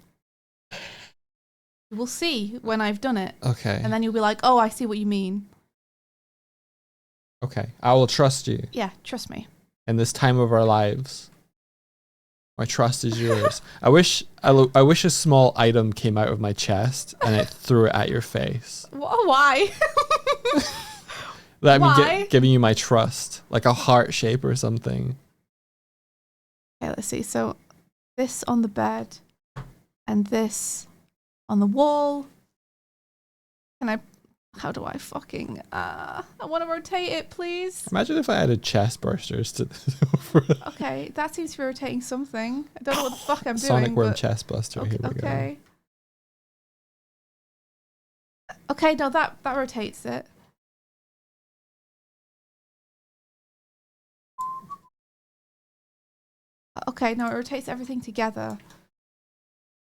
You will see when I've done it. Okay. And then you'll be like, oh, I see what you mean. Okay. I will trust you Yeah, trust me. in this time of our lives. My trust is yours. I wish a small item came out of my chest and it threw it at your face. Why? That Why? giving you my trust, like a heart shape or something. Okay, let's see. So this on the bed and this on the wall. How do I fucking, I want to rotate it, please. Imagine if I added chest bursters to Okay, that seems to be rotating something. I don't know what the fuck I'm doing. Sonic Worm but chest buster. okay, Here we go. okay. Okay, no, that rotates it. Okay, no, it rotates everything together.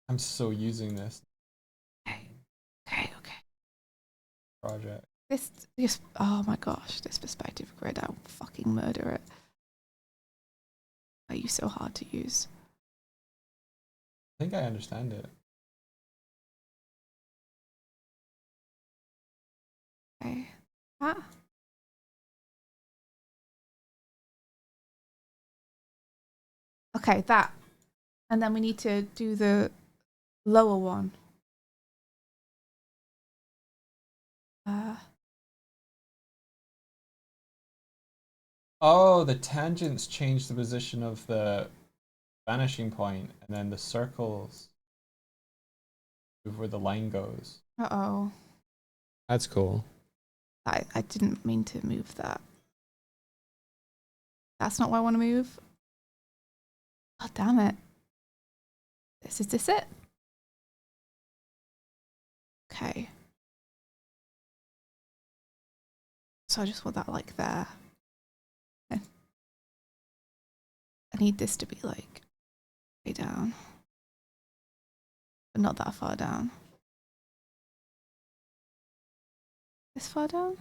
I'm so using this Okay. project. This, oh my gosh, this perspective grid, I'll fucking murder it. Are you so hard to use? I think I understand it. Okay. Ah. Okay, that. And then we need to do the lower one. Oh, the tangents change the position of the vanishing point, and then the circles move where the line goes. Uh-oh. That's cool. I didn't mean to move that. That's not what I want to move. Oh, damn it. Is this it? Okay. So I just want that like there. Okay. I need this to be like way down. But not that far down. This far down?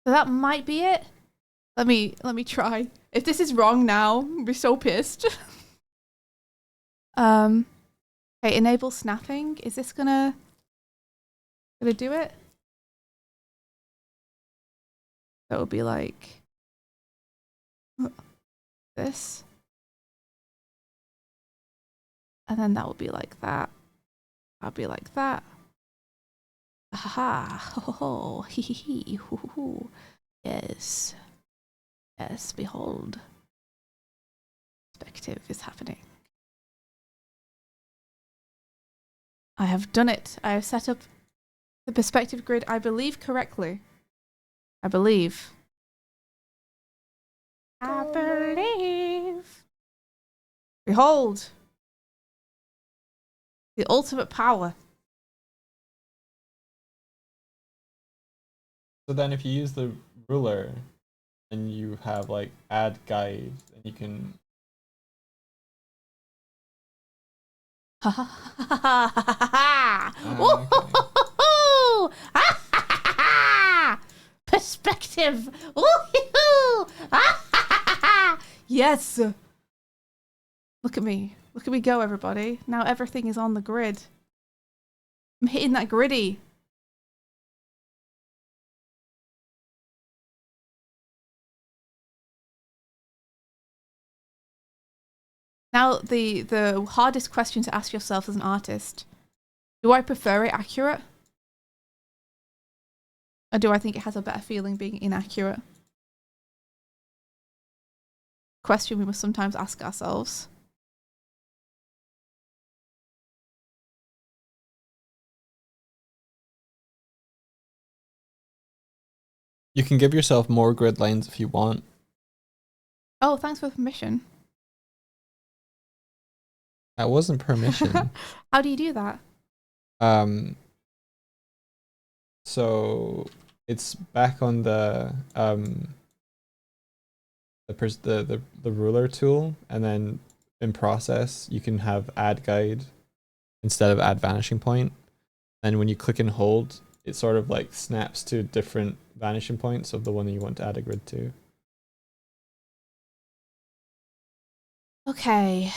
So that might be it. Let me try. If this is wrong now, I'll be so pissed. Okay, enable snapping. Is this gonna do it? That would be like this. And then that would be like that. That'll be like that. Ha ho ho hee hee hee hoo hoo hoo. Yes. Yes, behold. Perspective is happening. I have done it. I have set up the perspective grid, I believe, correctly. I believe. I believe. Behold. The ultimate power. So then if you use the ruler and you have like add guide, and you can Ha ha ha ha ha ha ha! Perspective! Woo-hoo-hoo! Yes! Look at me. Look at me go, everybody. Now everything is on the grid. I'm hitting that griddy. Now, the hardest question to ask yourself as an artist. Do I prefer it accurate? Or do I think it has a better feeling being inaccurate? Question we must sometimes ask ourselves. you can give yourself more grid lines if you want. Oh, thanks for the permission. That wasn't permission. How do you do that? So it's back on the ruler tool, and then in process you can have add guide instead of add vanishing point. And when you click and hold, it sort of like snaps to different vanishing points of the one that you want to add a grid to. Okay.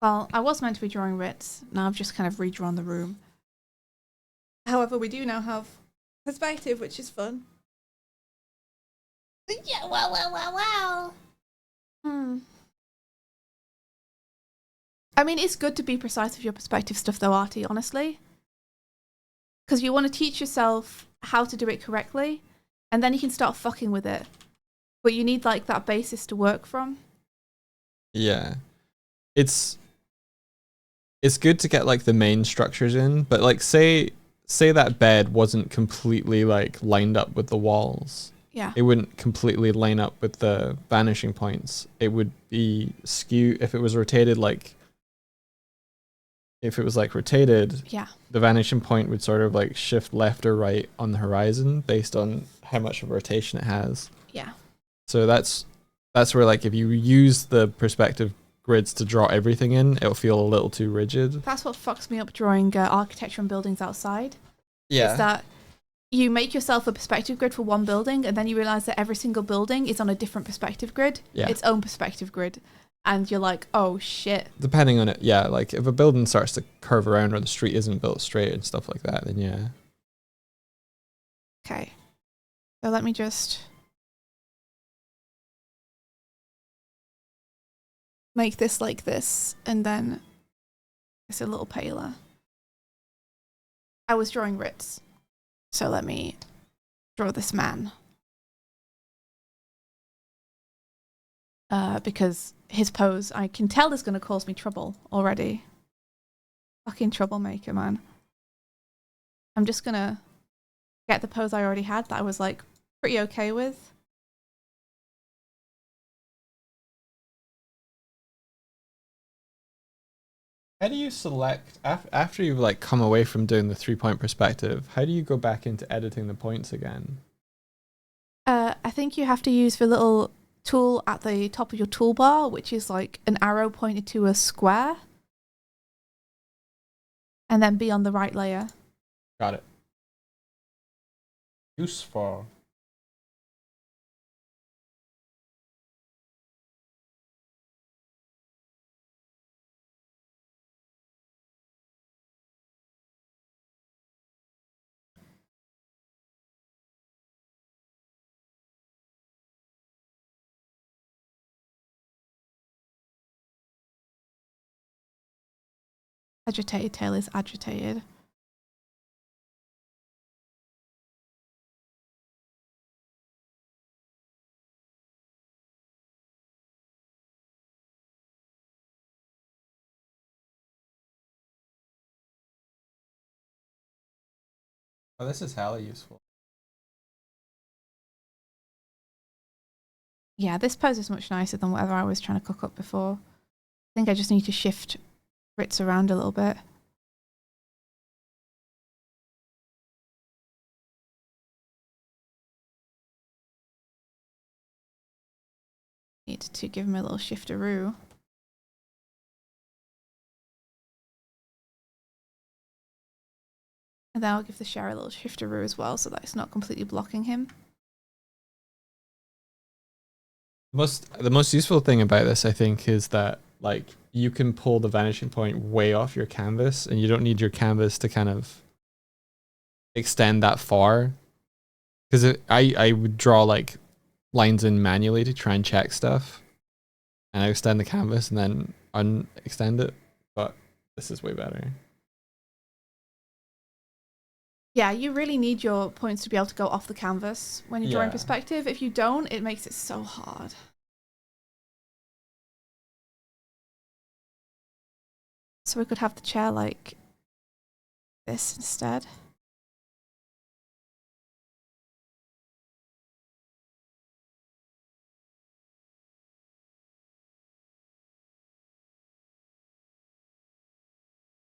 Well, I was meant to be drawing Ritz. Now I've just kind of redrawn the room. However, we do now have perspective, which is fun. Yeah, wow. I mean, it's good to be precise with your perspective stuff, though, Artie, honestly. Because you want to teach yourself how to do it correctly, and then you can start fucking with it. But you need, like, that basis to work from. Yeah. It's good to get like the main structures in, but like say that bed wasn't completely like lined up with the walls. Yeah. It wouldn't completely line up with the vanishing points. It would be skew if it was rotated like rotated, Yeah. the vanishing point would sort of like shift left or right on the horizon based on how much of rotation it has. Yeah. So that's where like if you use the perspective grids to draw everything in, it'll feel a little too rigid. That's what fucks me up drawing architecture and buildings outside. Yeah. Is that you make yourself a perspective grid for one building, and then you realize that every single building is on a different perspective grid, its own perspective grid. And you're like, oh shit. Depending on it, yeah. Like if a building starts to curve around or the street isn't built straight and stuff like that, then yeah. Okay. So let me just make this like this, and then it's a little paler. I was drawing Ritz. So let me draw this man. Because his pose, I can tell is going to cause me trouble already. Fucking troublemaker, man. I'm just gonna get the pose I already had that I was like pretty okay with. How do you select after you've like come away from doing the 3-point perspective? How do you go back into editing the points again? I think you have to use the little tool at the top of your toolbar, which is like an arrow pointed to a square, and then be on the right layer. Got it. Useful. Agitated tail is agitated. Oh, this is hella useful. Yeah, this pose is much nicer than whatever I was trying to cook up before. I think I just need to shift Ritz around a little bit. Need to give him a little shifteroo. And then I'll give the share a little shifteroo as well so that it's not completely blocking him. The most useful thing about this, I think, is that like you can pull the vanishing point way off your canvas, and you don't need your canvas to kind of extend that far. Because I would draw like lines in manually to try and check stuff, and I extend the canvas and then unextend it. But this is way better. Yeah, you really need your points to be able to go off the canvas when you're drawing Yeah. perspective. If you don't, it makes it so hard. So we could have the chair like this instead.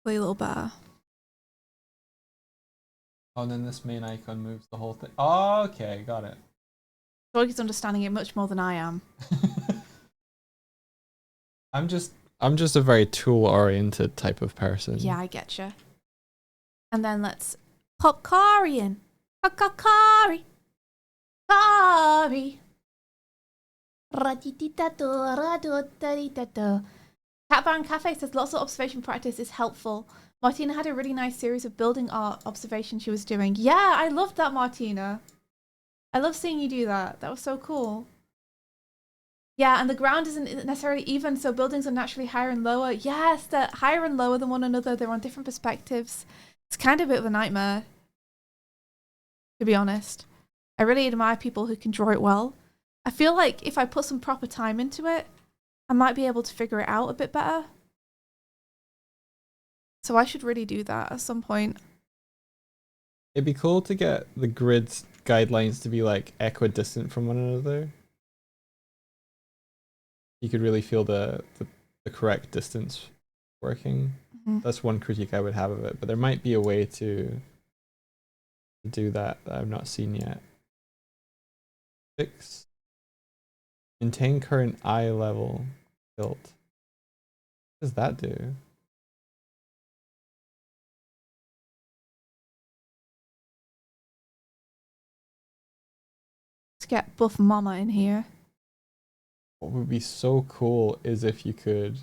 A little better. Oh, and then this main icon moves the whole thing. Oh, okay, got it. Georgie's understanding it much more than I am. I'm just a very tool oriented type of person. Yeah, I get you. And then let's pop Kari in. Kari. Kari. Cat Baron Cafe says lots of observation practice is helpful. Martina had a really nice series of building art observation she was doing. Yeah, I loved that, Martina. I love seeing you do that. That was so cool. Yeah, and the ground isn't necessarily even, so buildings are naturally higher and lower. Yes, they're higher and lower than one another. They're on different perspectives. It's kind of a bit of a nightmare, to be honest. I really admire people who can draw it well. I feel like if I put some proper time into it, I might be able to figure it out a bit better. So I should really do that at some point. It'd be cool to get the grid's guidelines to be like equidistant from one another. You could really feel the correct distance working. Mm-hmm. That's one critique I would have of it, but there might be a way to do that I've not seen yet. 6. Maintain current eye level tilt. What does that do? Let's get Buff Mama in here. What would be so cool is if you could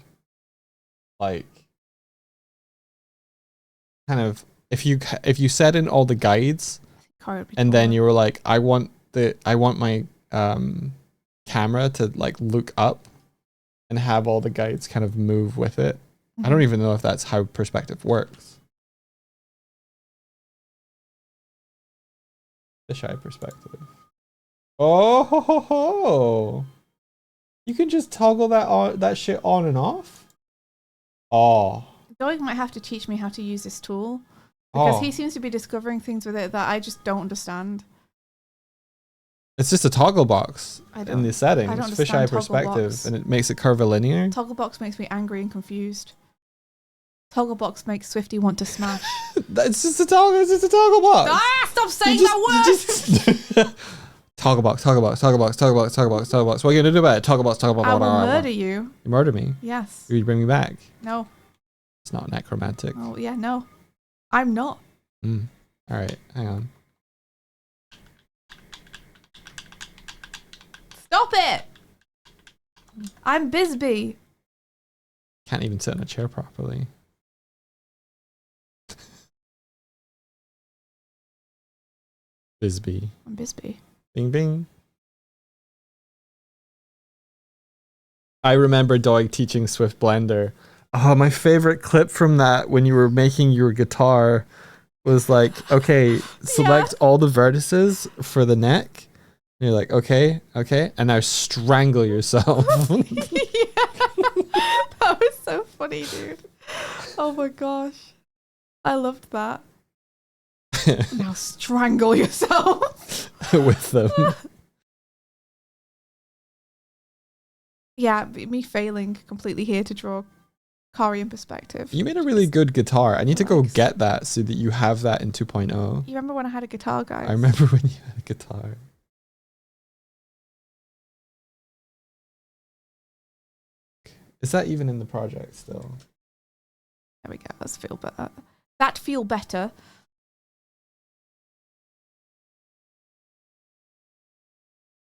like kind of if you set in all the guides and then you were like I want my camera to like look up and have all the guides kind of move with it. I don't even know if that's how perspective works. Fisheye perspective. Oh ho ho ho! You can just toggle that shit on and off. Oh. Doig might have to teach me how to use this tool. Because Oh. he seems to be discovering things with it that I just don't understand. It's just a toggle box I in don't- the settings, I don't fisheye understand toggle perspective, box. and it makes it curvilinear. Toggle box makes me angry and confused. Toggle box makes Swifty want to smash. It's just a toggle. It's just a toggle box. Ah! Stop saying You that word! just- toggle box, toggle box, toggle box, toggle box, toggle box, toggle box. What are you gonna do about it? Toggle box, toggle box. I will blah, blah, blah. murder you. You murder me. Yes. You bring me back. No. It's not necromantic. Oh yeah. No. I'm not. Mm. All right, hang on. Stop it! I'm Bisbee. Can't even sit in a chair properly. Bisbee. I'm Bisbee. Bing bing. I remember Doig teaching Swift Blender. Oh, my favorite clip from that when you were making your guitar was like, okay, select all the vertices for the neck. And you're like, okay, and now strangle yourself. That was so funny, dude. Oh my gosh. I loved that. Now strangle yourself. with them. Yeah, me failing completely here to draw Kari in perspective. You made a really good guitar. I need to go Relax. get that so that you have that in 2.0. You remember when I had a guitar, guys? I remember when you had a guitar. Is that even in the project still? There we go. Let's feel better. That feel better.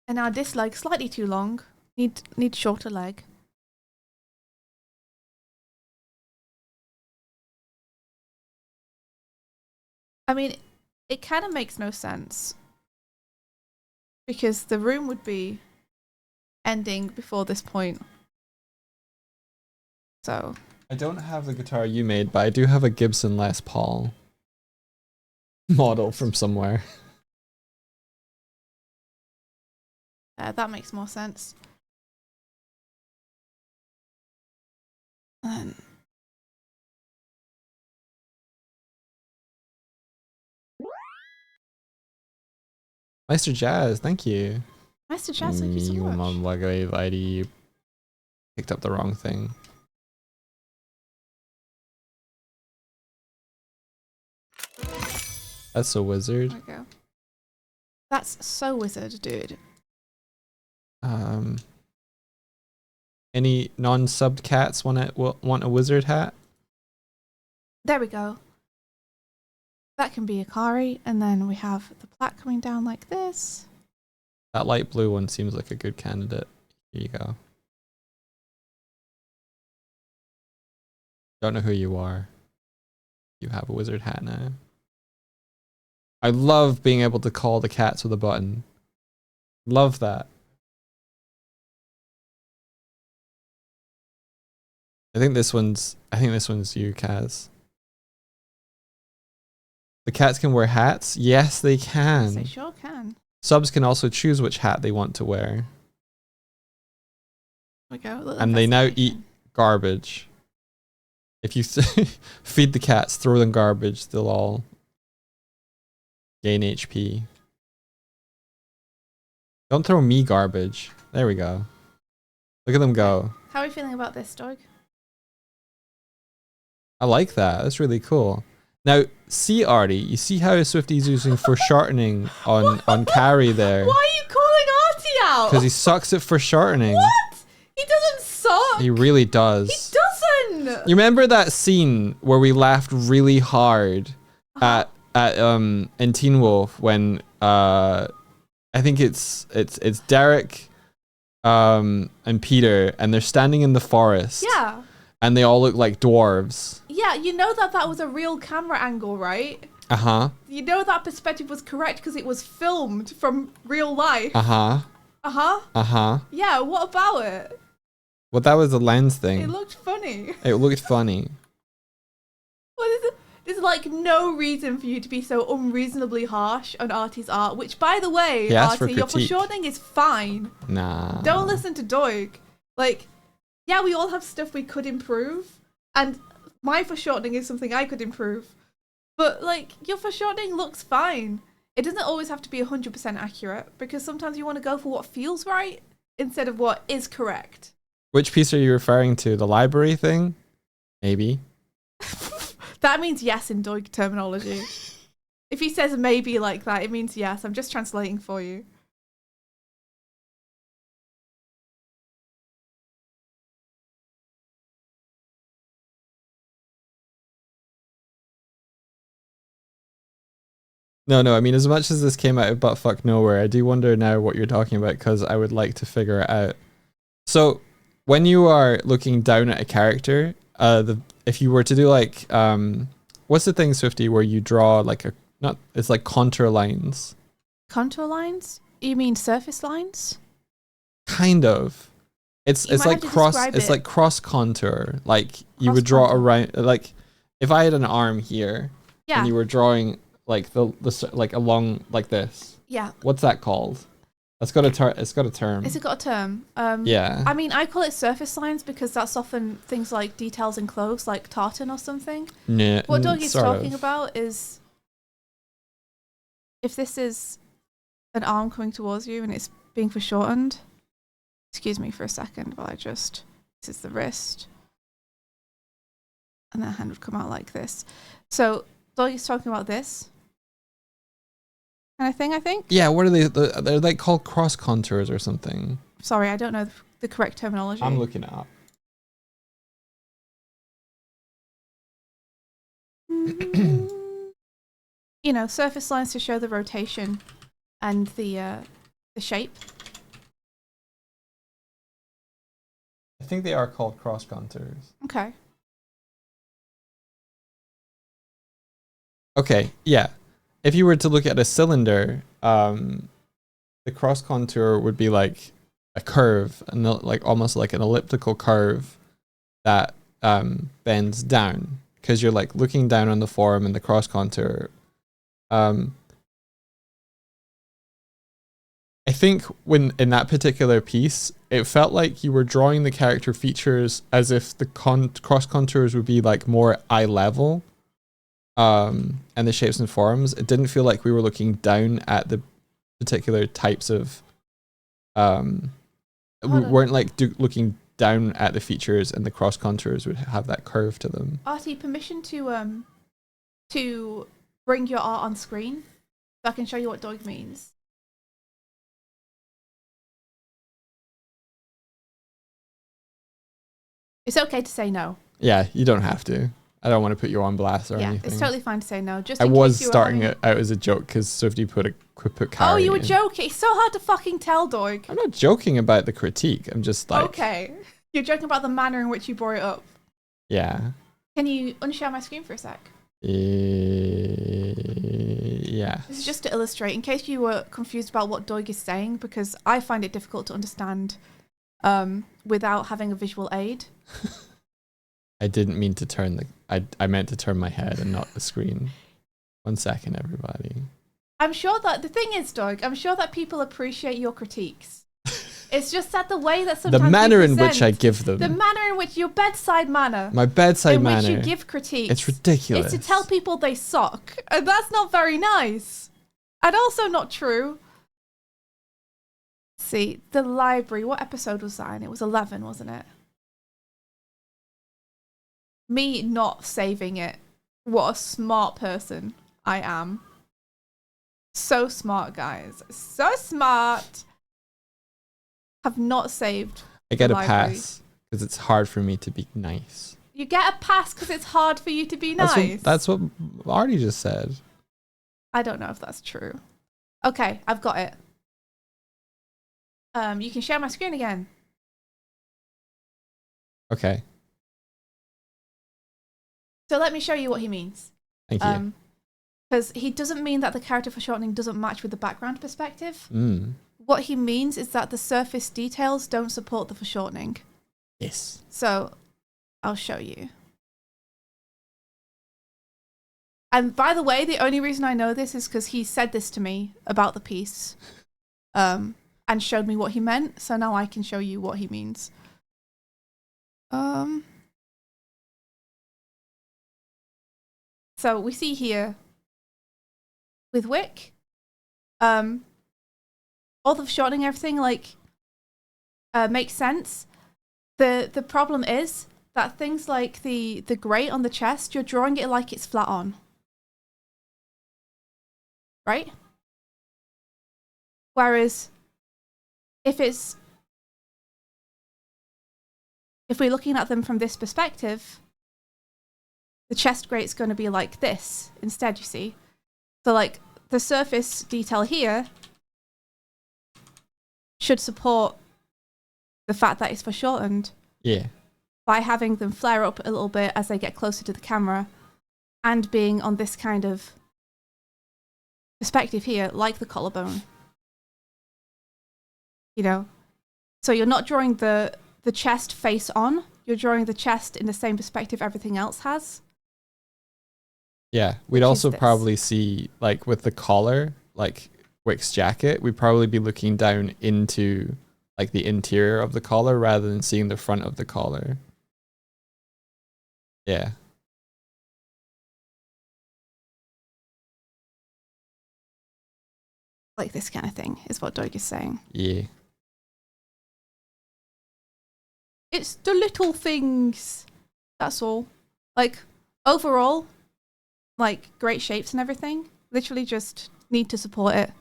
And now this leg slightly too long. Need shorter leg. I mean, it kind of makes no sense because the room would be ending before this point. So I don't have the guitar you made, but I do have a Gibson Les Paul model from somewhere. that makes more sense. And Meister Jazz, thank you. Master Jazz, thank you so much. Mom Wave ID picked up the wrong thing. That's a wizard. There we go. That's so wizard, dude. Any non-subbed cats want a wizard hat? There we go. That can be Akari, and then we have the plaque coming down like this. That light blue one seems like a good candidate. Here you go. Don't know who you are. You have a wizard hat now. I love being able to call the cats with a button. Love that. I think this one's you, Kaz. The cats can wear hats? Yes, they can. They sure can. Subs can also choose which hat they want to wear. There we go. Little And they now eat investigation. garbage. If you feed the cats, throw them garbage, they'll all gain HP. Don't throw me garbage. There we go. Look at them go. How are you feeling about this, Doig? I like that. That's really cool. Now, see, Artie, you see how Swifty's using foreshortening on Carrie there? Why are you calling Artie out? Because he sucks at foreshortening. What? He doesn't suck. He really does. He doesn't. You remember that scene where we laughed really hard at in Teen Wolf when I think it's Derek and Peter, and they're standing in the forest. Yeah. And they all look like dwarves. Yeah, you know that was a real camera angle, right? Uh-huh. You know that perspective was correct because it was filmed from real life. Uh-huh. Uh-huh. Uh-huh. Yeah, what about it? Well, that was a lens It thing. looked funny. It looked funny. Well, there's like no reason for you to be so unreasonably harsh on Artie's art, which, by the way, He asked for Artie, your critique. foreshortening is fine. Nah. Don't listen to Doig. Like, yeah, we all have stuff we could improve, and my foreshortening is something I could improve. But like your foreshortening looks fine. It doesn't always have to be 100% accurate because sometimes you want to go for what feels right instead of what is correct. Which piece are you referring to? The library thing? Maybe. That means yes in Doig terminology. If he says maybe like that, it means yes. I'm just translating for you. No, I mean, as much as this came out of buttfuck nowhere, I do wonder now what you're talking about because I would like to figure it out. So, when you are looking down at a character, if you were to do like, what's the thing, Swifty, where you draw like it's like contour lines? Contour lines? You mean surface lines? Kind of. It's might like have to describe it's it. like cross contour. Like you would draw Cross-contour. around, like if I had an arm here Yeah. and you were drawing like the like along like this. Yeah. What's that called? It's got a term. Has it got a term? Yeah. I mean, I call it surface lines because that's often things like details in clothes, like tartan or something. Yeah. What Doug is sort talking of. about is if this is an arm coming towards you and it's being foreshortened. Excuse me for a second while this is the wrist. And the hand would come out like this. So Doug is talking about this kind of thing, I think. Yeah, what are they? They're like called cross contours or something. Sorry, I don't know the correct terminology. I'm looking it up. You know, surface lines to show the rotation and the shape. I think they are called cross contours. Okay. Okay, yeah. If you were to look at a cylinder, the cross contour would be like a curve, like almost like an elliptical curve that bends down because you're like looking down on the form and the cross contour. I think when in that particular piece, it felt like you were drawing the character features as if the cross contours would be like more eye level. And the shapes and forms, it didn't feel like we were looking down at the particular types of we weren't like looking down at the features, and the cross contours would have that curve to them. Artie, permission to bring your art on screen so I can show you what dog means. It's okay to say no. Yeah, you don't have to. I don't want to put you on blast or Yeah, anything. it's totally fine to say no. Just I in was case you were starting having- it out as a joke because Swifty put Carrie Oh, you were in. joking. It's so hard to fucking tell, Doig. I'm not joking about the critique. I'm just like, Okay. You're joking about the manner in which you brought it up. yeah. Can you unshare my screen for a sec? Yeah. This is just to illustrate, in case you were confused about what Doig is saying, because I find it difficult to understand without having a visual aid. I didn't mean to turn I meant to turn my head and not the screen. 1 second, everybody. I'm sure that the thing is, Doig, I'm sure that people appreciate your critiques. It's just that the way that The sometimes manner you in which I present- give them. the manner in which your bedside manner, My bedside in manner. which you give critiques, It's ridiculous. is to tell people they suck, and that's not very nice, and also not true. See, the library. What episode was that in? It was 11, wasn't it? Me not saving it. What a smart person I am. So smart, guys. So smart. Have not saved. I get the a library. pass because it's hard for me to be nice. You get a pass because it's hard for you to be nice. That's what Artie just said. I don't know if that's true. Okay, I've got it. You can share my screen again. Okay, So let me show you what he means. thank you. Because he doesn't mean that the character foreshortening doesn't match with the background perspective. Mm. What he means is that the surface details don't support the foreshortening. Yes. So I'll show you. And by the way, the only reason I know this is because he said this to me about the piece and showed me what he meant. So now I can show you what he means. So we see here with Wick, all the shortening everything makes sense. The problem is that things like the grate on the chest, you're drawing it like it's flat on. Right? Whereas if we're looking at them from this perspective, the chest grate's going to be like this instead, you see. So like the surface detail here should support the fact that it's foreshortened. Yeah. By having them flare up a little bit as they get closer to the camera and being on this kind of perspective here, like the collarbone. You know? So you're not drawing the chest face on, you're drawing the chest in the same perspective everything else has. Yeah, we'd Which is also this. probably see, like, with the collar, like Wick's jacket, we'd probably be looking down into, like, the interior of the collar rather than seeing the front of the collar. Yeah. Like this kind of thing is what Doig is saying. Yeah. It's the little things. That's all. Like, overall, like, great shapes and everything. Literally just need to support it.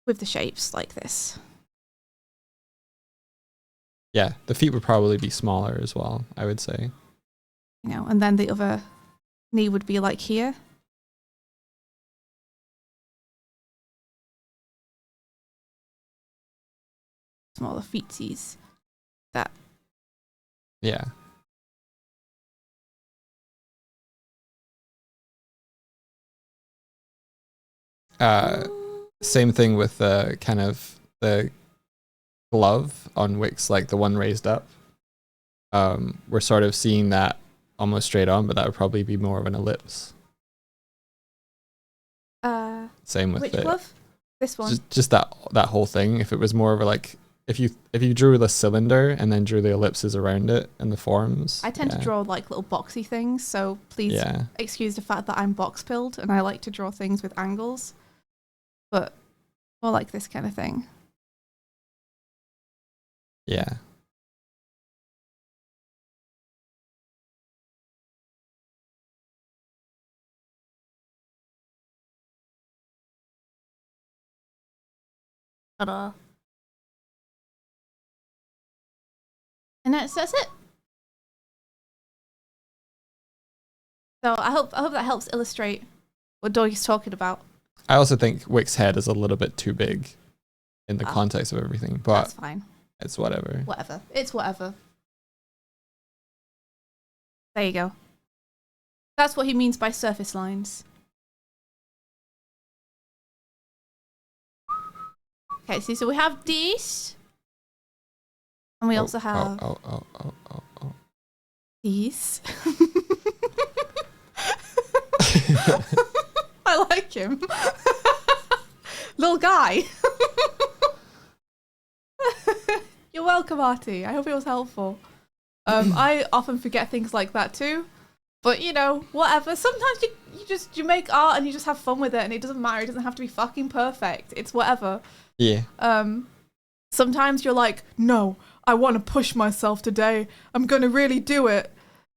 With the shapes like this. Yeah, the feet would probably be smaller as well, I would say. You know, and then the other knee would be like here. Smaller feetsies. That. Yeah. Same thing with the kind of the glove on Wick's, like the one raised up. We're sort of seeing that almost straight on, but that would probably be more of an ellipse. Same with Which it. glove? This one. Just that whole thing. If it was more of a, like, if you drew the cylinder and then drew the ellipses around it and the forms. I tend to draw like little boxy things, so please Yeah. excuse the fact that I'm box pilled and I like to draw things with angles. But more like this kind of thing. Yeah. Ta-da. And that's it. So I hope that helps illustrate what Doig is talking about. I also think Wick's head is a little bit too big in the context of everything, but That's fine. it's whatever. Whatever. It's whatever. There you go. That's what he means by surface lines. Okay, so we have this. And we also have these. I like him. Little guy. You're welcome, Artie. I hope it was helpful. I often forget things like that too. But you know, whatever. Sometimes you make art and you just have fun with it and it doesn't matter. It doesn't have to be fucking perfect. It's whatever. Yeah. Sometimes you're like, no, I want to push myself today. I'm gonna really do it.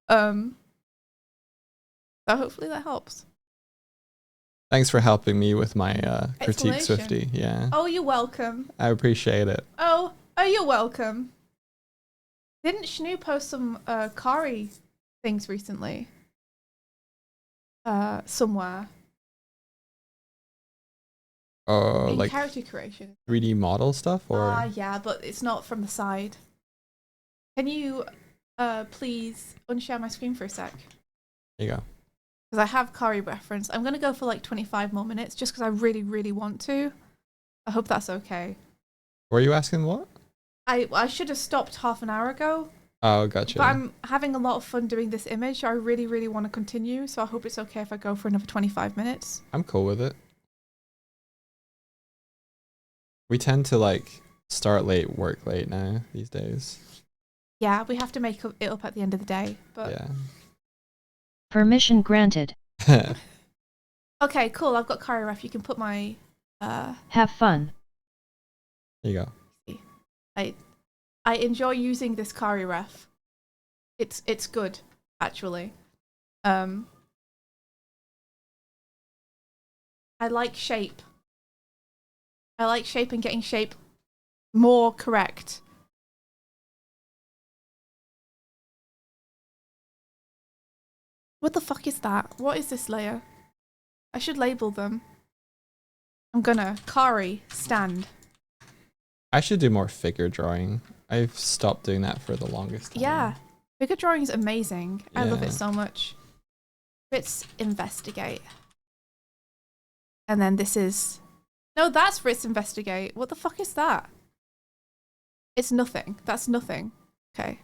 So hopefully that helps. Thanks for helping me with my critique, Explanation. Swifty. Yeah. Oh, you're welcome. I appreciate it. Oh, you're welcome. Didn't Shnu post some Kari things recently? Somewhere. In Like character creation. 3D model stuff, or Yeah, but it's not from the side. Can you please unshare my screen for a sec? there you go. Because I have Kari reference. I'm going to go for like 25 more minutes just because I really, really want to. I hope that's okay. Were you asking what? I should have stopped half an hour ago. Oh, gotcha. But I'm having a lot of fun doing this image. I really, really want to continue. So I hope it's okay if I go for another 25 minutes. I'm cool with it. We tend to like start late, work late now these days. Yeah, we have to make it up at the end of the day. But Permission granted. Yeah. okay, cool. I've got Kari Ref. You can put my. Have fun. There you go. I enjoy using this Kari Ref. It's good, actually. I like shape. I like shape and getting shape more correct. What the fuck is that? What is this layer? I should label them. I'm gonna. Kari, stand. I should do more figure drawing. I've stopped doing that for the longest time. Yeah. Figure drawing is amazing. I love Yeah. it so much. Ritz investigate. And then this is... No, that's Ritz investigate. What the fuck is that? It's nothing. That's nothing. Okay.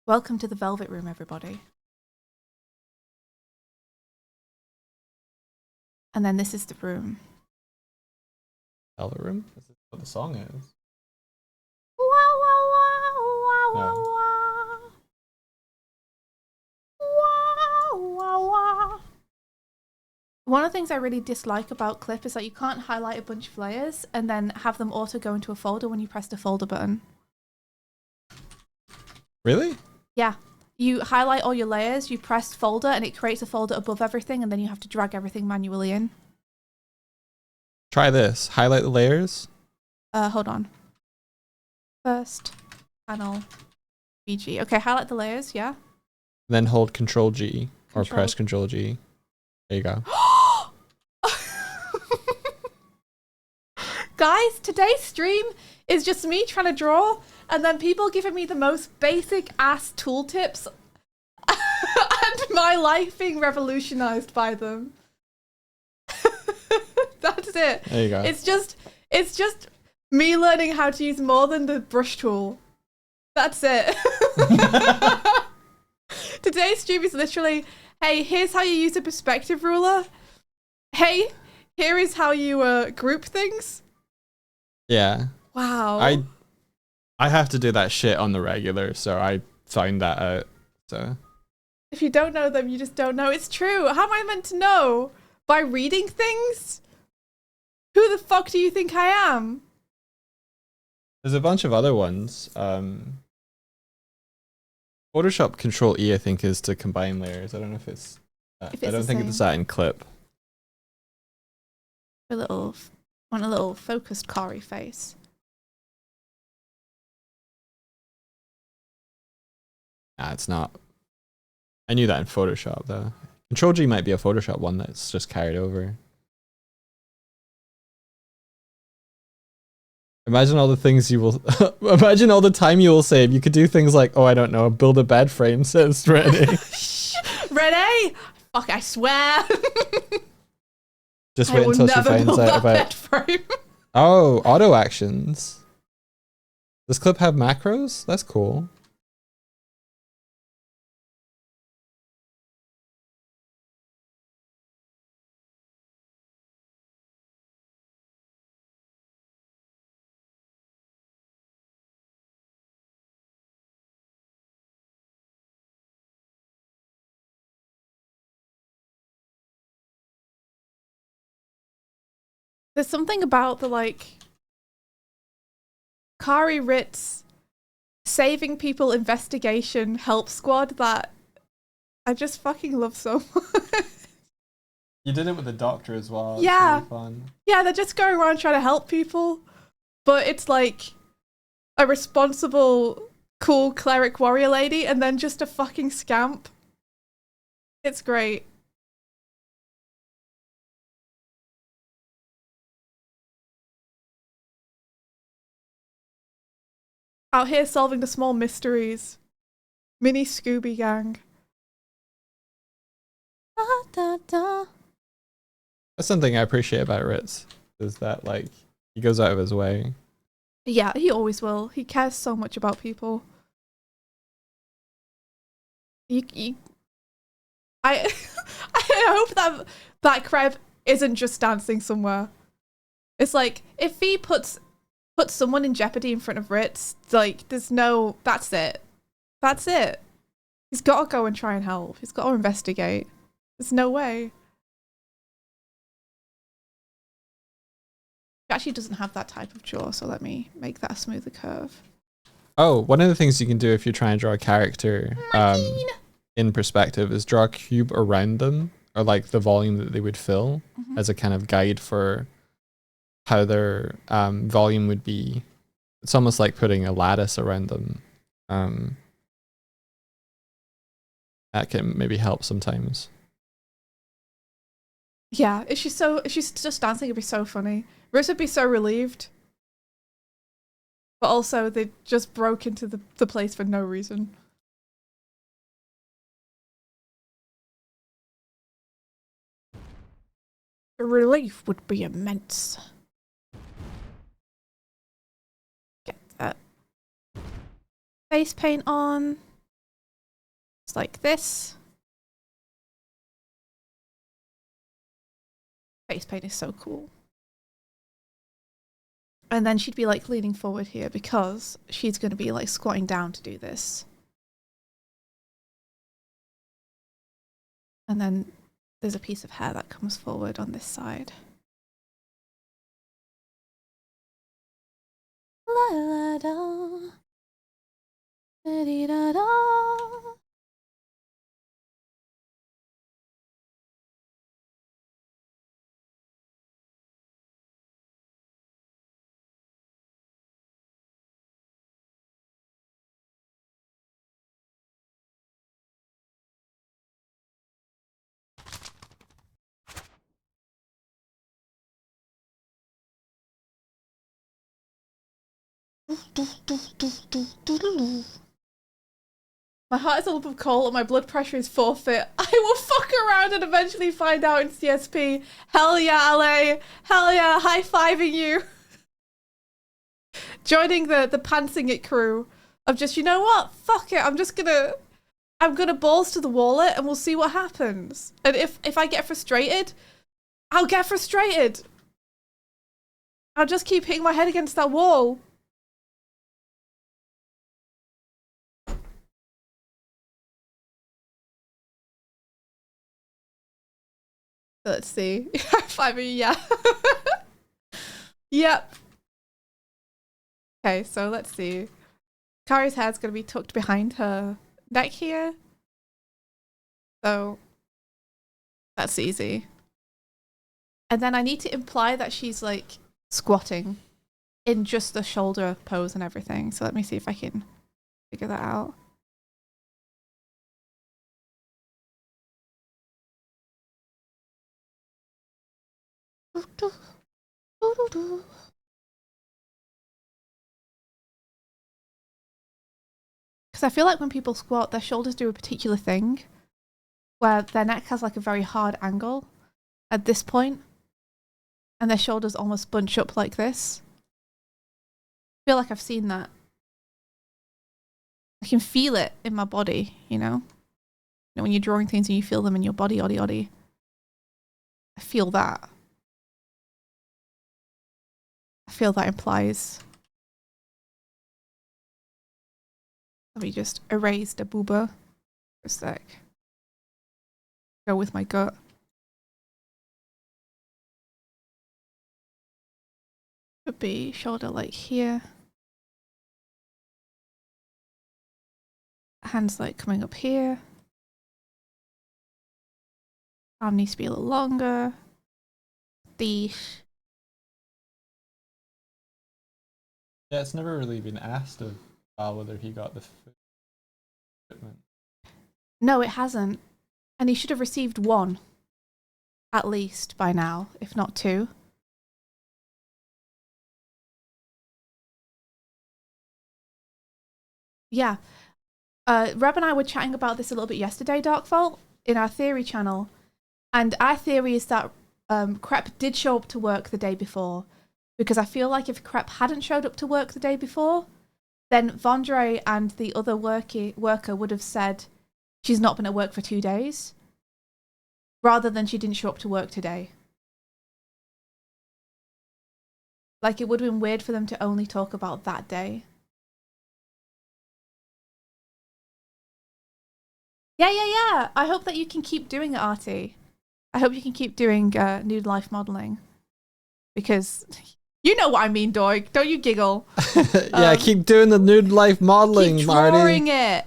Welcome to the Velvet Room, everybody. And then this is the room. Velvet Room? This is what the song is. Wow, wow, wow, wow, No. wow, wow. Wow, wow, wow. One of the things I really dislike about Clip is that you can't highlight a bunch of layers and then have them auto go into a folder when you press the folder button. Really? Yeah. You highlight all your layers, you press folder, and it creates a folder above everything, and then you have to drag everything manually in. Try this. Highlight the layers. Hold on. First panel BG. Okay, highlight the layers, yeah. Then hold Control G or Control- press Control G. There you go. Guys, today's stream is just me trying to draw and then people giving me the most basic ass tooltips and my life being revolutionized by them. That's it. There you go. It's just me learning how to use more than the brush tool. That's it. Today's stream is literally, hey, here's how you use a perspective ruler. Hey, here is how you group things. Yeah. Wow. I have to do that shit on the regular, so I find that out. So If you don't know them, you just don't know. It's true. How am I meant to know? By reading things? Who the fuck do you think I am? there's a bunch of other ones. Photoshop Control E, I think, is to combine layers. I don't know if it's. If it's I don't the think same. it's that in Clip. Want a little focused Kari face. Nah, it's not. I knew that in Photoshop though. Control G might be a Photoshop one that's just carried over. Imagine all the things you will. Imagine all the time you will save. You could do things like, oh, I don't know, build a bed frame since ready. Ready? Fuck, I swear. Just I wait will until she never finds build out that about. bed frame. Oh, auto actions. Does Clip have macros? That's cool. There's something about the like Kari Ritz saving people investigation help squad that I just fucking love so much. You did it with the doctor as well. It's Yeah. really fun. Yeah, they're just going around trying to help people, but it's like a responsible, cool cleric warrior lady and then just a fucking scamp. It's great. Out here solving the small mysteries. Mini Scooby Gang. Da, da, da. That's something I appreciate about Ritz. Is that like he goes out of his way. Yeah, he always will. He cares so much about people. I hope that Kreb isn't just dancing somewhere. It's like if he puts put someone in jeopardy in front of Ritz. Like, there's no... That's it. That's it. He's got to go and try and help. He's got to investigate. There's no way. He actually doesn't have that type of jaw, so let me make that a smoother curve. Oh, one of the things you can do if you're trying to draw a character in perspective is draw a cube around them, or like the volume that they would fill, as a kind of guide for how their volume would be. It's almost like putting a lattice around them. That can maybe help sometimes. Yeah, if she's just dancing, it'd be so funny. Riz would be so relieved. But also, they just broke into the place for no reason. The relief would be immense. Get that face paint on. It's like this. Face paint is so cool. And then she'd be like leaning forward here because she's going to be like squatting down to do this. And then there's a piece of hair that comes forward on this side. La la da. Da da da. My heart is a lump of coal and my blood pressure is forfeit. I will fuck around and eventually find out in CSP. Hell yeah, LA. Hell yeah, high-fiving you. Joining the pantsing it crew of just, you know what? Fuck it. I'm gonna balls to the wallet and we'll see what happens. And if I get frustrated, I'll get frustrated. I'll just keep hitting my head against that wall. Let's see. High-fiving, yeah. Yep. Okay, so let's see. Kari's hair's going to be tucked behind her neck here. So that's easy. And then I need to imply that she's like squatting in just the shoulder pose and everything. So let me see if I can figure that out. Because I feel like when people squat, their shoulders do a particular thing where their neck has like a very hard angle at this point and their shoulders almost bunch up like this. I feel like I've seen that. I can feel it in my body, you know? You know, when you're drawing things and you feel them in your body, oddy. I feel that. I feel that implies. Let me just erase the booba for a sec. Go with my gut. Could be shoulder like here. Hands like coming up here. Arm needs to be a little longer. These. Yeah, it's never really been asked of Val whether he got the fitment. No, it hasn't. And he should have received one. At least by now, if not two. Yeah. Reb and I were chatting about this a little bit yesterday, Darkvault, in our theory channel. And our theory is that Crep did show up to work the day before. Because I feel like if Crep hadn't showed up to work the day before, then Vondre and the other worker would have said she's not been at work for 2 days, rather than she didn't show up to work today. Like, it would have been weird for them to only talk about that day. Yeah. I hope that you can keep doing it, Artie. I hope you can keep doing nude life modeling. Because you know what I mean, Doig. Don't you giggle. Yeah, keep doing the nude life modeling, Keep Marty. drawing it.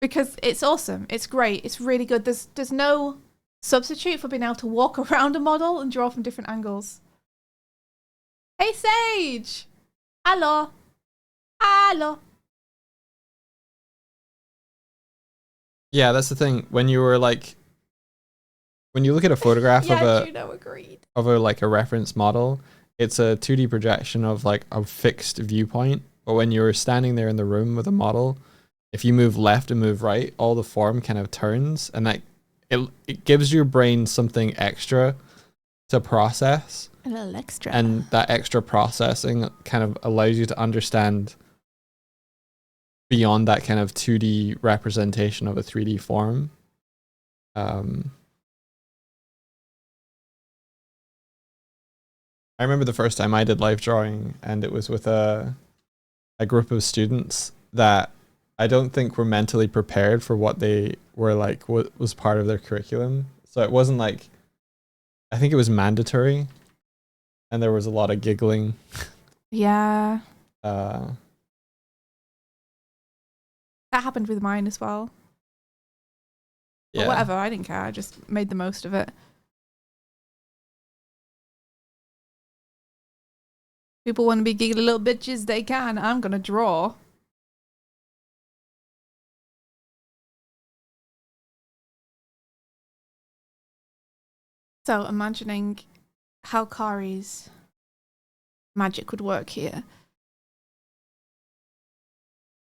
Because it's awesome. It's great. It's really good. There's no substitute for being able to walk around a model and draw from different angles. Hey, Sage! Hello. Hello. Yeah, that's the thing. When you were like, when you look at a photograph Yeah, Juno agreed. of a like a reference model, it's a 2D projection of like a fixed viewpoint. But when you're standing there in the room with a model, if you move left and move right, all the form kind of turns, and that it gives your brain something extra to process. A little extra. And that extra processing kind of allows you to understand beyond that kind of 2D representation of a 3D form. I remember the first time I did life drawing, and it was with a group of students that I don't think were mentally prepared for what they were like, what was part of their curriculum. So it wasn't like, I think it was mandatory, and there was a lot of giggling. Yeah. Uh, That happened with mine as well. yeah. But whatever, I didn't care. I just made the most of it. People want to be giggly little bitches, they can. I'm going to draw. So, imagining how Kari's magic would work here.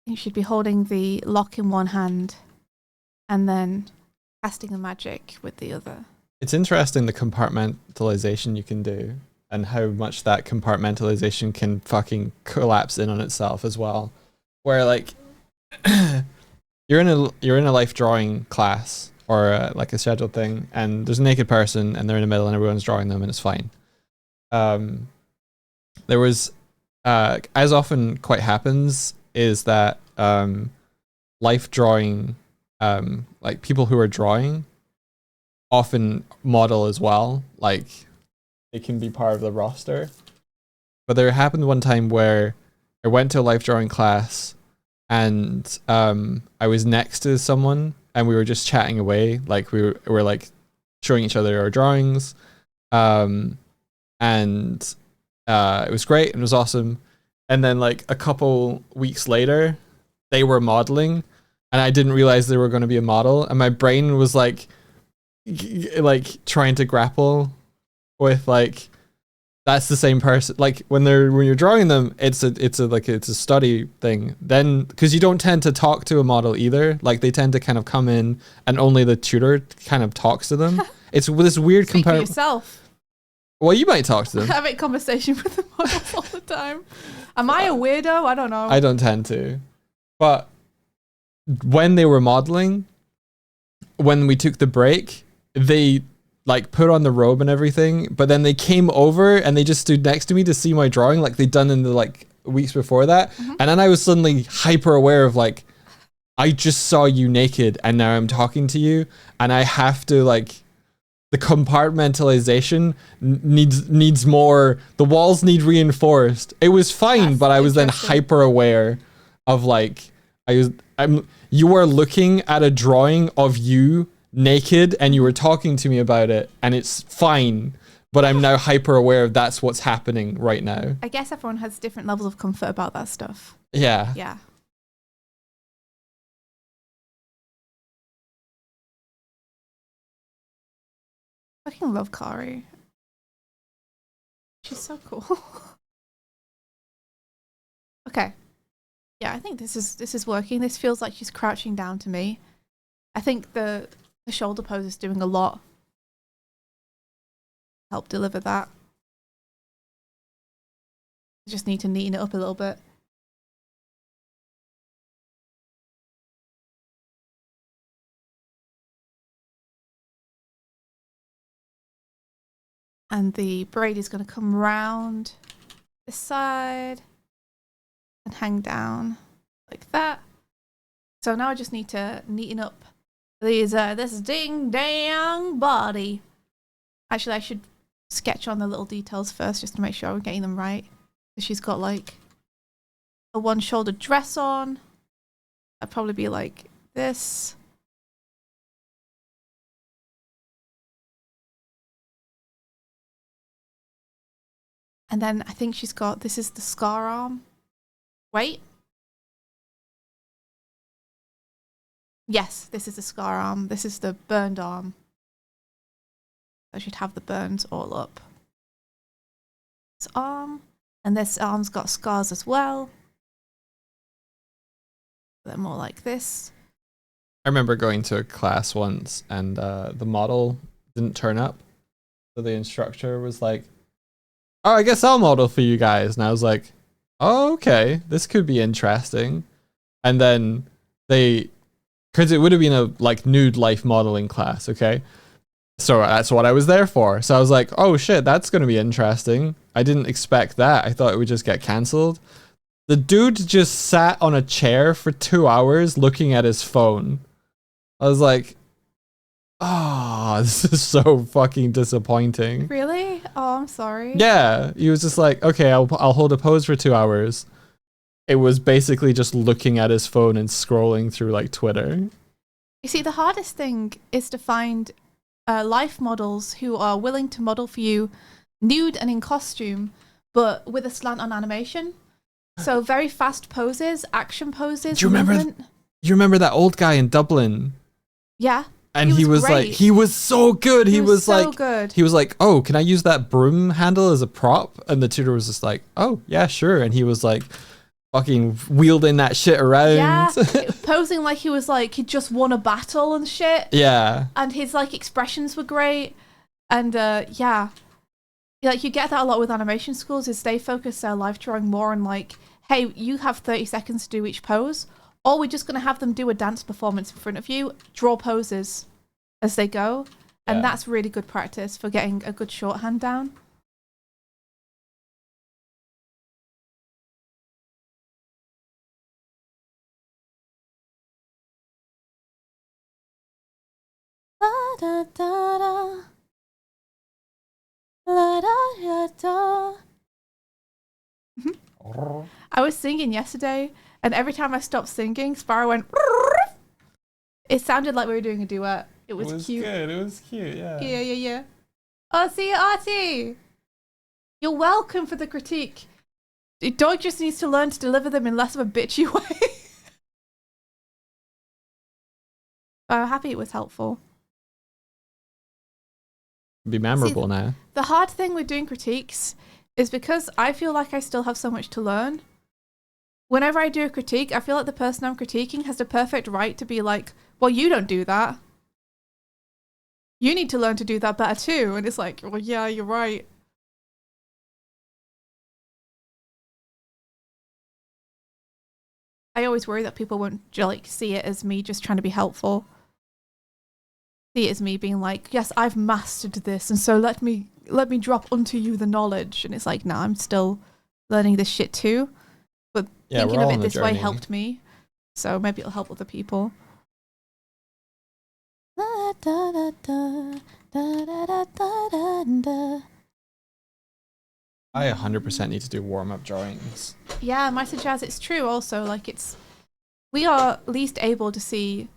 You should be holding the lock in one hand and then casting the magic with the other. It's interesting the compartmentalization you can do, and how much that compartmentalization can fucking collapse in on itself as well. Where like you're in a life drawing class or like a scheduled thing, and there's a naked person and they're in the middle and everyone's drawing them and it's fine. There was as often quite happens is that life drawing, like people who are drawing often model as well, like it can be part of the roster. But there happened one time where I went to a life drawing class, and I was next to someone and we were just chatting away, like we were like showing each other our drawings, and it was great and it was awesome. And then like a couple weeks later, they were modeling, and I didn't realize they were going to be a model, and my brain was like trying to grapple with like, that's the same person. Like when you're drawing them, it's a study thing. Then because you don't tend to talk to a model either, like they tend to kind of come in and only the tutor kind of talks to them. It's this weird Speak for yourself. Well, you might talk to them. Having conversation with the models all the time. Am I a weirdo? I don't know. I don't tend to. But when they were modeling, when we took the break, they like put on the robe and everything, but then they came over and they just stood next to me to see my drawing like they'd done in the like weeks before that. Mm-hmm. And then I was suddenly hyper aware of like, I just saw you naked and now I'm talking to you, and I have to like, the compartmentalization needs more, the walls need reinforced. It was fine, That's but I was then interesting. hyper aware of like, you are looking at a drawing of you naked and you were talking to me about it, and it's fine, but I'm now hyper aware of that's what's happening right now. I guess everyone has different levels of comfort about that stuff. Yeah. Yeah. I fucking love Kari. She's so cool. Okay. Yeah, I think this is working. This feels like she's crouching down to me. I think the shoulder pose is doing a lot. Help deliver that. I just need to neaten it up a little bit. And the braid is going to come round this side and hang down like that. So now I just need to neaten up this ding dang body. Actually, I should sketch on the little details first just to make sure we're getting them right. So she's got like a one-shouldered dress on. That'd probably be like this. And then I think she's got, this is the scar arm. Wait. Yes, this is the scar arm. This is the burned arm. I should have the burns all up. This arm. And this arm's got scars as well. They're more like this. I remember going to a class once and the model didn't turn up. So the instructor was like, oh, I guess I'll model for you guys. And I was like, oh, okay, this could be interesting. And then because it would have been a like nude life modeling class, okay? So that's what I was there for. So I was like, oh shit, that's going to be interesting. I didn't expect that. I thought it would just get cancelled. The dude just sat on a chair for 2 hours looking at his phone. I was like, oh, this is so fucking disappointing. Really? Oh, I'm sorry. Yeah, he was just like, okay, I'll hold a pose for 2 hours. It was basically just looking at his phone and scrolling through like Twitter. You see, the hardest thing is to find life models who are willing to model for you nude and in costume, but with a slant on animation. So very fast poses, action poses. Do you remember? movement. You remember that old guy in Dublin? Yeah. And he was like, great. he was so good. He was so like, good. he was like, oh, can I use that broom handle as a prop? And the tutor was just like, oh, yeah, sure. And he was like, fucking wielding that shit around. Yeah, posing like he was like he'd just won a battle and shit. Yeah. And his like expressions were great. And yeah. Like you get that a lot with animation schools is they focus their life drawing more on like, hey, you have 30 seconds to do each pose, or we're just gonna have them do a dance performance in front of you, draw poses as they go. And Yeah. that's really good practice for getting a good shorthand down. La, da, da, da. La, da, da, da. I was singing yesterday, and every time I stopped singing, Sparrow went. It sounded like we were doing a duet. It was cute. Good. It was cute. Yeah. Yeah. Oh, see, Artie! You're welcome for the critique. Dog just needs to learn to deliver them in less of a bitchy way. I'm happy it was helpful. Be memorable now. The hard thing with doing critiques is because I feel like I still have so much to learn. Whenever I do a critique, I feel like the person I'm critiquing has the perfect right to be like, well, you don't do that. You need to learn to do that better too. And it's like, well, yeah, you're right. I always worry that people won't like see it as me just trying to be helpful. See it as me being like, yes, I've mastered this, and so let me drop onto you the knowledge. And it's like, nah, I'm still learning this shit too. But Yeah, thinking we're all of on it the this way journey. helped me. So maybe it'll help other people. I 100% need to do warm-up drawings. Yeah, Mighty Jazz, it's true also. Like we are least able to see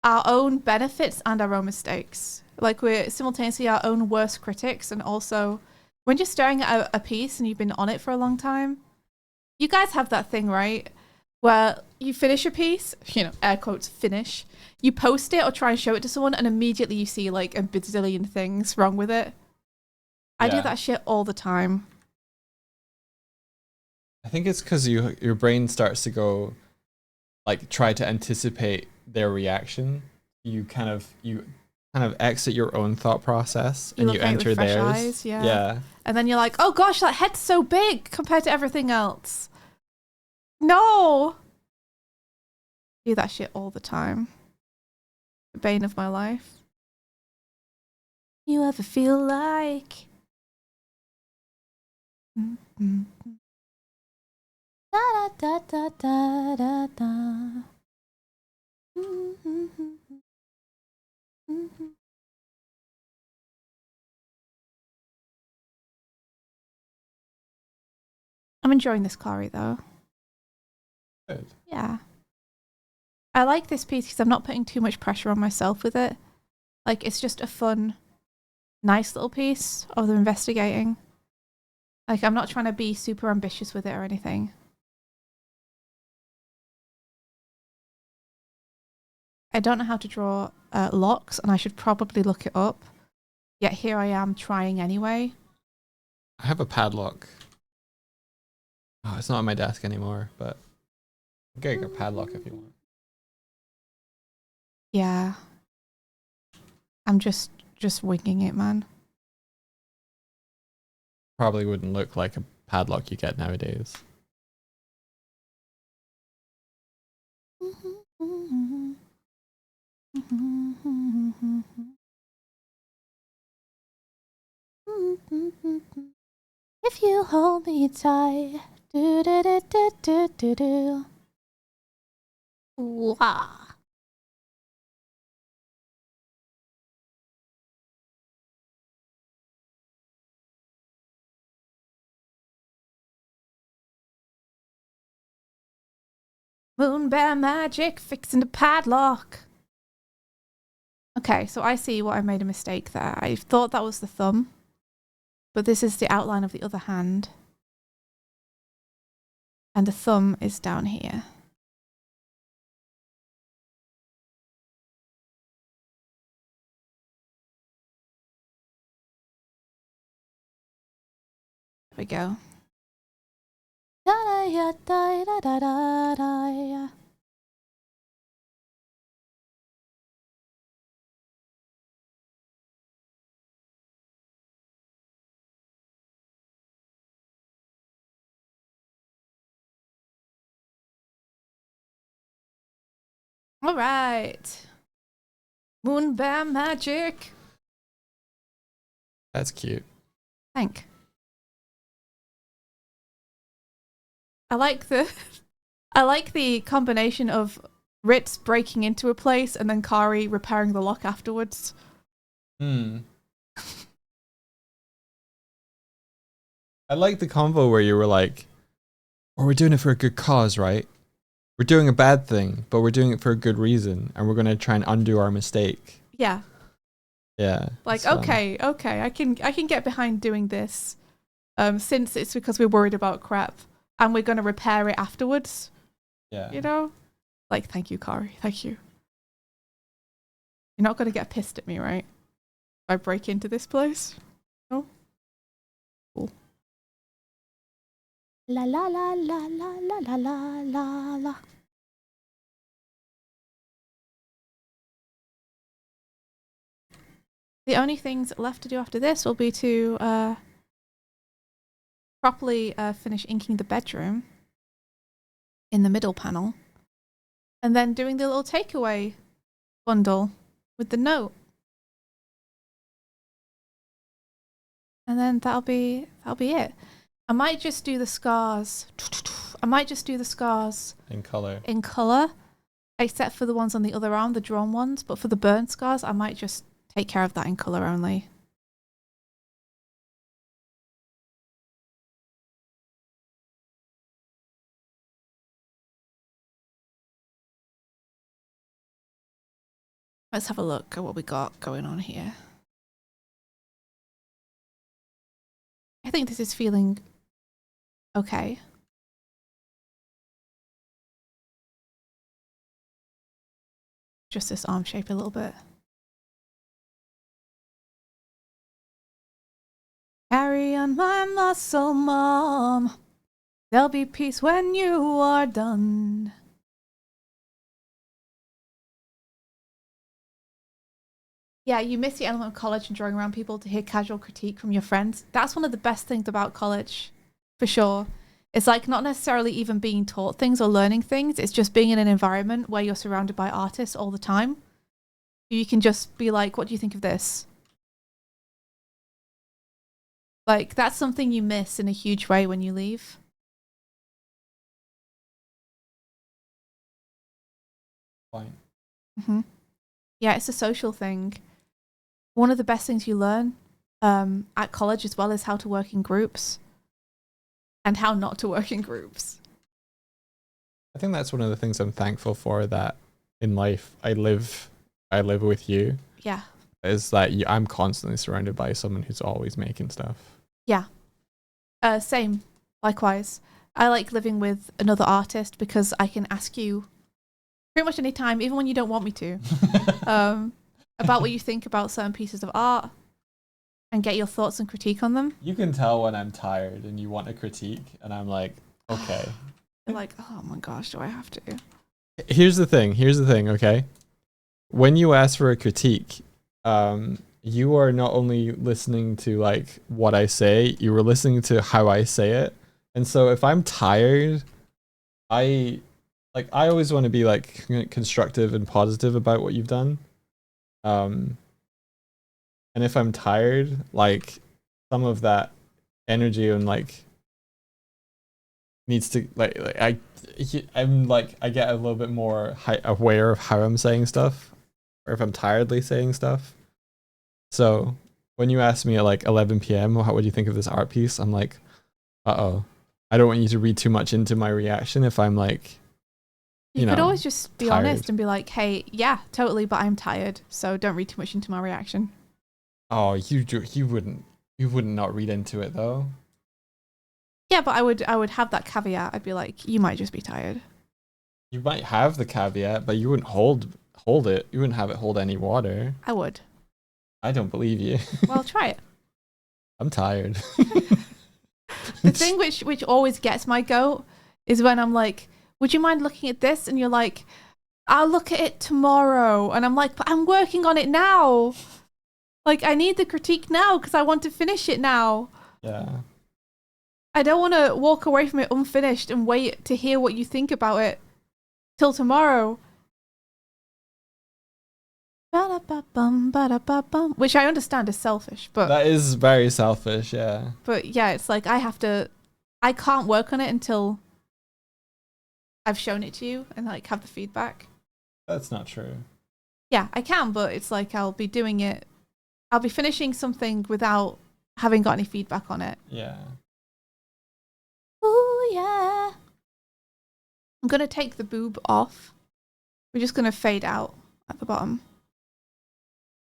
our own benefits and our own mistakes. Like we're simultaneously our own worst critics, and also when you're staring at a piece and you've been on it for a long time, you guys have that thing, right? Where you finish a piece, air quotes, finish, you post it or try and show it to someone, and immediately you see like a bazillion things wrong with it. I do Yeah. that shit all the time. I think it's because your brain starts to go, like, try to anticipate their reaction. You kind of exit your own thought process You and you look at it enter with fresh theirs. eyes, yeah. Yeah. And then you're like, oh gosh, that head's so big compared to everything else. No! I do that shit all the time. The bane of my life. You ever feel like... Da da da da da da. I'm enjoying this Kari though. Good. Yeah. I like this piece because I'm not putting too much pressure on myself with it. Like, it's just a fun, nice little piece of the investigating. Like, I'm not trying to be super ambitious with it or anything. I don't know how to draw locks, and I should probably look it up. Yet here I am trying anyway. I have a padlock. Oh, it's not on my desk anymore, but I'm getting a padlock if you want. Yeah. I'm just winging it, man. Probably wouldn't look like a padlock you get nowadays. If you hold me tight, do do do do do do do. Wah. Moon bear magic, fixing the padlock. Okay, so I see what I made a mistake there. I thought that was the thumb, but this is the outline of the other hand. And the thumb is down here. There we go. Da da da da da da da. All right. Moon bear magic. That's cute. Thank. I like the combination of Ritz breaking into a place and then Kari repairing the lock afterwards. I like the convo where you were like, "Well, we're doing it for a good cause, right? We're doing a bad thing, but we're doing it for a good reason, and we're gonna try and undo our mistake." Yeah. Yeah. Like, it's fun. okay, I can get behind doing this. Since it's because we're worried about crap and we're gonna repair it afterwards. Yeah. You know? Like, thank you, Kari. Thank you. You're not gonna get pissed at me, right? If I break into this place? No? Cool. La la la la la la la la la la. The only things left to do after this will be to properly finish inking the bedroom in the middle panel, and then doing the little takeaway bundle with the note, and then that'll be it. I might just do the scars. In color. In color, except for the ones on the other arm, the drawn ones. But for the burn scars, I might just take care of that in color only. Let's have a look at what we got going on here. I think this is feeling okay. Just this arm shape a little bit. Carry on my muscle, mom. There'll be peace when you are done. Yeah, you miss the element of college and drawing around people to hear casual critique from your friends. That's one of the best things about college, for sure. It's like not necessarily even being taught things or learning things. It's just being in an environment where you're surrounded by artists all the time. You can just be like, what do you think of this? Like, that's something you miss in a huge way when you leave. point. Mm-hmm. Yeah, it's a social thing. One of the best things you learn at college as well is how to work in groups and how not to work in groups. I think that's one of the things I'm thankful for, that in life I live with you, Yeah. is that I'm constantly surrounded by someone who's always making stuff. Yeah. Same. Likewise. I like living with another artist because I can ask you pretty much any time, even when you don't want me to, about what you think about certain pieces of art and get your thoughts and critique on them. You can tell when I'm tired and you want a critique, and I'm like, okay. You're like, oh my gosh, do I have to? Here's the thing, okay? When you ask for a critique, you are not only listening to like what I say, you were listening to how I say it. And so if I'm tired, I always want to be like constructive and positive about what you've done. And if I'm tired, like some of that energy and like needs to I'm like, I get a little bit more aware of how I'm saying stuff, or if I'm tiredly saying stuff. So when you ask me at like 11 p.m. what do you think of this art piece, I'm like, I don't want you to read too much into my reaction if I'm like, you could always just be tired. honest and be like, hey, yeah, totally, but I'm tired, so don't read too much into my reaction. Oh, you wouldn't not read into it though. Yeah, but I would have that caveat. I'd be like, you might just be tired. You might have the caveat, but you wouldn't hold it. You wouldn't have it hold any water. I would. I don't believe you. Well, try it. I'm tired. The thing which always gets my goat is when I'm like, would you mind looking at this? And you're like, I'll look at it tomorrow. And I'm like, but I'm working on it now. Like, I need the critique now because I want to finish it now. Yeah. I don't want to walk away from it unfinished and wait to hear what you think about it till tomorrow. Ba-da-ba-bum, ba-da-ba-bum. Which I understand is selfish, but That is very selfish, yeah. but yeah, it's like I can't work on it until I've shown it to you and like have the feedback. That's not true. Yeah, I can, but it's like I'll be finishing something without having got any feedback on it. Yeah. Ooh, yeah. I'm going to take the boob off. We're just going to fade out at the bottom.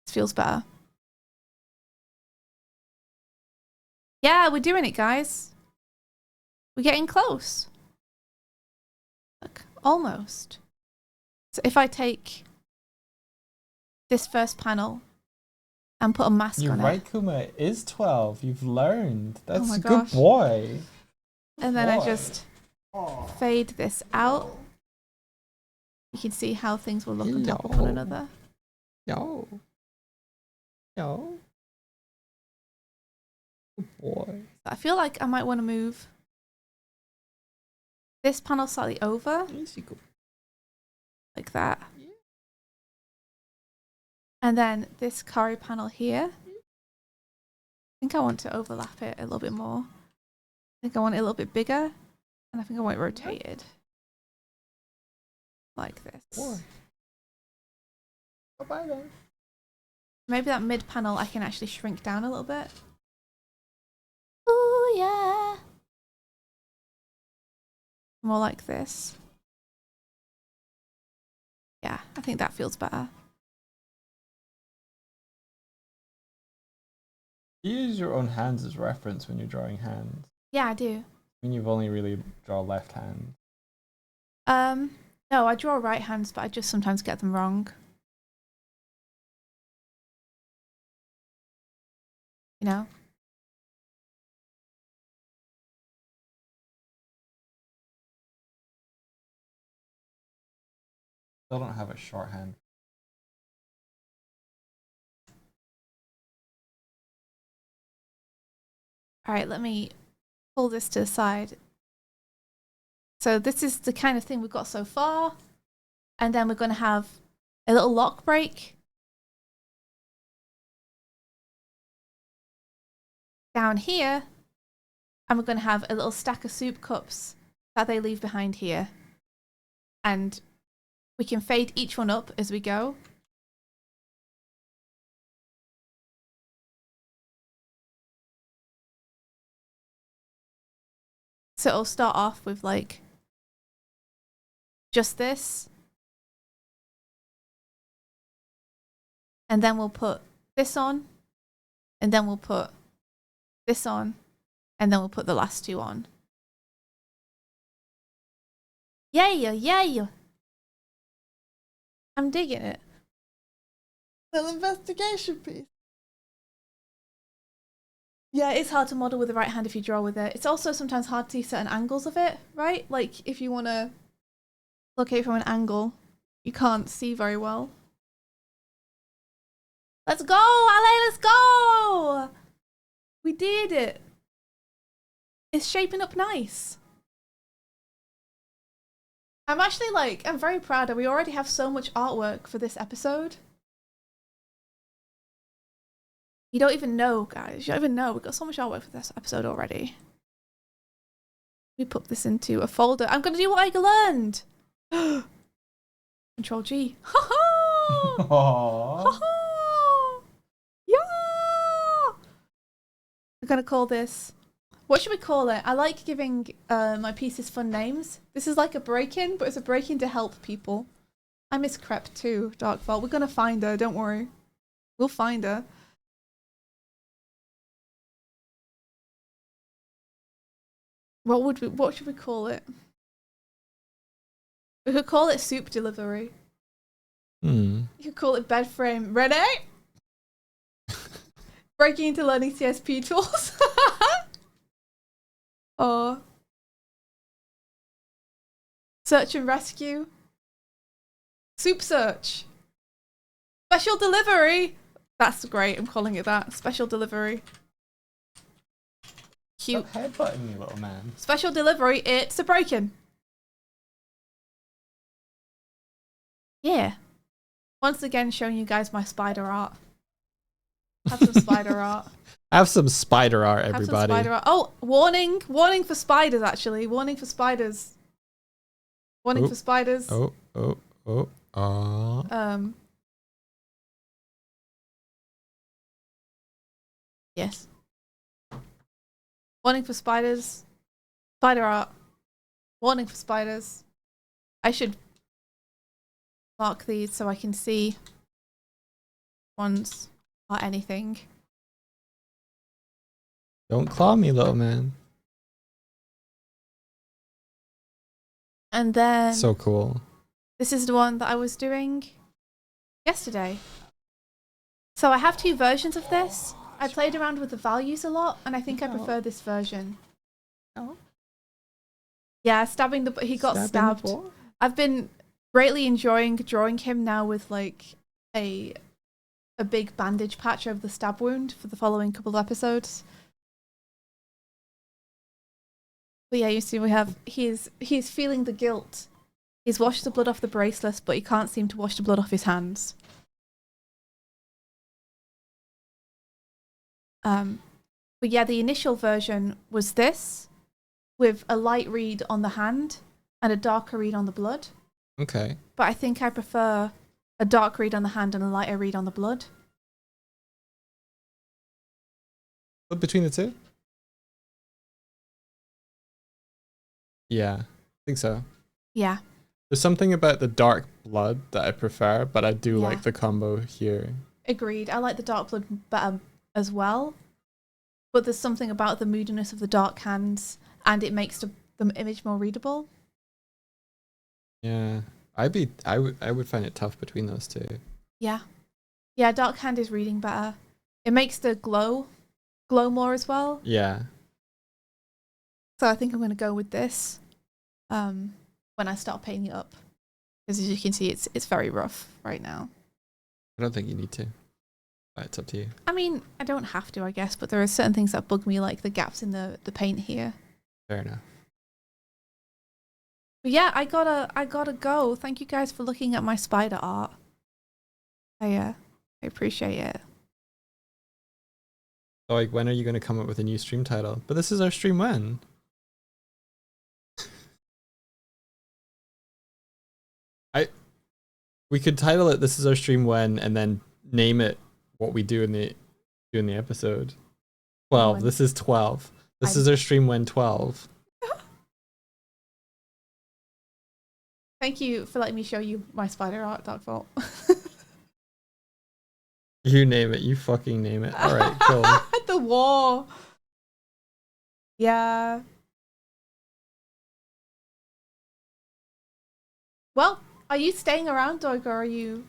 This feels better. Yeah, we're doing it, guys. We're getting close. Look, almost. So if I take this first panel and put a mask You're on right, it. Kuma. It is 12. You've learned. That's my a good gosh. boy. And then I Boy. just fade this out. You can see how things will look on top of one Hello. another. No. No. Good boy. I feel like I might want to move this panel slightly over, like that. And then this Kari panel here. I think I want to overlap it a little bit more. I think I want it a little bit bigger. And I think I want it rotated. Like this. Boy. Bye-bye then. Maybe that mid panel I can actually shrink down a little bit. Ooh, yeah. More like this. Yeah, I think that feels better. You use your own hands as reference when you're drawing hands. Yeah, I do. I mean, you've only really draw left hand. No, I draw right hands, but I just sometimes get them wrong. You know? Still don't have a shorthand. All right, let me pull this to the side. So this is the kind of thing we've got so far. And then we're going to have a little lock break down here. And we're going to have a little stack of soup cups that they leave behind here. And We can fade each one up as we go. So it'll start off with like just this. And then we'll put this on. And then we'll put this on. And then we'll put the last two on. Yeah. I'm digging it. Little investigation piece. Yeah, it's hard to model with the right hand if you draw with it. It's also sometimes hard to see certain angles of it, right? Like if you want to look at it from an angle, you can't see very well. Let's go, Ale, let's go! We did it. It's shaping up nice. I'm very proud that we already have so much artwork for this episode. You don't even know, guys. You don't even know. We've got so much artwork for this episode already. Let me put this into a folder. I'm going to do what I learned. Control G. Ha ha! Ha ha! Yeah! I'm going to call this... What should we call it? I like giving my pieces fun names. This is like a break-in, but it's a break-in to help people. I miss Crep too, Dark Vault. We're going to find her, don't worry. We'll find her. What should we call it? We could call it soup delivery. You could call it bed frame. Ready? Breaking into learning CSP tools. Or search and rescue. Soup search. Special delivery. That's great. I'm calling it that. Special delivery. Cute. Stop headbutting me, little man. Special delivery. It's a break-in. Yeah. Once again, showing you guys my spider art. Have some spider art. Have some spider art, Have some everybody. spider art. Oh, warning! Warning for spiders, actually. Warning for spiders. Warning for spiders. Yes. Warning for spiders. Spider art. Warning for spiders. I should mark these so I can see ones are anything. Don't claw me, little man. And then So cool. this is the one that I was doing yesterday. So I have two versions of this. I played around with the values a lot, and I think I prefer this version. Oh. Yeah, stabbing the... He got stabbed. I've been greatly enjoying drawing him now with like a big bandage patch over the stab wound for the following couple of episodes. But yeah, you see we have... He's feeling the guilt. He's washed the blood off the bracelet, but he can't seem to wash the blood off his hands. But yeah, the initial version was this, with a light read on the hand and a darker read on the blood. Okay. But I think I prefer a dark read on the hand and a lighter read on the blood. What between the two? Yeah, I think so. Yeah. There's something about the dark blood that I prefer, but I do Yeah. like the combo here. Agreed. I like the dark blood better as well. But there's something about the moodiness of the dark hands, and it makes the image more readable. Yeah, I would find it tough between those two. Yeah. Yeah, dark hand is reading better. It makes the glow more as well. Yeah. So I think I'm going to go with this when I start painting it up. Because as you can see, it's very rough right now. I don't think you need to. But it's up to you. I mean, I don't have to, I guess, but there are certain things that bug me, like the gaps in the paint here. Fair enough. But yeah, I gotta go. Thank you guys for looking at my spider art. I appreciate it. So like, when are you going to come up with a new stream title? But this is our stream when? We could title it "This is our stream when," and then name it what we do in the episode. 12. When. This is 12. This is our stream when 12. Thank you for letting me show you my spider art, Darkvault. You name it. You fucking name it. All right, cool. The war. Yeah. Well, are you staying around, Doig, or are you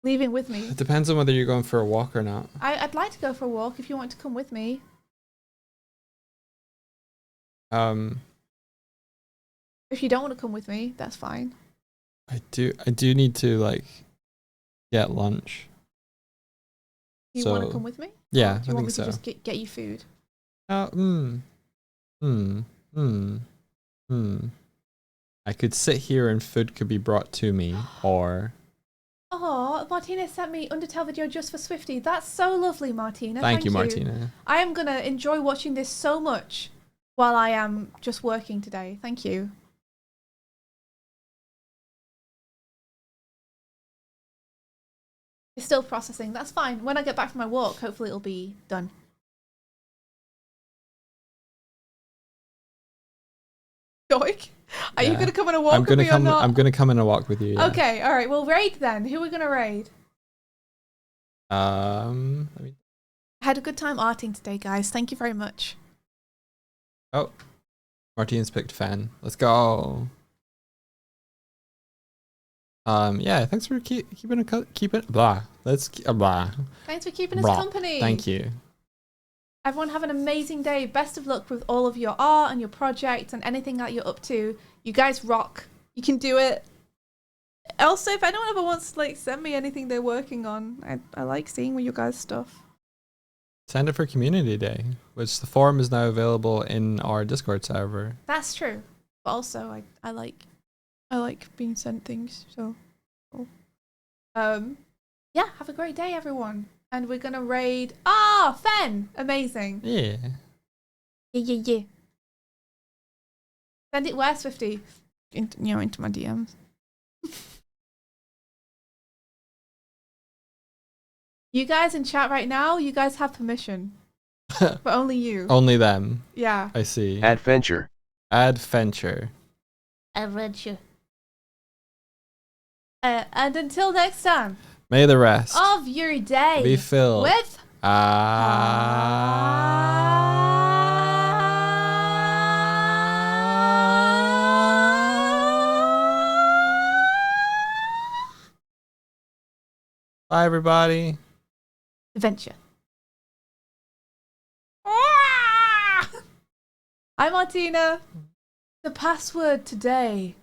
leaving with me? It depends on whether you're going for a walk or not. I'd like to go for a walk if you want to come with me. If you don't want to come with me, that's fine. I do need to like get lunch. Do you want to come with me? Yeah, Or do you I want think me so. to just get you food? I could sit here and food could be brought to me, or Oh, Martina sent me Undertale video just for Swifty. That's so lovely, Martina. thank you, Martina. I am gonna enjoy watching this so much while I am just working today. Thank you. It's still processing. That's fine. When I get back from my walk, hopefully it'll be done. Doig, are you Yeah. gonna come on a walk I'm with gonna me or come. not? I'm gonna come in a walk with you. Yeah. Okay, all right. Well, raid then. Who are we gonna raid? Let me. I had a good time arting today, guys. Thank you very much. Oh, Martina's picked fan. Let's go. Yeah. Thanks for keeping blah. Let's blah. Thanks for keeping us Blah. company. Thank you. Everyone have an amazing day. Best of luck with all of your art and your projects and anything that you're up to. You guys rock. You can do it. Also, if anyone ever wants to send me anything they're working on, I like seeing your guys' stuff. Send it for Community Day, which the forum is now available in our Discord server. That's true. But also, I like being sent things. So, cool. Yeah. Have a great day, everyone. And we're gonna raid. Fen! Amazing. Yeah. Yeah. Send it where, Swifty? Into my DMs. You guys in chat right now, you guys have permission. But only you. Only them. Yeah. I see. Adventure. Adventure. Adventure. And until next time, May the rest of your day be filled with Bye, everybody. adventure. I'm Martina. The password today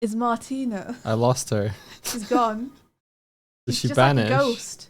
is Martina. I lost her. She's gone. Did She's she just vanish? like a ghost.